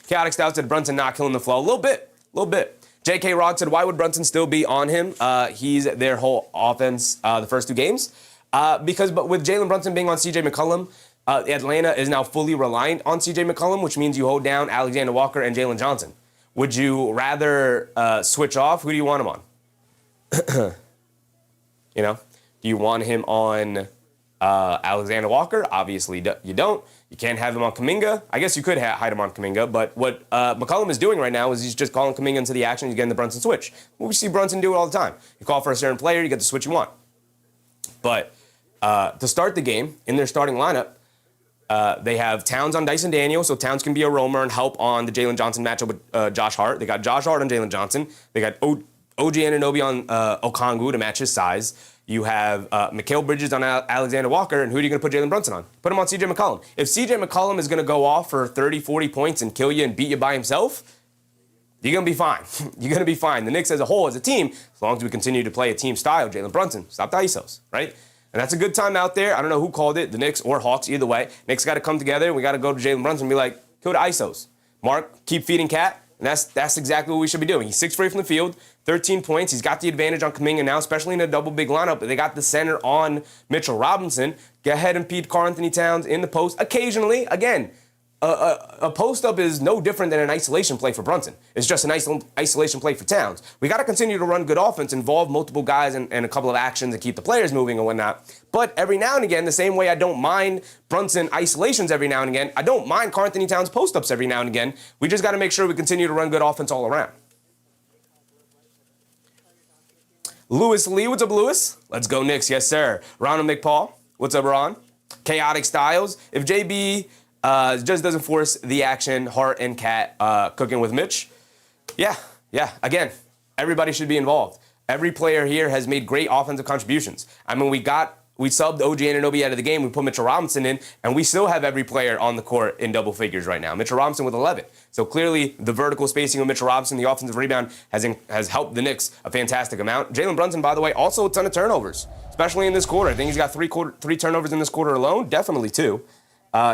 Chaotic Style said Brunson not killing the flow. A little bit. J.K. Rod said, why would Brunson still be on him? He's their whole offense the first 2 games. But with Jalen Brunson being on C.J. McCollum, Atlanta is now fully reliant on C.J. McCollum, which means you hold down Alexander Walker and Jalen Johnson. Would you rather switch off? Who do you want him on? You know, do you want him on Alexander Walker? Obviously, you don't. You can't have him on Kuminga. I guess you could hide him on Kuminga, but what McCollum is doing right now is he's just calling Kuminga into the action. He's getting the Brunson switch. We see Brunson do it all the time. You call for a certain player, you get the switch you want. But to start the game, in their starting lineup, they have Towns on Dyson Daniels, so Towns can be a roamer and help on the Jalen Johnson matchup with Josh Hart. They got Josh Hart on Jalen Johnson. They got OG Anunoby on Okongwu to match his size. You have Mikal Bridges on Alexander Walker, and who are you going to put Jalen Brunson on? Put him on C.J. McCollum. If C.J. McCollum is going to go off for 30, 40 points and kill you and beat you by himself, you're going to be fine. You're going to be fine. The Knicks as a whole, as a team, as long as we continue to play a team style, Jalen Brunson, stop the ISOs, right? And that's a good time out there. I don't know who called it, the Knicks or Hawks, either way. Knicks got to come together. We got to go to Jalen Brunson and be like, kill the ISOs. Mark, keep feeding Cat. And that's exactly what we should be doing. He's 6 for 8 from the field, 13 points. He's got the advantage on Kuminga now, especially in a double big lineup. They got the center on Mitchell Robinson. Go ahead and feed Karl-Anthony Towns in the post. Occasionally, again, a post-up is no different than an isolation play for Brunson. It's just an isolation play for Towns. We got to continue to run good offense, involve multiple guys and a couple of actions and keep the players moving and whatnot. But every now and again, the same way I don't mind Brunson isolations every now and again, I don't mind Karl-Anthony Towns post-ups every now and again. We just got to make sure we continue to run good offense all around. Lewis Lee, what's up, Lewis? Let's go Knicks, yes, sir. Ronald McPaul, what's up, Ron? Chaotic Styles, if JB... just doesn't force the action, Hart and Cat cooking with Mitch. Yeah. Again, everybody should be involved. Every player here has made great offensive contributions. I mean, we subbed OG Anunoby out of the game. We put Mitchell Robinson in, and we still have every player on the court in double figures right now. Mitchell Robinson with 11. So clearly, the vertical spacing of Mitchell Robinson, the offensive rebound, has helped the Knicks a fantastic amount. Jalen Brunson, by the way, also a ton of turnovers, especially in this quarter. I think he's got 3 turnovers in this quarter alone, definitely 2.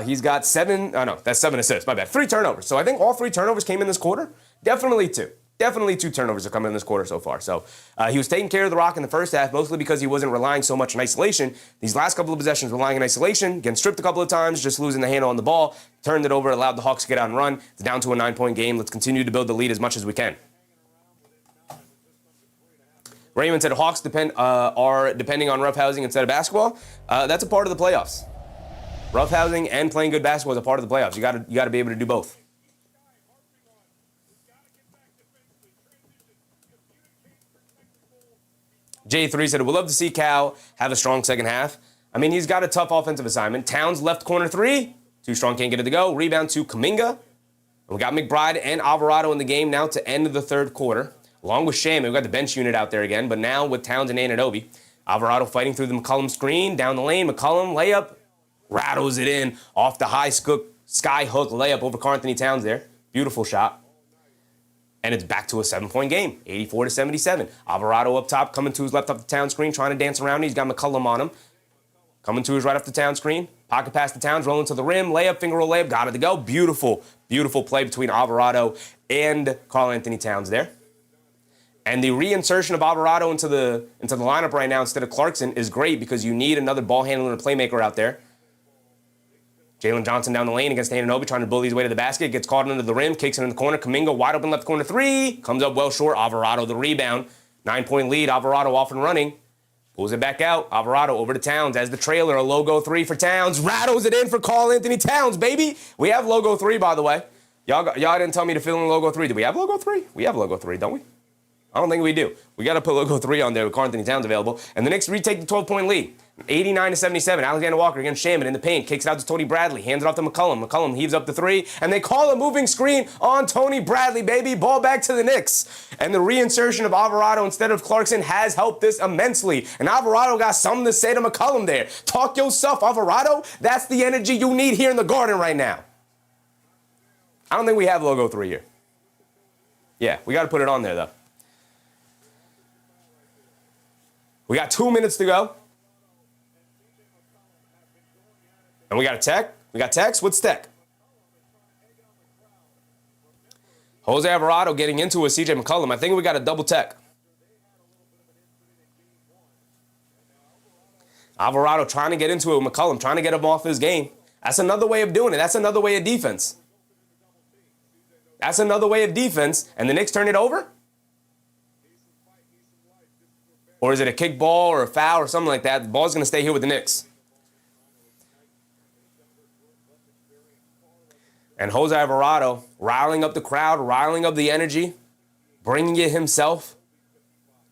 He's got 7, that's 7 assists, my bad. 3 turnovers. So I think all 3 turnovers came in this quarter. Definitely 2. Definitely 2 turnovers have come in this quarter so far. So he was taking care of the rock in the first half, mostly because he wasn't relying so much on isolation. These last couple of possessions relying on isolation, getting stripped a couple of times, just losing the handle on the ball, turned it over, allowed the Hawks to get out and run. It's down to a 9-point game. Let's continue to build the lead as much as we can. Raymond said Hawks are depending on roughhousing instead of basketball. That's a part of the playoffs. Roughhousing and playing good basketball is a part of the playoffs. You got to be able to do both. J3 said, we'd love to see Cal have a strong second half. I mean, he's got a tough offensive assignment. Towns left corner 3. Too strong, can't get it to go. Rebound to Kuminga. And we got McBride and Alvarado in the game now to end of the third quarter. Along with Sham, we've got the bench unit out there again. But now with Towns and Anunoby. Alvarado fighting through the McCollum screen. Down the lane, McCollum layup. Rattles it in off the high sky hook layup over Karl-Anthony Towns there. Beautiful shot. And it's back to a 7-point game, 84-77. Alvarado up top, coming to his left off the Towns screen, trying to dance around. He's got McCollum on him. Coming to his right off the Towns screen. Pocket pass to Towns, rolling to the rim. Layup, finger roll layup, got it to go. Beautiful, beautiful play between Alvarado and Karl-Anthony Towns there. And the reinsertion of Alvarado into the lineup right now instead of Clarkson is great because you need another ball handler and playmaker out there. Jalen Johnson down the lane against Anunoby, trying to bully his way to the basket. Gets caught under the rim, kicks it in the corner. Kuminga wide open left corner three. Comes up well short. Alvarado the rebound. 9-point lead. Alvarado off and running. Pulls it back out. Alvarado over to Towns as the trailer. A logo three for Towns. Rattles it in for Karl-Anthony Towns, baby. We have logo three, by the way. Y'all didn't tell me to fill in logo three. Do we have logo three? We have logo three, don't we? I don't think we do. We got to put logo three on there with Karl-Anthony Towns available. And the Knicks retake the 12-point lead. 89-77. Alexander Walker against Shaman in the paint. Kicks it out to Tony Bradley. Hands it off to McCollum. McCollum heaves up the three. And they call a moving screen on Tony Bradley, baby. Ball back to the Knicks. And the reinsertion of Alvarado instead of Clarkson has helped this immensely. And Alvarado got something to say to McCollum there. Talk yourself, Alvarado. That's the energy you need here in the Garden right now. I don't think we have logo three here. Yeah, we got to put it on there, though. We got 2 minutes to go. And we got a tech. We got text. What's tech? Jose Alvarado getting into a CJ McCollum. I think we got a double tech. Alvarado trying to get into it with McCollum, trying to get him off his game. That's another way of doing it. That's another way of defense. That's another way of defense. And the Knicks turn it over? Or is it a kick ball or a foul or something like that? The ball's going to stay here with the Knicks. And Jose Alvarado riling up the crowd, riling up the energy, bringing it himself.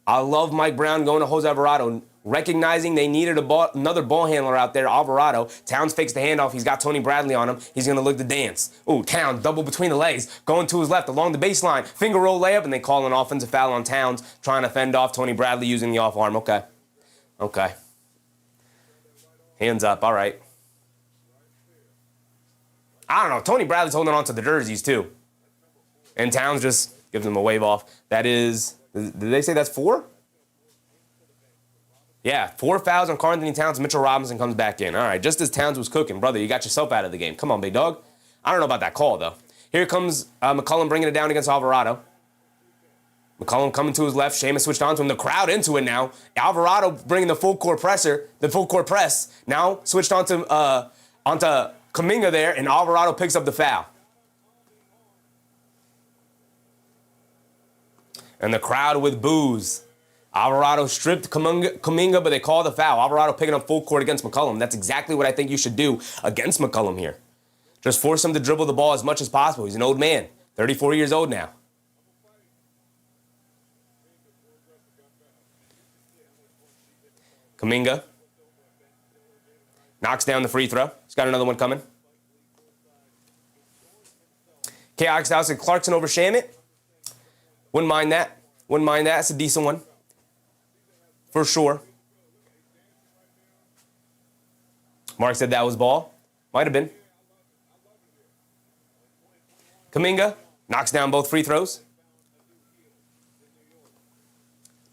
I love Mike Brown going to Jose Alvarado, recognizing they needed another ball handler out there, Alvarado. Towns fakes the handoff. He's got Tony Bradley on him. He's going to look to dance. Ooh, Towns, double between the legs, going to his left along the baseline. Finger roll layup, and they call an offensive foul on Towns, trying to fend off Tony Bradley using the off arm. Okay. Hands up. All right. I don't know. Tony Bradley's holding on to the jerseys, too. And Towns just gives him a wave off. That is, did they say that's 4? Yeah, 4 fouls on Karl-Anthony Towns. Mitchell Robinson comes back in. All right, just as Towns was cooking, brother, you got yourself out of the game. Come on, big dog. I don't know about that call, though. Here comes McCollum bringing it down against Alvarado. McCollum coming to his left. Seamus switched on to him. The crowd into it now. Alvarado bringing the full court press. Now switched onto Kuminga there, and Alvarado picks up the foul. And the crowd with boos. Alvarado stripped Kuminga, but they call the foul. Alvarado picking up full court against McCollum. That's exactly what I think you should do against McCollum here. Just force him to dribble the ball as much as possible. He's an old man, 34 years old now. Kuminga knocks down the free throw. He's got another one coming. K.I. Dawson Clarkson over Shamit. Wouldn't mind that. That's a decent one. For sure. Mark said that was ball. Might have been. Kuminga knocks down both free throws.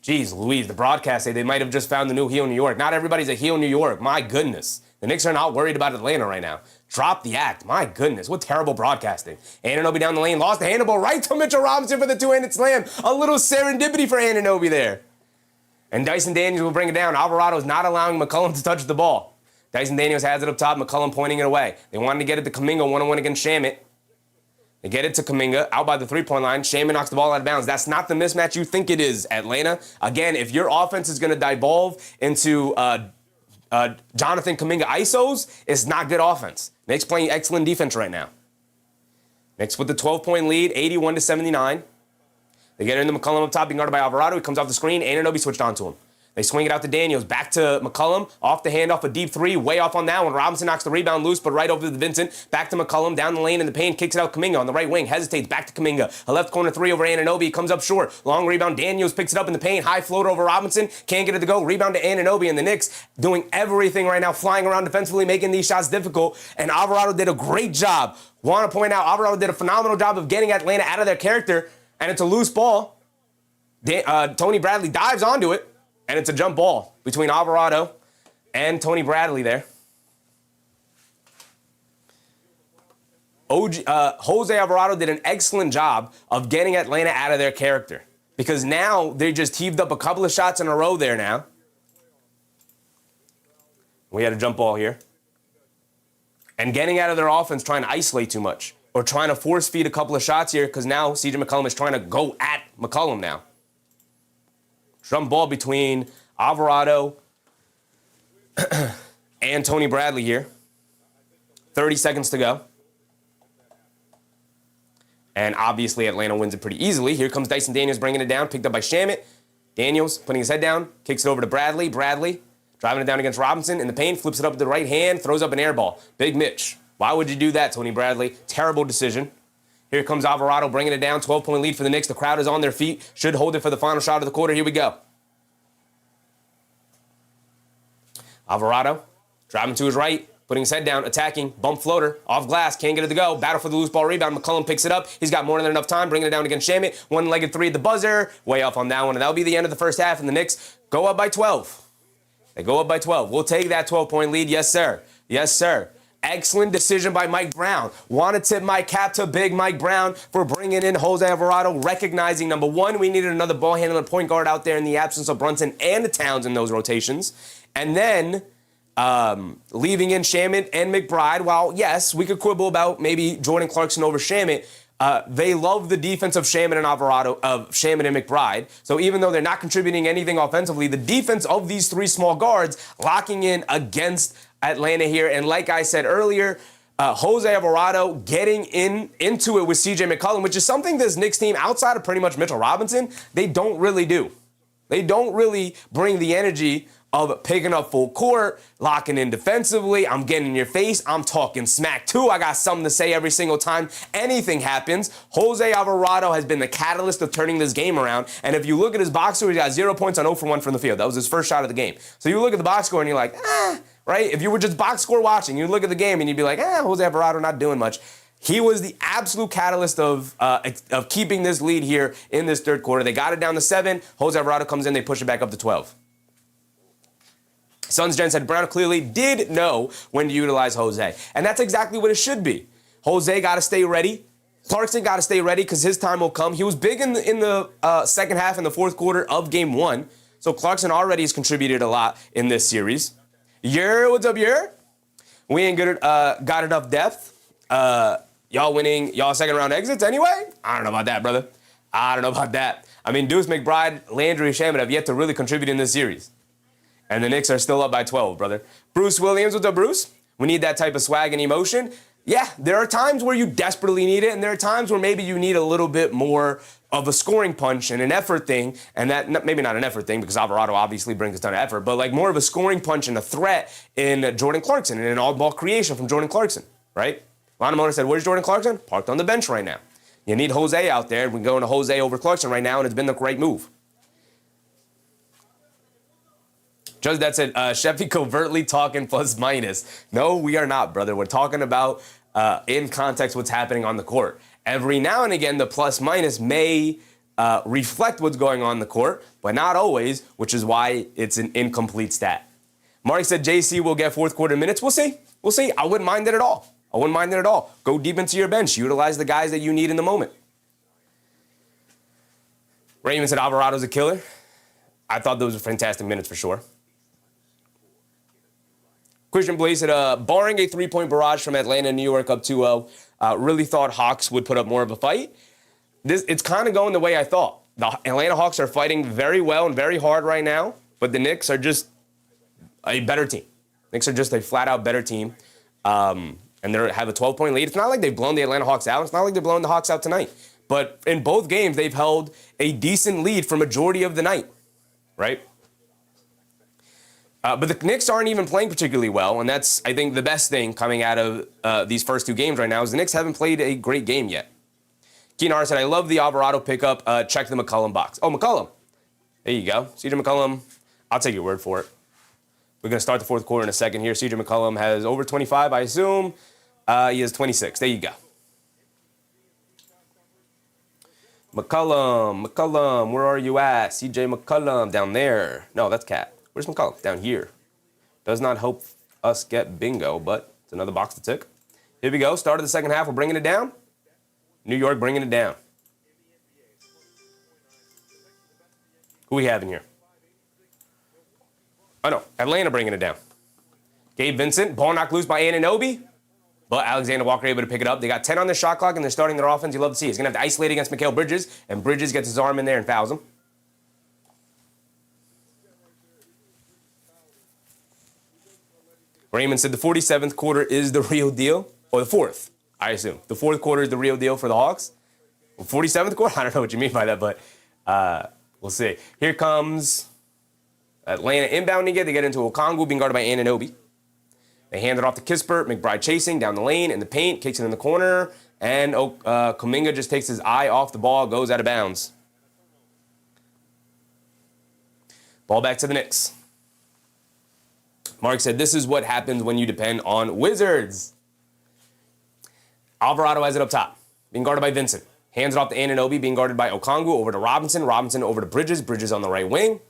Jeez Louise, the broadcast say they might have just found the new heel in New York. Not everybody's a heel in New York. My goodness. The Knicks are not worried about Atlanta right now. Drop the act. My goodness, what terrible broadcasting. Anunoby down the lane, lost the handle right to Mitchell Robinson for the two-handed slam. A little serendipity for Anunoby there. And Dyson Daniels will bring it down. Alvarado is not allowing McCollum to touch the ball. Dyson Daniels has it up top, McCollum pointing it away. They wanted to get it to Kuminga one-on-one against Shamit. They get it to Kuminga, out by the three-point line. Shamit knocks the ball out of bounds. That's not the mismatch you think it is, Atlanta. Again, if your offense is going to devolve into Jonathan Kuminga ISOs, it's not good offense. Knicks playing excellent defense right now. Knicks with the 12-point lead, 81-79. They get into McCollum up top, being guarded by Alvarado. He comes off the screen. Anunoby switched on to him. They swing it out to Daniels. Back to McCollum. Off the handoff, a deep three. Way off on that one. Robinson knocks the rebound loose, but right over to Vincent. Back to McCollum. Down the lane in the paint. Kicks it out Kuminga on the right wing. Hesitates. Back to Kuminga. A left corner three over Anunoby. Comes up short. Long rebound. Daniels picks it up in the paint. High floater over Robinson. Can't get it to go. Rebound to Anunoby. And the Knicks doing everything right now. Flying around defensively, making these shots difficult. And Alvarado did a great job. Want to point out, Alvarado did a phenomenal job of getting Atlanta out of their character. And it's a loose ball. Tony Bradley dives onto it. And it's a jump ball between Alvarado and Tony Bradley there. Jose Alvarado did an excellent job of getting Atlanta out of their character. because now they just heaved up a couple of shots in a row there now. We had a jump ball here. And getting out of their offense, trying to isolate too much, or trying to force feed a couple of shots here, because now CJ McCollum is trying to go at McCollum now. Jump ball between Alvarado and Tony Bradley here. 30 seconds to go. And obviously Atlanta wins it pretty easily. Here comes Dyson Daniels bringing it down, picked up by Shamet. Daniels putting his head down, kicks it over to Bradley. Bradley driving it down against Robinson in the paint, flips it up with the right hand, throws up an air ball. Big Mitch. Why would you do that, Tony Bradley? Terrible decision. Here comes Alvarado bringing it down. 12-point lead for the Knicks. The crowd is on their feet. Should hold it for the final shot of the quarter. Here we go. Alvarado driving to his right, putting his head down, attacking, bump floater, off glass, can't get it to go. Battle for the loose ball rebound. McCollum picks it up. He's got more than enough time, bringing it down against Shamet. One-legged three at the buzzer. Way off on that one. And that'll be the end of the first half, and the Knicks go up by 12. They go up by 12. We'll take that 12-point lead. Yes, sir. Yes, sir. Excellent decision by Mike Brown. Want to tip my cap to big Mike Brown for bringing in Jose Alvarado, recognizing, number one, we needed another ball handler point guard out there in the absence of Brunson and Towns in those rotations. And then leaving in Shamet and McBride. While, yes, we could quibble about maybe Jordan Clarkson over Shamet, they love the defense of Shamet and Alvarado, of Shamet and McBride. So even though they're not contributing anything offensively, the defense of these three small guards locking in against Atlanta here. And like I said earlier, Jose Alvarado getting into it with CJ McCollum, which is something this Knicks team, outside of pretty much Mitchell Robinson, they don't really do. They don't really bring the energy of picking up full court, locking in defensively. I'm getting in your face. I'm talking smack too. I got something to say every single time anything happens. Jose Alvarado has been the catalyst of turning this game around. And if you look at his box score, he's got 0 points on 0 for 1 from the field. That was his first shot of the game. So you look at the box score and you're like, right? If you were just box score watching, you'd look at the game and you'd be like, Jose Alvarado not doing much. He was the absolute catalyst of keeping this lead here in this third quarter. They got it down to 7. Jose Alvarado comes in. They push it back up to 12. Suns Gen said Brown clearly did know when to utilize Jose. And that's exactly what it should be. Jose got to stay ready. Clarkson got to stay ready because his time will come. He was big in the second half in the fourth quarter of game 1. So Clarkson already has contributed a lot in this series. What's up, We ain't got enough depth. Y'all winning y'all second round exits anyway? I don't know about that, brother. I don't know about that. I mean, Deuce McBride, Landry, Shamet have yet to really contribute in this series. And the Knicks are still up by 12, brother. Bruce Williams, what's up, Bruce? We need that type of swag and emotion. Yeah, there are times where you desperately need it, and there are times where maybe you need a little bit more of a scoring punch and an effort thing, and that maybe not an effort thing because Alvarado obviously brings a ton of effort, but like more of a scoring punch and a threat in Jordan Clarkson and an all-ball creation from Jordan Clarkson, right? Lana Mona said, where's Jordan Clarkson? Parked on the bench right now. You need Jose out there. We're going to Jose over Clarkson right now, and it's been the right move. Judge that said, Sheffy covertly talking plus minus. No, we are not, brother. We're talking about in context what's happening on the court. Every now and again, the plus minus may reflect what's going on in the court, but not always, which is why it's an incomplete stat. Mark said JC will get fourth quarter minutes. We'll see. We'll see. I wouldn't mind it at all. I wouldn't mind it at all. Go deep into your bench. Utilize the guys that you need in the moment. Raymond said Alvarado's a killer. I thought those were fantastic minutes for sure. Christian Blaze said, barring a three-point barrage from Atlanta and New York up 2-0, really thought Hawks would put up more of a fight. It's kind of going the way I thought. The Atlanta Hawks are fighting very well and very hard right now, but the Knicks are just a better team. Knicks are just a flat-out better team, and they have a 12-point lead. It's not like they've blown the Atlanta Hawks out. It's not like they're blowing the Hawks out tonight. But in both games, they've held a decent lead for majority of the night, right? But the Knicks aren't even playing particularly well, and that's, I think, the best thing coming out of these first two games right now is the Knicks haven't played a great game yet. Keenar said, I love the Alvarado pickup. Check the McCollum box. Oh, McCollum. There you go. CJ McCollum, I'll take your word for it. We're going to start the fourth quarter in a second here. CJ McCollum has over 25, I assume. He has 26. There you go. McCollum, where are you at? CJ McCollum, down there. No, that's Cat. Where's McCollum? Down here. Does not help us get bingo, but it's another box to tick. Here we go. Start of the second half. We're bringing it down. New York bringing it down. Who we have in here? Oh, no. Atlanta bringing it down. Gabe Vincent. Ball knocked loose by Anunoby. But Alexander Walker able to pick it up. They got 10 on the shot clock, and they're starting their offense. You love to see. He's going to have to isolate against Mikal Bridges, and Bridges gets his arm in there and fouls him. Raymond said the 47th quarter is the real deal. Or the fourth, I assume. The fourth quarter is the real deal for the Hawks. 47th quarter? I don't know what you mean by that, but we'll see. Here comes Atlanta inbounding it. They get into Okongwu being guarded by Anunoby. They hand it off to Kispert. McBride chasing down the lane in the paint, kicks it in the corner, and Kuminga just takes his eye off the ball, goes out of bounds. Ball back to the Knicks. Mark said, this is what happens when you depend on Wizards. Alvarado has it up top, being guarded by Vincent. Hands it off to Anunoby, being guarded by Okongwu, over to Robinson. Robinson over to Bridges. Bridges on the right wing.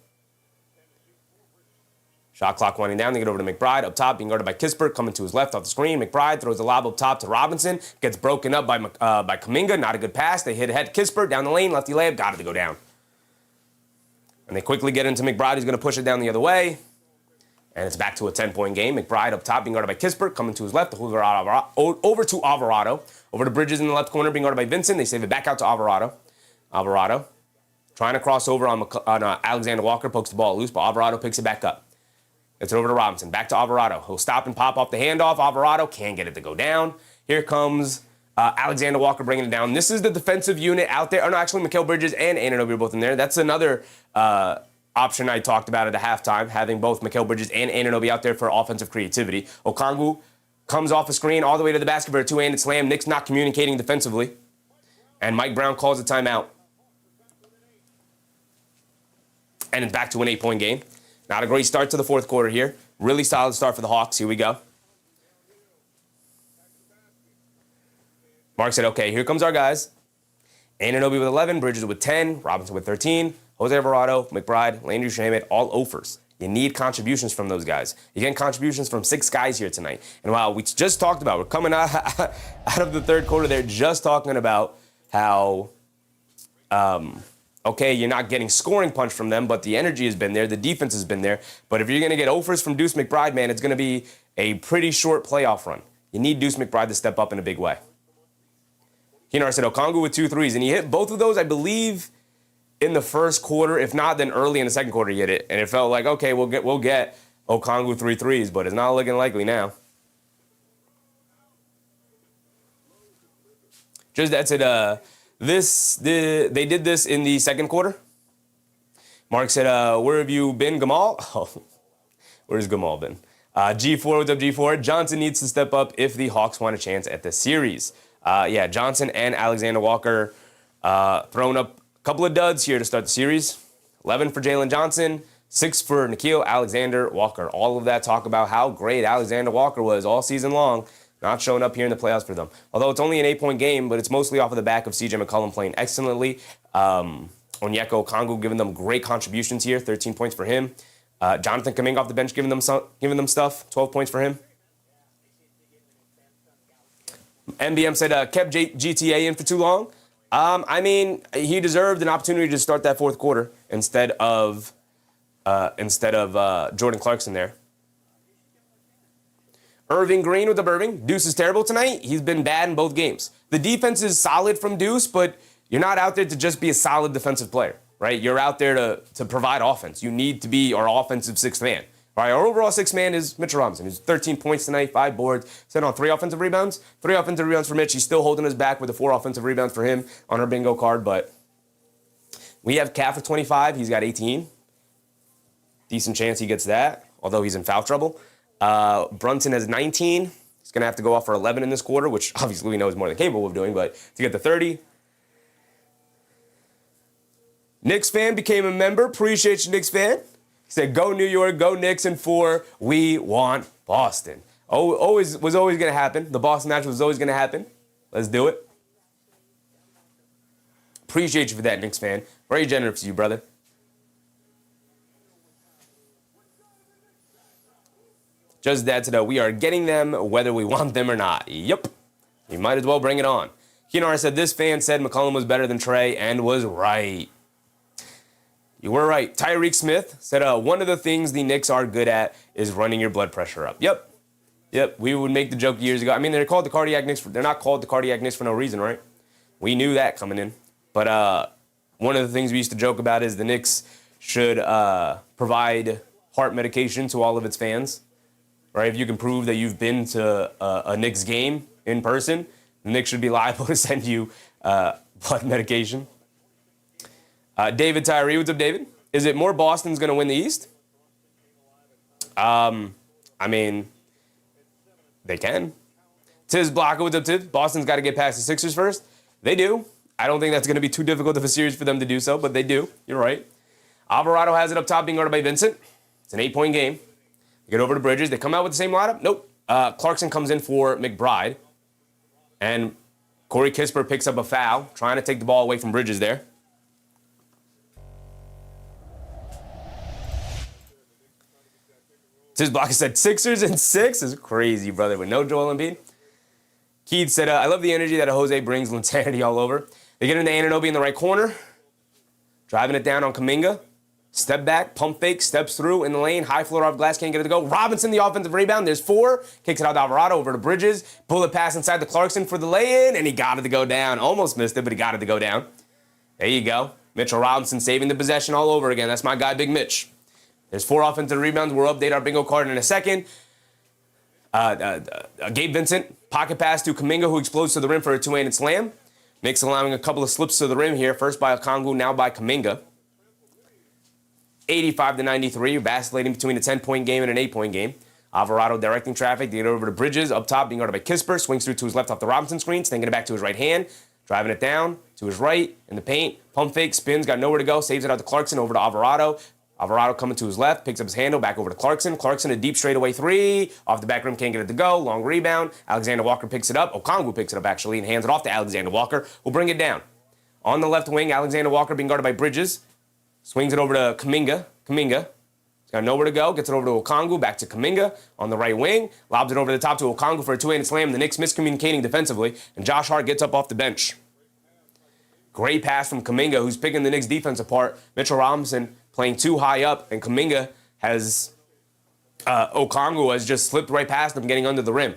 Shot clock winding down. They get over to McBride. Up top, being guarded by Kispert. Coming to his left off the screen. McBride throws the lob up top to Robinson. Gets broken up by Kuminga. Not a good pass. They hit ahead Kispert down the lane. Lefty layup. Got it to go down. And they quickly get into McBride. He's going to push it down the other way. And it's back to a 10-point game. McBride up top, being guarded by Kispert. Coming to his left. Over to Alvarado. Over to Bridges in the left corner, being guarded by Vincent. They save it back out to Alvarado. Alvarado trying to cross over on Alexander Walker. Pokes the ball loose, but Alvarado picks it back up. Gets it over to Robinson. Back to Alvarado. He'll stop and pop off the handoff. Alvarado can't get it to go down. Here comes Alexander Walker bringing it down. This is the defensive unit out there. Oh, no, actually, Mikal Bridges and Anunoby are both in there. That's another option I talked about at the halftime, having both Mikal Bridges and Anunoby out there for offensive creativity. Okongwu comes off the screen all the way to the basket for a two-handed slam. Knicks not communicating defensively. And Mike Brown calls a timeout. And it's back to an 8-point game. Not a great start to the fourth quarter here. Really solid start for the Hawks. Here we go. Mark said, okay, here comes our guys. Anunoby with 11, Bridges with 10, Robinson with 13, Jose Alvarado, McBride, Landry Shamet, all offers. You need contributions from those guys. You're getting contributions from 6 guys here tonight. And while we just talked about, we're coming out of the third quarter there, just talking about how, okay, you're not getting scoring punch from them, but the energy has been there, the defense has been there. But if you're going to get offers from Deuce McBride, man, it's going to be a pretty short playoff run. You need Deuce McBride to step up in a big way. Hinar said Okongwu with 2 threes, and he hit both of those, I believe, in the first quarter. If not, then early in the second quarter he hit it. And it felt like, okay, we'll get Okongwu 3 threes, but it's not looking likely now. Just that's it. They did this in the second quarter. Mark said, where have you been, Gamal? Oh, where's Gamal been? G4, what's up, G4? Johnson needs to step up if the Hawks want a chance at the series. Yeah, Johnson and Alexander Walker throwing up a couple of duds here to start the series. 11 for Jalen Johnson, 6 for Nickeil Alexander-Walker. All of that talk about how great Alexander Walker was all season long. Not showing up here in the playoffs for them. Although it's only an 8-point game, but it's mostly off of the back of C.J. McCollum playing excellently. Onyeka Okongwu giving them great contributions here. 13 points for him. Jonathan Kuminga off the bench giving them stuff. 12 points for him. MBM said kept GTA in for too long. I mean, he deserved an opportunity to start that fourth quarter instead of Jordan Clarkson there. Irving Green with the Irving. Deuce is terrible tonight. He's been bad in both games. The defense is solid from Deuce, but you're not out there to just be a solid defensive player, right? You're out there to provide offense. You need to be our offensive sixth man. All right, our overall sixth man is Mitchell Robinson. He's 13 points tonight, 5 boards, sent on 3 offensive rebounds. 3 offensive rebounds for Mitch. He's still holding his back with the 4 offensive rebounds for him on our bingo card, but we have Cat for 25. He's got 18. Decent chance he gets that, although he's in foul trouble. Brunson has 19. He's going to have to go off for 11 in this quarter, which obviously we know is more than capable of doing, but to get to 30. Knicks fan became a member. Appreciate you, Knicks fan. He said, go New York, go Knicks in 4. We want Boston. Was always going to happen. The Boston match was always going to happen. Let's do it. Appreciate you for that, Knicks fan. Very generous of you, brother. Just that to know we are getting them whether we want them or not. Yep. You might as well bring it on. Kinar said this fan said McCollum was better than Trey and was right. You were right. Tyreek Smith said one of the things the Knicks are good at is running your blood pressure up. Yep. We would make the joke years ago. I mean, they're called the cardiac Knicks. They're not called the cardiac Knicks for no reason, right? We knew that coming in. But one of the things we used to joke about is the Knicks should provide heart medication to all of its fans, right? If you can prove that you've been to a Knicks game in person, the Knicks should be liable to send you blood medication. David Tyree, what's up, David? Is it more Boston's going to win the East? I mean, they can. Tiz Blocker, what's up, Tiz? Boston's got to get past the Sixers first. They do. I don't think that's going to be too difficult of a series for them to do so, but they do. You're right. Alvarado has it up top, being guarded by Vincent. It's an 8-point game. They get over to Bridges. They come out with the same lineup? Nope. Clarkson comes in for McBride. And Corey Kispert picks up a foul, trying to take the ball away from Bridges there. Tiz Blocker said Sixers and 6 is crazy, brother, with no Joel Embiid. Keith said, I love the energy that Jose brings, insanity all over. They get into Anunoby in the right corner, driving it down on Kuminga. Step back, pump fake, steps through in the lane, high floater off glass, can't get it to go. Robinson, the offensive rebound, there's 4. Kicks it out to Alvarado over to Bridges. Pull it pass inside to Clarkson for the lay-in, and he got it to go down. Almost missed it, but he got it to go down. There you go. Mitchell Robinson saving the possession all over again. That's my guy, Big Mitch. There's 4 offensive rebounds. We'll update our bingo card in a second. Gabe Vincent, pocket pass to Kuminga, who explodes to the rim for a two-handed slam. Knicks allowing a couple of slips to the rim here. First by Okongwu, now by Kuminga. 85-93, vacillating between a 10-point game and an 8-point game. Alvarado directing traffic to get over to Bridges. Up top, being guarded by Kispert. Swings through to his left off the Robinson screen. Stinging it back to his right hand. Driving it down to his right in the paint. Pump fake, spins, got nowhere to go. Saves it out to Clarkson, over to Alvarado. Alvarado coming to his left, picks up his handle, back over to Clarkson. Clarkson, a deep straightaway 3. Off the back rim, can't get it to go. Long rebound. Alexander Walker picks it up. Okongwu picks it up, actually, and hands it off to Alexander Walker. We'll bring it down. On the left wing, Alexander Walker being guarded by Bridges. Swings it over to Kuminga. Kuminga. He's got nowhere to go. Gets it over to Okongwu. Back to Kuminga on the right wing. Lobs it over the top to Okongwu for a two-handed slam. The Knicks miscommunicating defensively. And Josh Hart gets up off the bench. Great pass from Kuminga, who's picking the Knicks defense apart. Mitchell Robinson playing too high up. And Kuminga has... Okongwu has just slipped right past him, getting under the rim.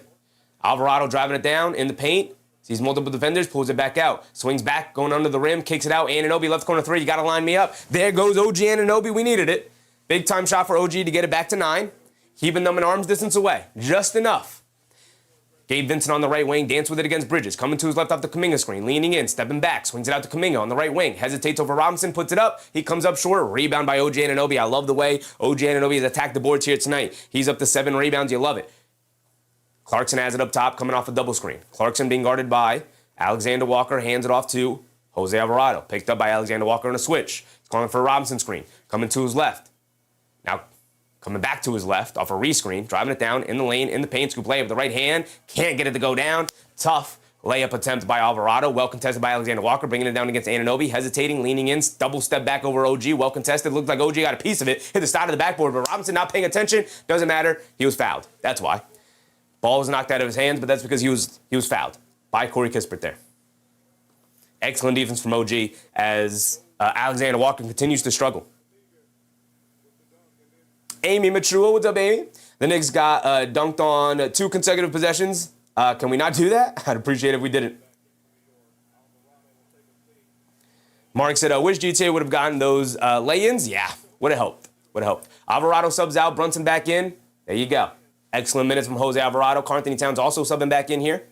Alvarado driving it down in the paint. Sees multiple defenders, pulls it back out. Swings back, going under the rim, kicks it out. Anunoby, left corner 3. You got to line me up. There goes OG Anunoby. We needed it. Big time shot for OG to get it back to 9. Keeping them an arm's distance away. Just enough. Gabe Vincent on the right wing, dance with it against Bridges. Coming to his left off the Kuminga screen. Leaning in, stepping back. Swings it out to Kuminga on the right wing. Hesitates over Robinson, puts it up. He comes up short. Rebound by OG Anunoby. I love the way OG Anunoby has attacked the boards here tonight. He's up to 7 rebounds. You love it. Clarkson has it up top, coming off a double screen. Clarkson being guarded by Alexander Walker, hands it off to Jose Alvarado. Picked up by Alexander Walker on a switch. He's calling for a Robinson screen. Coming to his left. Now, coming back to his left off a rescreen. Driving it down in the lane, in the paint. Scoop layup with the right hand. Can't get it to go down. Tough layup attempt by Alvarado. Well contested by Alexander Walker. Bringing it down against Anunoby. Hesitating, leaning in. Double step back over OG. Well contested. Looked like OG got a piece of it. Hit the side of the backboard. But Robinson not paying attention. Doesn't matter. He was fouled. That's why. Ball was knocked out of his hands, but that's because he was fouled by Corey Kispert there. Excellent defense from OG as Alexander Walker continues to struggle. Amy Machua, what's up, Amy? The Knicks got dunked on 2 consecutive possessions. Can we not do that? I'd appreciate it if we didn't. Mark said, I wish GTA would have gotten those lay-ins. Yeah, would have helped. Would have helped. Alvarado subs out, Brunson back in. There you go. Excellent minutes from Jose Alvarado. Karl-Anthony Towns also subbing back in here.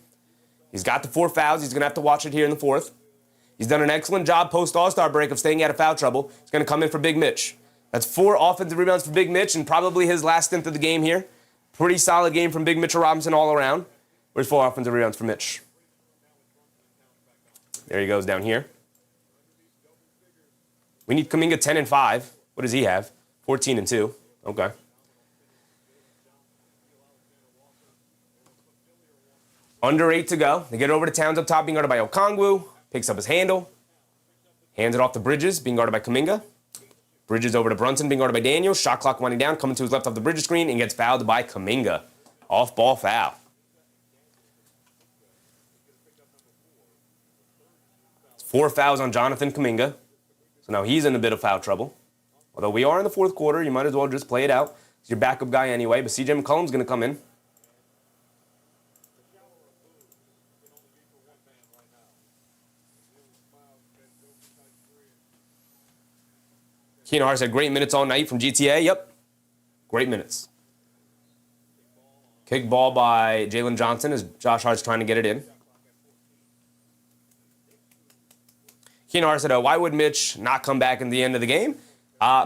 He's got the 4 fouls. He's going to have to watch it here in the 4th. He's done an excellent job post-All-Star break of staying out of foul trouble. He's going to come in for Big Mitch. That's 4 offensive rebounds for Big Mitch and probably his last stint of the game here. Pretty solid game from Big Mitchell Robinson all around. Where's 4 offensive rebounds for Mitch? There he goes down here. We need Kuminga 10 and 5. What does he have? 14 and 2. Okay. Under 8 to go. They get over to Towns up top, being guarded by Okongwu. Picks up his handle. Hands it off to Bridges, being guarded by Kuminga. Bridges over to Brunson, being guarded by Daniels. Shot clock winding down, coming to his left off the Bridges screen, and gets fouled by Kuminga. Off-ball foul. 4 fouls on Jonathan Kuminga. So now he's in a bit of foul trouble. Although we are in the fourth quarter, you might as well just play it out. He's your backup guy anyway, but CJ McCollum's going to come in. Keenan Hart said, great minutes all night from GTA. Yep. Great minutes. Kick ball by Jalen Johnson as Josh Hart's trying to get it in. Keenan Hart said, why would Mitch not come back in the end of the game?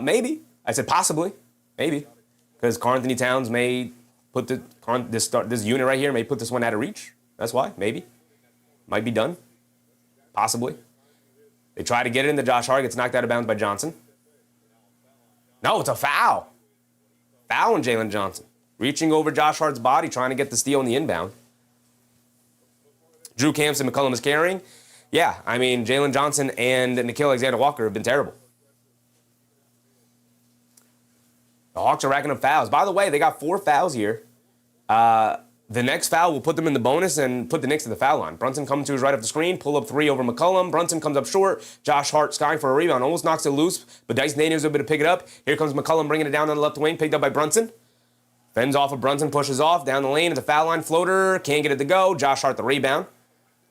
Maybe. I said possibly. Maybe. Because Karl-Anthony Towns may put this unit right here, may put this one out of reach. That's why. Maybe. Might be done. Possibly. They try to get it into Josh Hart. Gets knocked out of bounds by Johnson. No, it's a foul. Foul on Jalen Johnson. Reaching over Josh Hart's body, trying to get the steal on the inbound. Drew Camps and McCollum is carrying. Yeah, I mean, Jalen Johnson and Nickeil Alexander-Walker have been terrible. The Hawks are racking up fouls. By the way, they got 4 fouls here. The next foul will put them in the bonus and put the Knicks to the foul line. Brunson coming to his right of the screen, pull up 3 over McCollum. Brunson comes up short. Josh Hart skying for a rebound, almost knocks it loose, but Dyson Daniels able to pick it up. Here comes McCollum bringing it down on the left wing, picked up by Brunson. Fends off of Brunson, pushes off, down the lane at the foul line, floater, can't get it to go. Josh Hart the rebound.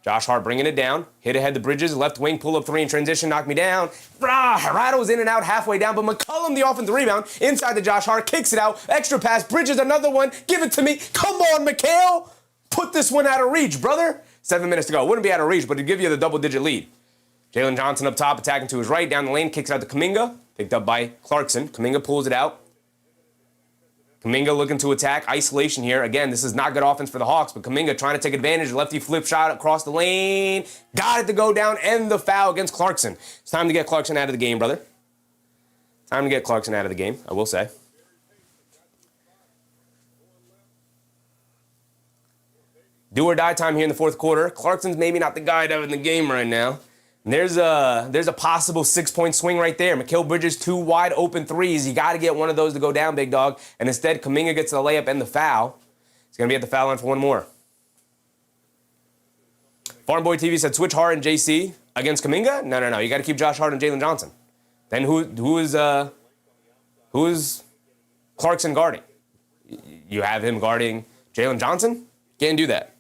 Josh Hart bringing it down, hit ahead the Bridges, left wing, pull up 3 in transition, knock me down. Rattles in and out halfway down, but McCollum the offensive rebound, inside the Josh Hart, kicks it out, extra pass, Bridges another one, give it to me, come on Nickeil, put this one out of reach, brother. 7 minutes to go, wouldn't be out of reach, but it'd give you the double-digit lead. Jalen Johnson up top, attacking to his right, down the lane, kicks it out to Kuminga, picked up by Clarkson, Kuminga pulls it out. Kuminga looking to attack. Isolation here. Again, this is not good offense for the Hawks, but Kuminga trying to take advantage. Lefty flip shot across the lane. Got it to go down, and the foul against Clarkson. It's time to get Clarkson out of the game, brother. Time to get Clarkson out of the game, I will say. Do or die time here in the fourth quarter. Clarkson's maybe not the guy to have in the game right now. And there's a possible 6-point swing right there. Mikal Bridges, 2 wide open threes. You got to get one of those to go down, big dog. And instead, Kuminga gets the layup and the foul. He's going to be at the foul line for one more. Farm Boy TV said switch Hart and JC against Kuminga. No. You got to keep Josh Hart and Jalen Johnson. Then who is Clarkson guarding? You have him guarding Jalen Johnson? Can't do that.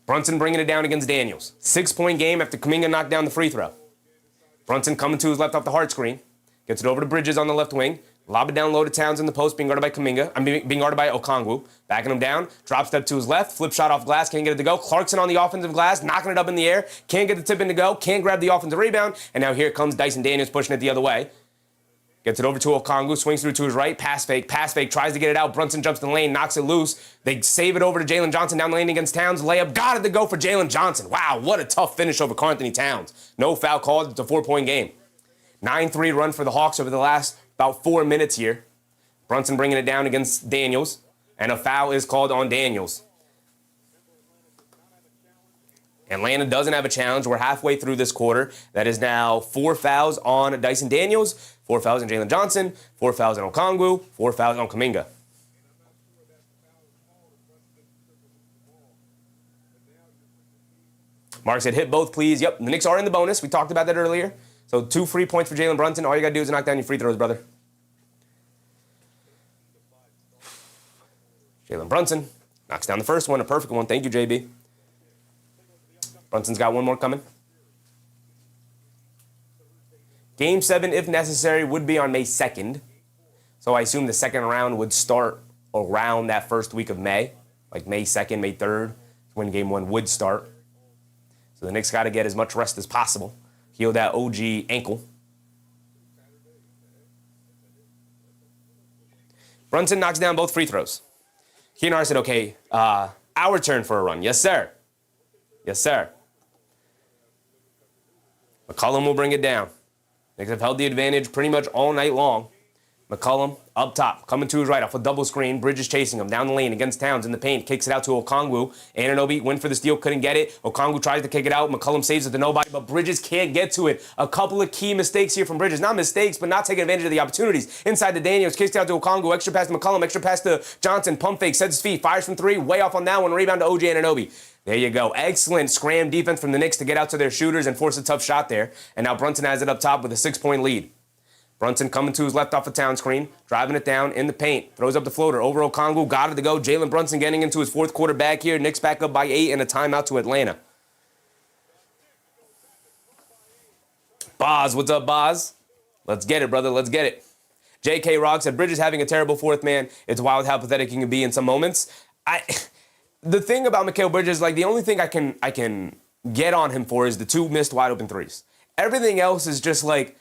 Brunson bringing it down against Daniels. 6-point game after Kuminga knocked down the free throw. Brunson coming to his left off the Hart screen. Gets it over to Bridges on the left wing. Lob it down low to Towns in the post, being guarded by Kuminga. Being guarded by Okongwu. Backing him down. Drop step to his left. Flip shot off glass. Can't get it to go. Clarkson on the offensive glass. Knocking it up in the air. Can't get the tip in to go. Can't grab the offensive rebound. And now here comes Dyson Daniels pushing it the other way. Gets it over to Okongwu, swings through to his right, pass fake, tries to get it out. Brunson jumps in the lane, knocks it loose. They save it over to Jalen Johnson down the lane against Towns. Layup, got it to go for Jalen Johnson. Wow, what a tough finish over Karl-Anthony Towns. No foul called, it's a 4-point game. 9-3 run for the Hawks over the last about 4 minutes here. Brunson bringing it down against Daniels, and a foul is called on Daniels. Atlanta doesn't have a challenge. We're halfway through this quarter. That is now 4 fouls on Dyson Daniels, 4 fouls on Jalen Johnson, 4 fouls on Okongwu, 4 fouls on Kuminga. Mark said, hit both, please. Yep, the Knicks are in the bonus. We talked about that earlier. So 2 free points for Jalen Brunson. All you got to do is knock down your free throws, brother. Jalen Brunson knocks down the first one, a perfect one. Thank you, JB. Brunson's got one more coming. Game 7, if necessary, would be on May 2nd. So I assume the second round would start around that first week of May. Like May 2nd, May 3rd, when Game 1 would start. So the Knicks got to get as much rest as possible. Heal that OG ankle. Brunson knocks down both free throws. Keenan said, okay, our turn for a run. Yes, sir. Yes, sir. McCollum will bring it down. Knicks have held the advantage pretty much all night long. McCollum up top, coming to his right off a double screen. Bridges chasing him down the lane against Towns in the paint. Kicks it out to Okongwu. Anunoby went for the steal, couldn't get it. Okongwu tries to kick it out. McCollum saves it to nobody, but Bridges can't get to it. A couple of key mistakes here from Bridges. Not mistakes, but not taking advantage of the opportunities. Inside the Daniels, kicks it out to Okongwu. Extra pass to McCollum. Extra pass to Johnson. Pump fake, sets his feet, fires from 3. Way off on that one. Rebound to OG Anunoby. There you go. Excellent scram defense from the Knicks to get out to their shooters and force a tough shot there. And now Brunson has it up top with a 6-point lead. Brunson coming to his left off a town screen, driving it down in the paint, throws up the floater over Okongwu, got it to go. Jalen Brunson getting into his fourth quarter back here. Knicks back up by 8 and a timeout to Atlanta. Boz, what's up, Boz? Let's get it, brother. Let's get it. J.K. Rock said, Bridges having a terrible fourth man. It's wild how pathetic he can be in some moments. The thing about Mikal Bridges, like, the only thing I can get on him for is the 2 missed wide open threes. Everything else is just, like,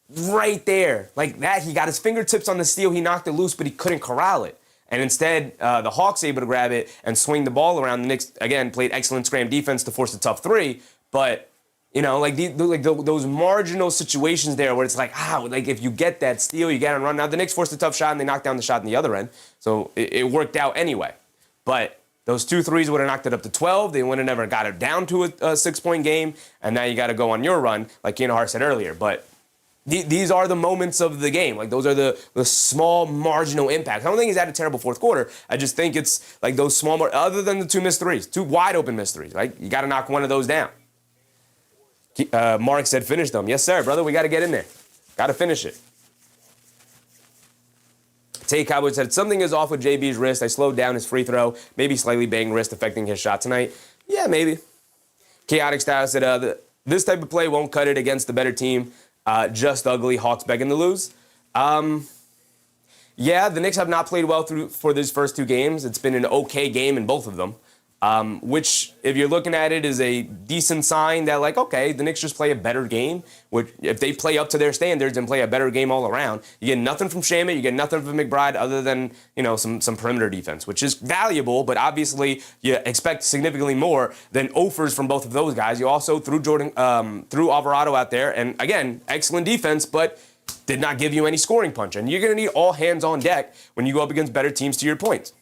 right there. Like that, he got his fingertips on the steal. He knocked it loose, but he couldn't corral it. And instead, the Hawks able to grab it and swing the ball around. The Knicks, again, played excellent scram defense to force a tough 3. But, you know, like those marginal situations there where it's like, like if you get that steal, you get on run. Now, the Knicks forced a tough shot and they knocked down the shot in the other end. So it worked out anyway. But those 2 threes would have knocked it up to 12. They would have never got it down to a 6-point game. And now you got to go on your run, like Keenan said earlier. But these are the moments of the game. Like, those are the small marginal impacts. I don't think he's had a terrible fourth quarter. I just think it's like those small, other than the 2 missed threes, 2 wide open missed threes, right? You got to knock one of those down. Mark said, finish them. Yes, sir, brother. We got to get in there. Got to finish it. Tay Cowboy said, something is off with JB's wrist. I slowed down his free throw. Maybe slightly banged wrist affecting his shot tonight. Yeah, maybe. Chaotic Style said, this type of play won't cut it against the better team. Just ugly. Hawks begging to lose. Yeah, the Knicks have not played well for these first 2 games. It's been an okay game in both of them. Which, if you're looking at it, is a decent sign that, like, okay, the Knicks just play a better game. Which, if they play up to their standards and play a better game all around, you get nothing from Shamet, you get nothing from McBride other than, you know, some perimeter defense, which is valuable, but obviously you expect significantly more than offers from both of those guys. You also threw threw Alvarado out there, and again, excellent defense, but did not give you any scoring punch. And you're going to need all hands on deck when you go up against better teams, to your point,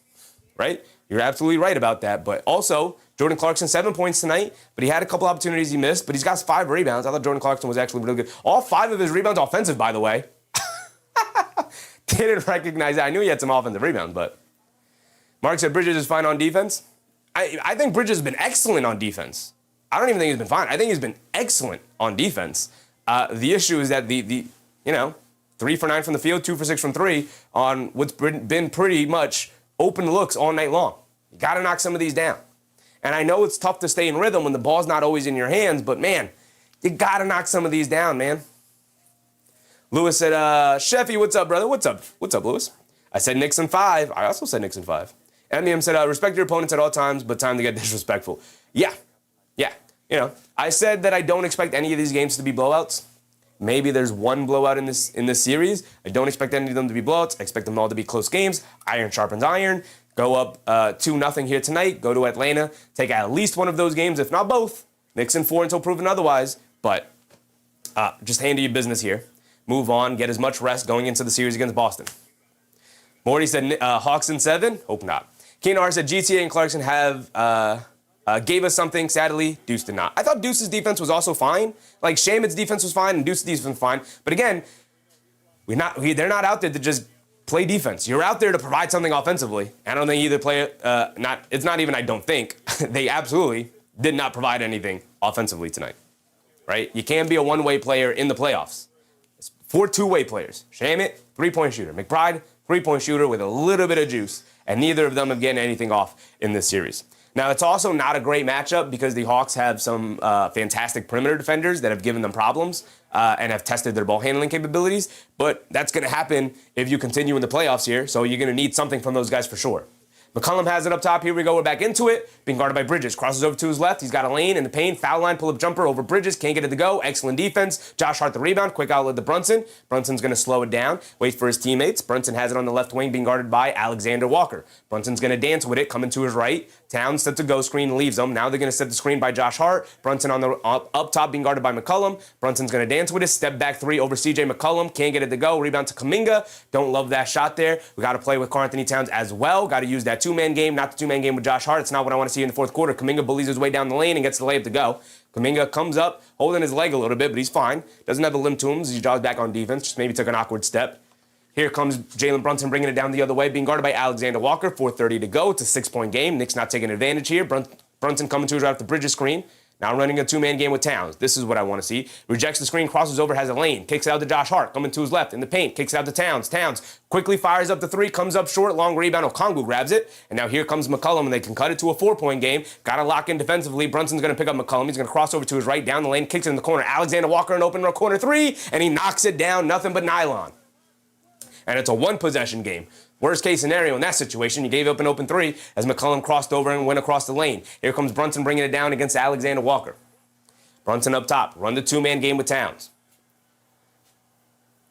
right? You're absolutely right about that. But also, Jordan Clarkson, 7 points tonight, but he had a couple opportunities he missed, but he's got 5 rebounds. I thought Jordan Clarkson was actually really good. All 5 of his rebounds offensive, by the way. Didn't recognize that. I knew he had some offensive rebounds, but Mark said Bridges is fine on defense. I think Bridges has been excellent on defense. I don't even think he's been fine. I think he's been excellent on defense. The issue is that the 3 for 9 from the field, 2 for 6 from 3 on what's been pretty much open looks all night long. You got to knock some of these down. And I know it's tough to stay in rhythm when the ball's not always in your hands, but, man, you got to knock some of these down, man. Lewis said, Sheffy, what's up, brother? What's up? What's up, Lewis? I said Knicks in 5. I also said Knicks in 5. MEM said, respect your opponents at all times, but time to get disrespectful. Yeah. You know, I said that I don't expect any of these games to be blowouts. Maybe there's one blowout in this series. I don't expect any of them to be blowouts. I expect them all to be close games. Iron sharpens iron. Go up 2-0 here tonight. Go to Atlanta. Take at least one of those games, if not both. Knicks in 4 until proven otherwise. But just handle your business here. Move on. Get as much rest going into the series against Boston. Morty said Hawks in 7. Hope not. Keenan said GTA and Clarkson have gave us something. Sadly, Deuce did not. I thought Deuce's defense was also fine. Like, Shamet's defense was fine and Deuce's defense was fine. But again, they're not out there to just play defense. You're out there to provide something offensively. I don't think either player, it's not even I don't think. They absolutely did not provide anything offensively tonight, right? You can't be a one-way player in the playoffs. It's 4 two-way players. Shamet, 3-point shooter. McBride, 3-point shooter with a little bit of juice. And neither of them have gotten anything off in this series. Now, it's also not a great matchup because the Hawks have some fantastic perimeter defenders that have given them problems and have tested their ball handling capabilities. But that's going to happen if you continue in the playoffs here. So you're going to need something from those guys for sure. McCollum has it up top. Here we go. We're back into it. Being guarded by Bridges. Crosses over to his left. He's got a lane in the paint. Foul line, pull-up jumper over Bridges. Can't get it to go. Excellent defense. Josh Hart the rebound. Quick outlet to Brunson. Brunson's going to slow it down. Wait for his teammates. Brunson has it on the left wing, being guarded by Alexander Walker. Brunson's going to dance with it, coming to his right. Towns sets a go screen, leaves him. Now they're going to set the screen by Josh Hart. Brunson on the up top, being guarded by McCollum. Brunson's going to dance with it. Step back 3 over CJ McCollum. Can't get it to go. Rebound to Kuminga. Don't love that shot there. We got to play with Karl Anthony Towns as well. Got to use that 2-man game, not the 2-man game with Josh Hart. It's not what I want to see in the fourth quarter. Kuminga bullies his way down the lane and gets the layup to go. Kuminga comes up, holding his leg a little bit, but he's fine. Doesn't have a limp to him as he draws back on defense. Just maybe took an awkward step. Here comes Jalen Brunson bringing it down the other way, being guarded by Alexander Walker. 4:30 to go. It's a 6-point game. Knicks not taking advantage here. Brunson coming to his right off the Bridges screen. Now running a two-man game with Towns. This is what I want to see. Rejects the screen, crosses over, has a lane, kicks it out to Josh Hart, coming to his left in the paint, kicks it out to Towns. Towns quickly fires up the three, comes up short, long rebound. Okongwu grabs it, and now here comes McCollum, and they can cut it to a 4-point game. Got to lock in defensively. Brunson's going to pick up McCollum. He's going to cross over to his right, down the lane, kicks it in the corner. Alexander Walker, an open corner three, and he knocks it down. Nothing but nylon. And it's a one-possession game. Worst case scenario in that situation, you gave up an open three as McCollum crossed over and went across the lane. Here comes Brunson bringing it down against Alexander Walker. Brunson up top, run the two-man game with Towns.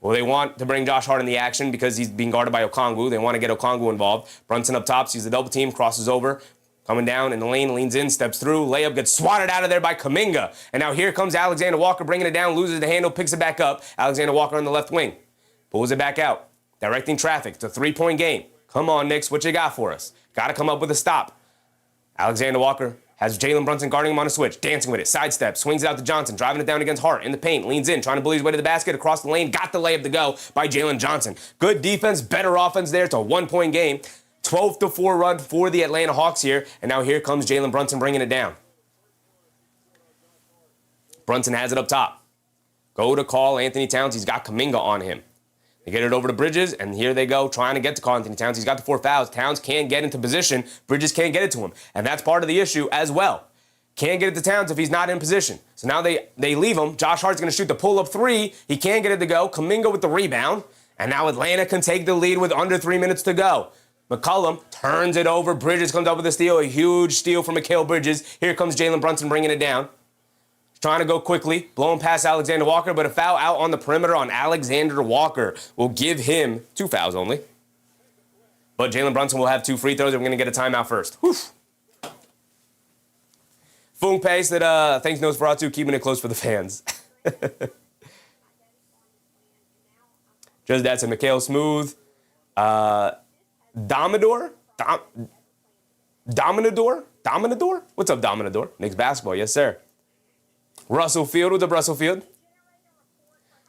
Well, they want to bring Josh Hart in the action because he's being guarded by Okongwu. They want to get Okongwu involved. Brunson up top, sees the double team, crosses over, coming down in the lane, leans in, steps through, layup gets swatted out of there by Kuminga. And now here comes Alexander Walker bringing it down, loses the handle, picks it back up. Alexander Walker on the left wing, pulls it back out. Directing traffic. It's a 3-point game. Come on, Knicks. What you got for us? Got to come up with a stop. Alexander Walker has Jalen Brunson guarding him on a switch. Dancing with it. Sidestep. Swings it out to Johnson. Driving it down against Hart. In the paint. Leans in. Trying to bully his way to the basket. Across the lane. Got the layup to go by Jalen Johnson. Good defense. Better offense there. It's a 1-point game. 12-4 run for the Atlanta Hawks here. And now here comes Jalen Brunson bringing it down. Brunson has it up top. Go to call Anthony Towns. He's got Kuminga on him. They get it over to Bridges, and here they go trying to get to Karl Anthony Towns. He's got the 4 fouls. Towns can't get into position. Bridges can't get it to him. And that's part of the issue as well. Can't get it to Towns if he's not in position. So now they leave him. Josh Hart's going to shoot the pull-up three. He can't get it to go. Kuminga with the rebound. And now Atlanta can take the lead with under 3 minutes to go. McCollum turns it over. Bridges comes up with a steal. A huge steal from Mikal Bridges. Here comes Jalen Brunson bringing it down. Trying to go quickly, blowing past Alexander Walker, but a foul out on the perimeter on Alexander Walker will give him 2 fouls only. But Jalen Brunson will have 2 free throws, and we're going to get a timeout first. Fung Pace that thanks knows for Atu, keeping it close for the fans. Just that's a Mikal Smooth. Dominador? Dominador? What's up, Dominador? Knicks basketball, yes, sir. Russell Field, what's up, Russell Field?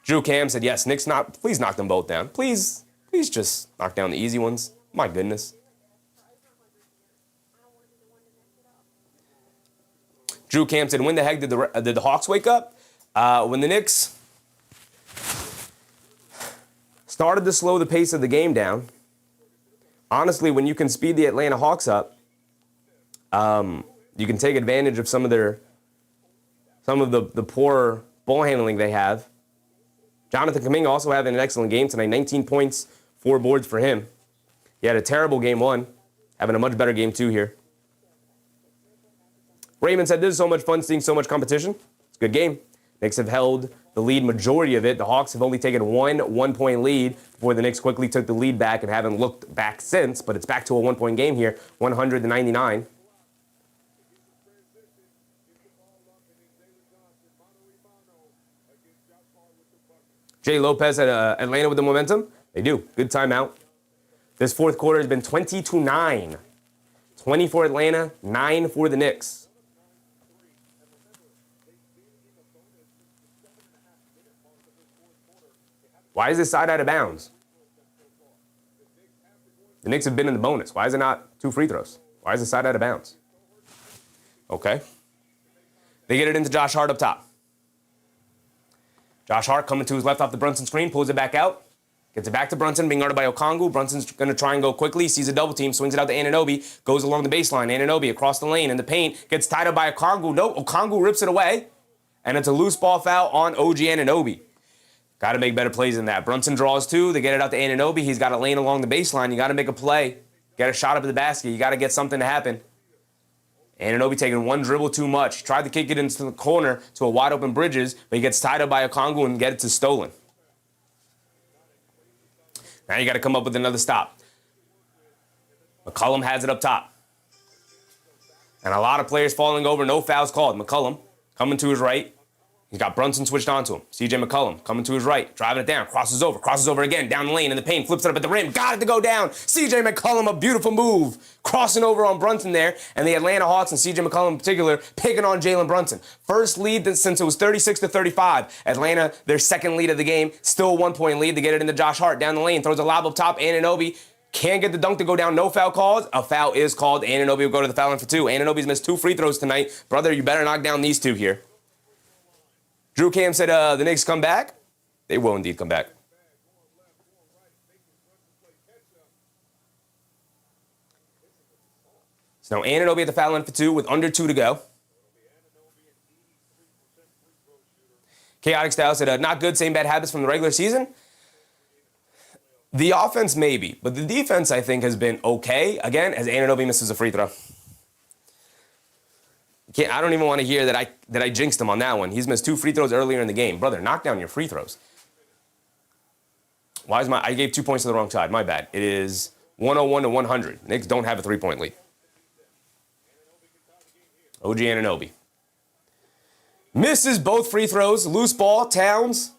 Drew Cam said, yes, Knicks, please knock them both down. Please just knock down the easy ones. My goodness. Drew Cam said, when the heck did the Hawks wake up? When the Knicks started to slow the pace of the game down. Honestly, when you can speed the Atlanta Hawks up, you can take advantage of some of the poor ball handling they have. Jonathan Kuminga also having an excellent game tonight. 19 points, 4 boards for him. He had a terrible game 1, having a much better game 2 here. Raymond said, this is so much fun seeing so much competition. It's a good game. Knicks have held the lead majority of it. The Hawks have only taken one 1-point lead before the Knicks quickly took the lead back and haven't looked back since, but it's back to a 1-point game here, 100-99. Jay Lopez at Atlanta with the momentum. They do. Good timeout. This fourth quarter has been 20-9. 20 for Atlanta, 9 for the Knicks. Why is this side out of bounds? The Knicks have been in the bonus. Why is it not 2 free throws? Why is the side out of bounds? Okay. They get it into Josh Hart up top. Josh Hart coming to his left off the Brunson screen, pulls it back out, gets it back to Brunson, being guarded by Okongwu. Brunson's going to try and go quickly, sees a double team, swings it out to Anunoby, goes along the baseline. Anunoby across the lane in the paint, gets tied up by Okongwu. No, Okongwu rips it away, and it's a loose ball foul on OG Anunoby. Got to make better plays than that. Brunson draws 2. They get it out to Anunoby. He's got a lane along the baseline. You got to make a play. Get a shot up at the basket. You got to get something to happen. Anunoby taking 1 dribble too much. He tried to kick it into the corner to a wide open Bridges, but he gets tied up by Okongwu and get it to Stolen. Now you got to come up with another stop. McCollum has it up top. And a lot of players falling over, no fouls called. McCollum coming to his right. He's got Brunson switched onto him. CJ McCollum coming to his right, driving it down, crosses over again, down the lane in the paint, flips it up at the rim, got it to go down. CJ McCollum, a beautiful move, crossing over on Brunson there, and the Atlanta Hawks and CJ McCollum in particular picking on Jalen Brunson. First lead since it was 36-35. Atlanta, their second lead of the game, still a 1-point lead. They get it into Josh Hart down the lane, throws a lob up top, Anunoby Can't get the dunk to go down. No foul calls. A foul is called. Anunoby will go to the foul line for 2. Anunoby's missed 2 free throws tonight. Brother, you better knock down these 2 here. Drew Cam said the Knicks come back. They will indeed come back. So now Anunoby at the foul line for 2 with under 2 to go. Chaotic Style said, not good, same bad habits from the regular season. The offense, maybe, but the defense, I think, has been okay, again, as Anunoby misses a free throw. I don't even want to hear that I jinxed him on that one. He's missed 2 free throws earlier in the game. Brother, knock down your free throws. I gave 2 points to the wrong side. My bad. It is 101 to 100. Knicks don't have a 3-point lead. OG Anunoby misses both free throws. Loose ball. Towns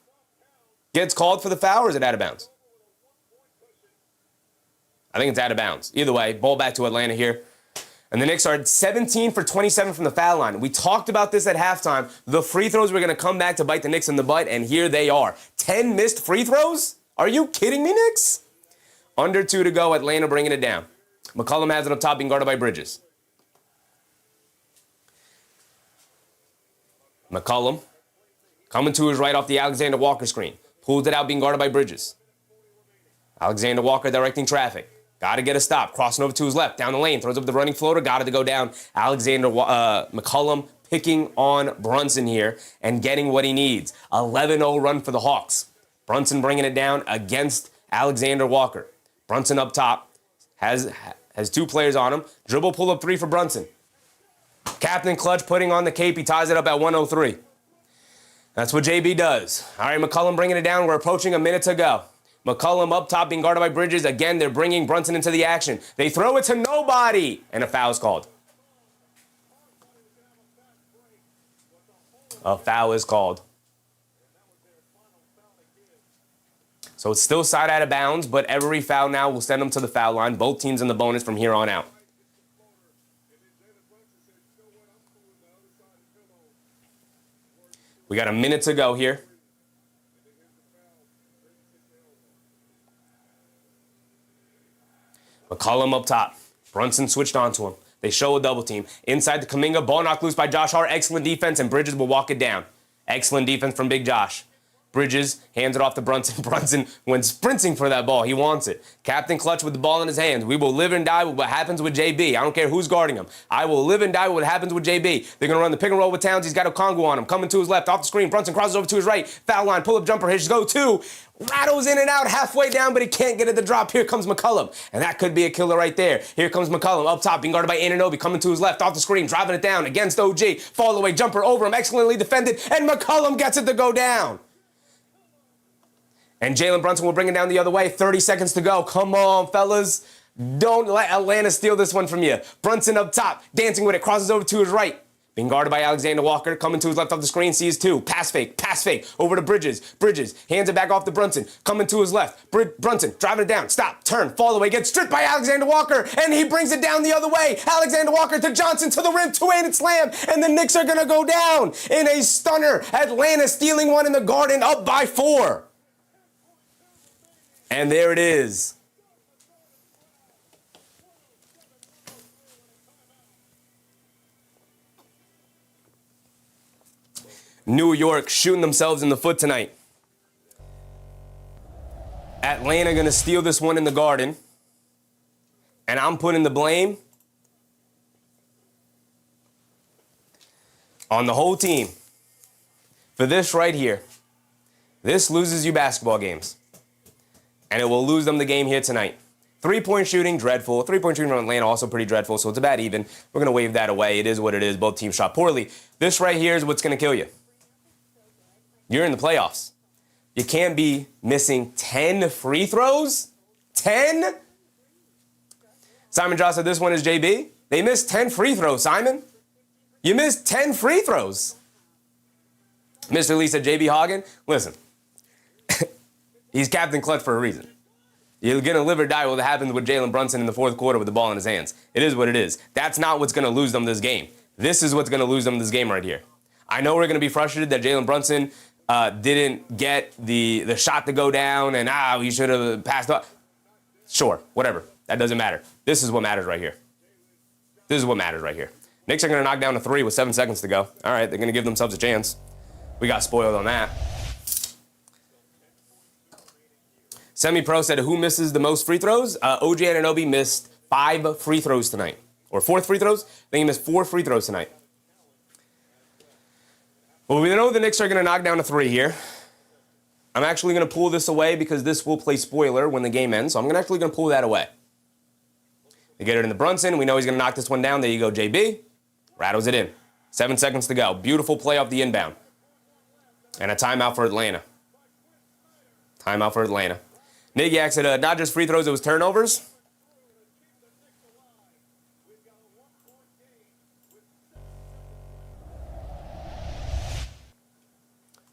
gets called for the foul, or is it out of bounds? I think it's out of bounds. Either way, ball back to Atlanta here. And the Knicks are 17 for 27 from the foul line. We talked about this at halftime. The free throws were going to come back to bite the Knicks in the butt, and here they are. 10 missed free throws? Are you kidding me, Knicks? Under 2 to go, Atlanta bringing it down. McCollum has it up top, being guarded by Bridges. McCollum coming to his right off the Alexander Walker screen. Pulls it out, being guarded by Bridges. Alexander Walker directing traffic. Got to get a stop. Crossing over to his left. Down the lane. Throws up the running floater. Got it to go down. McCollum picking on Brunson here and getting what he needs. 11-0 run for the Hawks. Brunson bringing it down against Alexander Walker. Brunson up top. Has 2 players on him. Dribble pull-up 3 for Brunson. Captain Clutch putting on the cape. He ties it up at 103. That's what JB does. All right, McCollum bringing it down. We're approaching a minute to go. McCollum up top being guarded by Bridges. Again, they're bringing Brunson into the action. They throw it to nobody, and a foul is called. A foul is called. So it's still side out of bounds, but every foul now will send them to the foul line. Both teams in the bonus from here on out. We got a minute to go here. McCollum up top. Brunson switched onto him. They show a double team. Inside the Kuminga, ball knocked loose by Josh Hart. Excellent defense, and Bridges will walk it down. Excellent defense from Big Josh. Bridges hands it off to Brunson. Brunson went sprinting for that ball. He wants it. Captain Clutch with the ball in his hands. We will live and die with what happens with JB. I don't care who's guarding him. I will live and die with what happens with JB. They're going to run the pick and roll with Towns. He's got Okongwu on him. Coming to his left, off the screen. Brunson crosses over to his right. Foul line, pull-up jumper. His go-to. Rattles in and out halfway down, but he can't get it to drop. Here comes McCollum, and that could be a killer right there. Here comes McCollum up top, being guarded by Anunoby, coming to his left, off the screen, driving it down against OG. Fall away jumper over him, excellently defended, and McCollum gets it to go down. And Jalen Brunson will bring it down the other way. 30 seconds to go. Come on, fellas. Don't let Atlanta steal this one from you. Brunson up top, dancing with it, crosses over to his right. Being guarded by Alexander Walker, coming to his left off the screen, sees 2. Pass fake, over to Bridges. Bridges hands it back off to Brunson, coming to his left. Brunson driving it down, stop, turn, fall away, gets stripped by Alexander Walker, and he brings it down the other way. Alexander Walker to Johnson, to the rim, two-handed slam, and the Knicks are going to go down in a stunner. Atlanta stealing one in the Garden, up by 4. And there it is. New York shooting themselves in the foot tonight. Atlanta going to steal this one in the Garden. And I'm putting the blame on the whole team for this right here. This loses you basketball games. And it will lose them the game here tonight. 3-point shooting, dreadful. 3-point shooting from Atlanta, also pretty dreadful. So it's about even. We're going to wave that away. It is what it is. Both teams shot poorly. This right here is what's going to kill you. You're in the playoffs. You can't be missing 10 free throws. 10? Simon Joss said this one is JB. They missed 10 free throws, Simon. You missed 10 free throws. Mr. Lee said JB Hagen. Listen. He's Captain Clutch for a reason. You're going to live or die with what happens with Jalen Brunson in the fourth quarter with the ball in his hands. It is what it is. That's not what's going to lose them this game. This is what's going to lose them this game right here. I know we're going to be frustrated that Jalen Brunson didn't get the shot to go down and, he should have passed up. Sure, whatever. That doesn't matter. This is what matters right here. This is what matters right here. Knicks are going to knock down a 3 with 7 seconds to go. All right, they're going to give themselves a chance. We got spoiled on that. Semi-Pro said, who misses the most free throws? OG Anunoby missed 5 free throws tonight. Or 4 free throws? I think he missed 4 free throws tonight. Well, we know the Knicks are going to knock down a 3 here. I'm actually going to pull this away because this will play spoiler when the game ends. So I'm actually going to pull that away. They get it in the Brunson. We know he's going to knock this one down. There you go, JB. Rattles it in. 7 seconds to go. Beautiful play off the inbound. And a timeout for Atlanta. Timeout for Atlanta. Nagyak said not just free throws, it was turnovers.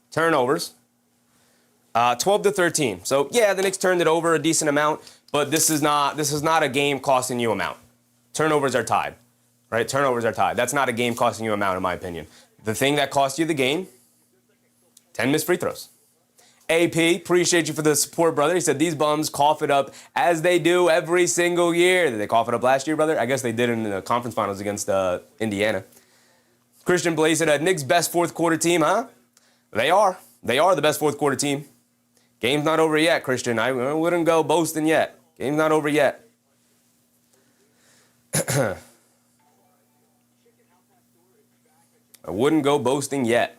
Turnovers. 12-13. So, yeah, the Knicks turned it over a decent amount, but this is not a game costing you amount. Turnovers are tied, right? Turnovers are tied. That's not a game costing you amount, in my opinion. The thing that cost you the game, 10 missed free throws. AP, appreciate you for the support, brother. He said these bums cough it up as they do every single year. Did they cough it up last year, brother? I guess they did in the conference finals against Indiana. Christian Blaze said, Knicks' best fourth quarter team, huh? They are. They are the best fourth quarter team. Game's not over yet, Christian. I wouldn't go boasting yet. Game's not over yet. I wouldn't go boasting yet.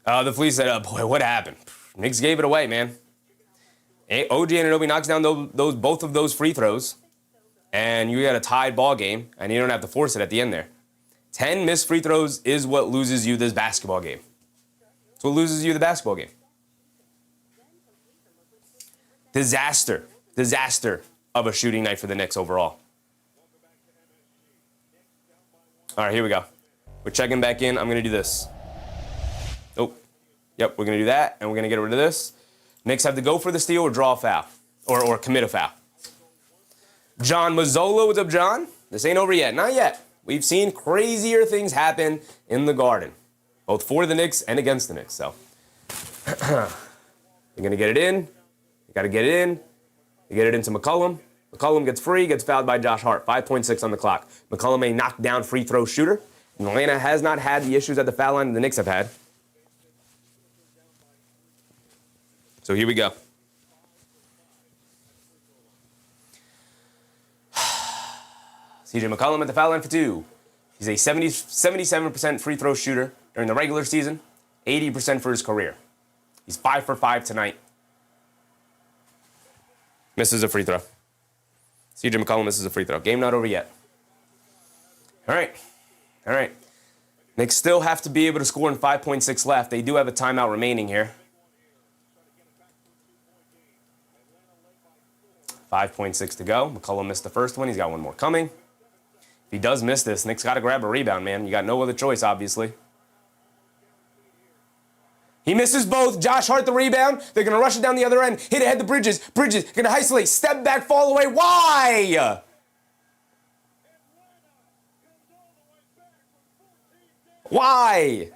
The Fleece said, boy, what happened? Knicks gave it away, man. OG Anunoby knocks down both of those free throws, and you got a tied ball game, and you don't have to force it at the end there. 10 missed free throws is what loses you this basketball game. It's what loses you the basketball game. Disaster. Disaster of a shooting night for the Knicks overall. All right, here we go. We're checking back in. I'm going to do this. Oh, yep, we're going to do that, and we're going to get rid of this. Knicks have to go for the steal or draw a foul, or commit a foul. John Mazzola, what's up, John? This ain't over yet. Not yet. We've seen crazier things happen in the Garden, both for the Knicks and against the Knicks. So, you're going to get it in. You got to get it in. You get it into McCollum. McCollum gets free, gets fouled by Josh Hart. 5.6 on the clock. McCollum a knockdown free throw shooter. And Atlanta has not had the issues at the foul line the Knicks have had. So here we go. CJ McCollum at the foul line for 2. He's a 77% free throw shooter during the regular season, 80% for his career. He's 5 for 5 tonight. Misses a free throw. CJ McCollum misses a free throw. Game not over yet. All right. All right. Knicks still have to be able to score in 5.6 left. They do have a timeout remaining here. 5.6 to go. McCollum missed the first one. He's got one more coming. If he does miss this, Knicks got to grab a rebound, man. You got no other choice, obviously. He misses both. Josh Hart the rebound. They're going to rush it down the other end. Hit ahead to Bridges. Bridges going to isolate. Step back, fall away. Why? Why?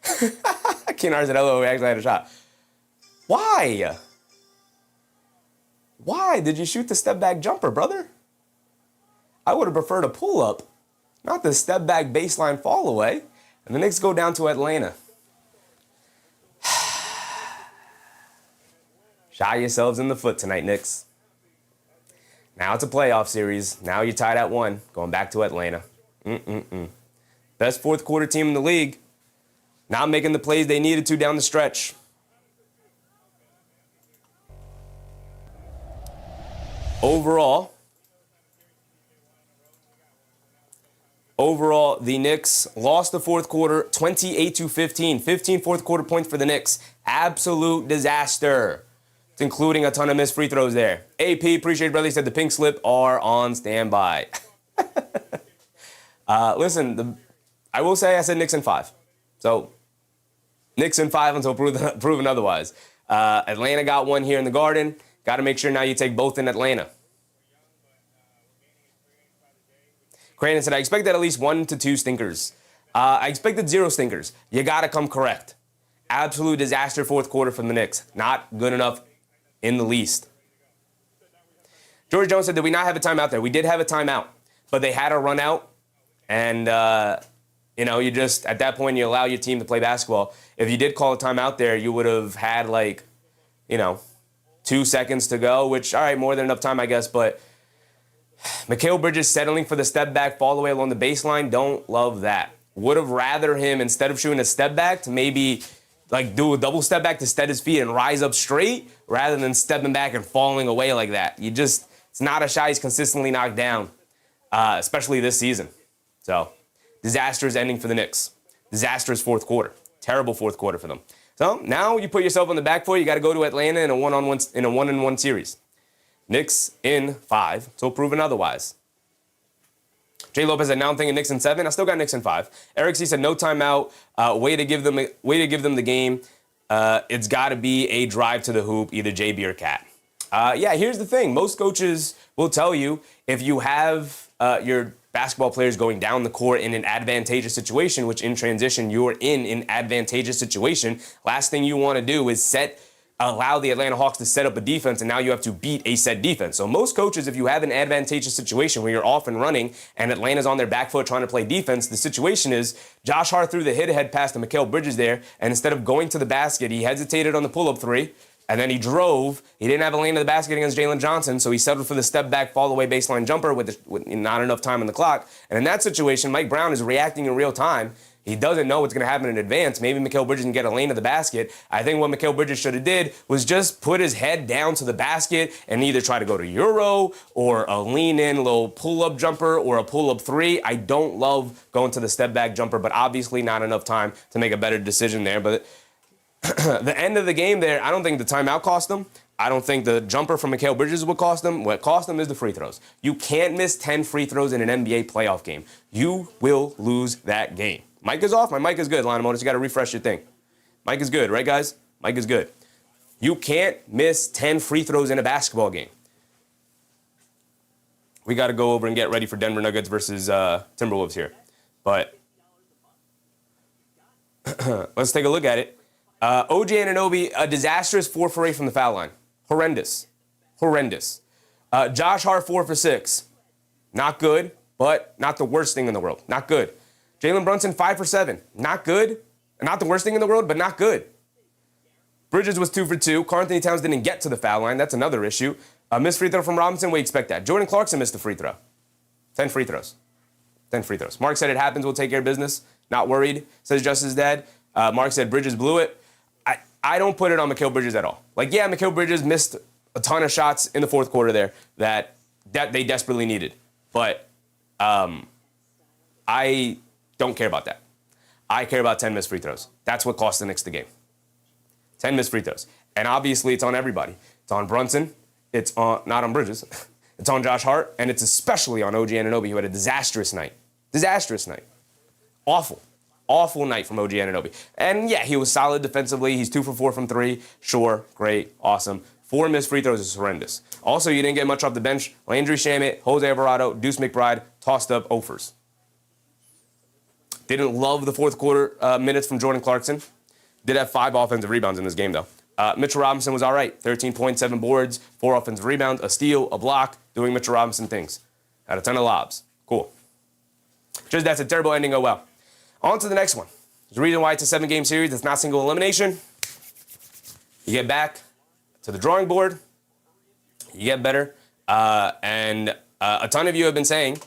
Keenar said, hello, we actually had a shot. Why? Why did you shoot the step-back jumper, brother? I would have preferred a pull-up, not the step-back baseline fall away. And the Knicks go down to Atlanta. Shot yourselves in the foot tonight, Knicks. Now it's a playoff series. Now you're tied at 1, going back to Atlanta. Best fourth quarter team in the league. Not making the plays they needed to down the stretch. Overall, the Knicks lost the fourth quarter 28-15. 15 fourth quarter points for the Knicks. Absolute disaster. It's including a ton of missed free throws there. AP, appreciate it, brother. He said the pink slip are on standby. Listen, I will say I said Knicks in 5. So, Knicks in 5 until proven otherwise. Atlanta got one here in the Garden. Got to make sure now you take both in Atlanta. Crandon said, I expect that at least 1 to 2 stinkers. I expected 0 stinkers. You got to come correct. Absolute disaster fourth quarter from the Knicks. Not good enough in the least. George Jones said, did we not have a timeout there? We did have a timeout, but they had a run out. And, you just, at that point, you allow your team to play basketball. If you did call a timeout there, you would have had 2 seconds to go, which, all right, more than enough time, I guess. But Mikal Bridges settling for the step back, fall away along the baseline, don't love that. Would have rather him, instead of shooting a step back, to maybe do a double step back to steady his feet and rise up straight rather than stepping back and falling away like that. It's not a shot he's consistently knocked down, especially this season. So, disastrous ending for the Knicks. Disastrous fourth quarter. Terrible fourth quarter for them. So, now you put yourself on the back foot. You got to go to Atlanta in a one-on-one series. Knicks in 5, so proven otherwise. Jay Lopez said, now I'm thinking Knicks in 7. I still got Knicks in 5. Eric C said, no timeout. Way to give them the game. It's got to be a drive to the hoop, either JB or Cat. Here's the thing. Most coaches will tell you if you have your basketball players going down the court in an advantageous situation, which in transition you're in an advantageous situation, last thing you want to do is allow the Atlanta Hawks to set up a defense, and now you have to beat a set defense. So most coaches, if you have an advantageous situation where you're off and running and Atlanta's on their back foot trying to play defense, the situation is Josh Hart threw the hit-ahead pass to Mikal Bridges there, and instead of going to the basket, he hesitated on the pull-up 3, and then he drove. He didn't have a lane to the basket against Jalen Johnson, so he settled for the step-back, fall-away baseline jumper with not enough time on the clock. And in that situation, Mike Brown is reacting in real time. He doesn't know what's going to happen in advance. Maybe Mikal Bridges can get a lane to the basket. I think what Mikal Bridges should have did was just put his head down to the basket and either try to go to Euro or a lean-in little pull-up jumper or a pull-up 3. I don't love going to the step-back jumper, but obviously not enough time to make a better decision there. But the end of the game there, I don't think the timeout cost them. I don't think the jumper from Mikal Bridges would cost them. What cost them is the free throws. You can't miss 10 free throws in an NBA playoff game. You will lose that game. Mic is off. My mic is good, Lanamonis. You got to refresh your thing. Mic is good, right, guys? Mic is good. You can't miss 10 free throws in a basketball game. We got to go over and get ready for Denver Nuggets versus Timberwolves here. But let's take a look at it. OG Anunoby, a disastrous 4 for 8 from the foul line. Horrendous. Josh Hart, 4 for 6. Not good, but not the worst thing in the world. Not good. Jalen Brunson, 5 for 7. Not good. Not the worst thing in the world, but not good. Bridges was 2 for 2. Karl-Anthony Towns didn't get to the foul line. That's another issue. A missed free throw from Robinson, we expect that. Jordan Clarkson missed a free throw. 10 free throws. 10 free throws. Mark said it happens, we'll take care of business. Not worried, says Justice Dad. Mark said Bridges blew it. I don't put it on Mikal Bridges at all. Mikal Bridges missed a ton of shots in the fourth quarter there that they desperately needed. But I don't care about that. I care about 10 missed free throws. That's what cost the Knicks the game. 10 missed free throws. And obviously it's on everybody. It's on Brunson. It's on, not on Bridges. It's on Josh Hart. And it's especially on OG Anunoby, who had a disastrous night. Disastrous night. Awful night from OG Anunoby. And yeah, he was solid defensively. He's 2 for 4 from 3. Sure, great, awesome. 4 missed free throws is horrendous. Also, you didn't get much off the bench. Landry Shamet, Jose Alvarado, Deuce McBride, tossed up offers. Didn't love the fourth quarter minutes from Jordan Clarkson. Did have 5 offensive rebounds in this game, though. Mitchell Robinson was all right. 13.7 boards, 4 offensive rebounds, a steal, a block, doing Mitchell Robinson things. Had a ton of lobs. Cool. Just that's a terrible ending. Oh, well. On to the next one. There's a reason why it's a 7-game series. It's not single elimination. You get back to the drawing board. You get better. And a ton of you have been saying,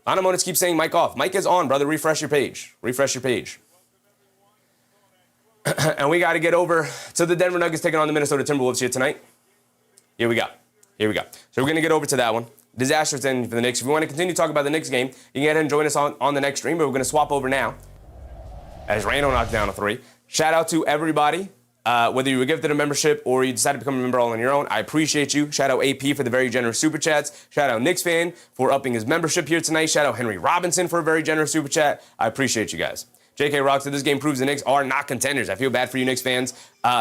Anamonis keeps saying mic off. Mic is on, brother. Refresh your page. Refresh your page. And we got to get over to the Denver Nuggets taking on the Minnesota Timberwolves here tonight. Here we go. So we're going to get over to that one. Disastrous ending for the Knicks. If you want to continue talking about the Knicks game, you can get ahead and join us on the next stream, but we're going to swap over now as Randall knocked down a 3. Shout out to everybody. Whether you were gifted a membership or you decided to become a member all on your own, I appreciate you. Shout out AP for the very generous super chats. Shout out Knicks fan for upping his membership here tonight. Shout out Henry Robinson for a very generous super chat. I appreciate you guys. JK Rock said this game proves the Knicks are not contenders. I feel bad for you Knicks fans.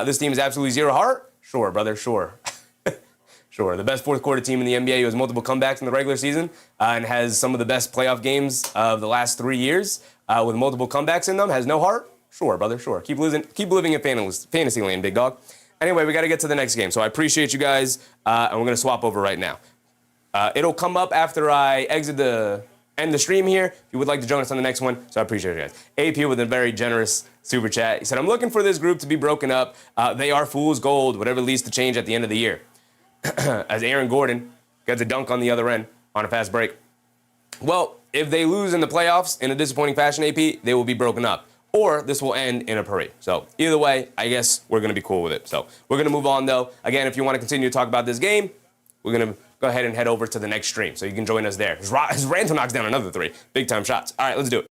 This team is absolutely zero heart. Sure, brother, sure. Sure, the best fourth quarter team in the NBA who has multiple comebacks in the regular season and has some of the best playoff games of the last 3 years. with multiple comebacks in them has no heart? Sure, brother, sure. Keep living in fantasy land, big dog. Anyway, we got to get to the next game. So I appreciate you guys, and we're going to swap over right now. It'll come up after I end the stream here if you would like to join us on the next one. So I appreciate you guys. AP with a very generous super chat. He said, I'm looking for this group to be broken up. They are fool's gold, whatever leads to change at the end of the year. As Aaron Gordon gets a dunk on the other end on a fast break. Well, if they lose in the playoffs in a disappointing fashion, AP, they will be broken up. Or this will end in a parade. So either way, I guess we're going to be cool with it. So we're going to move on, though. Again, if you want to continue to talk about this game, we're going to go ahead and head over to the next stream. So you can join us there. His Randall knocks down another 3. Big-time shots. All right, let's do it.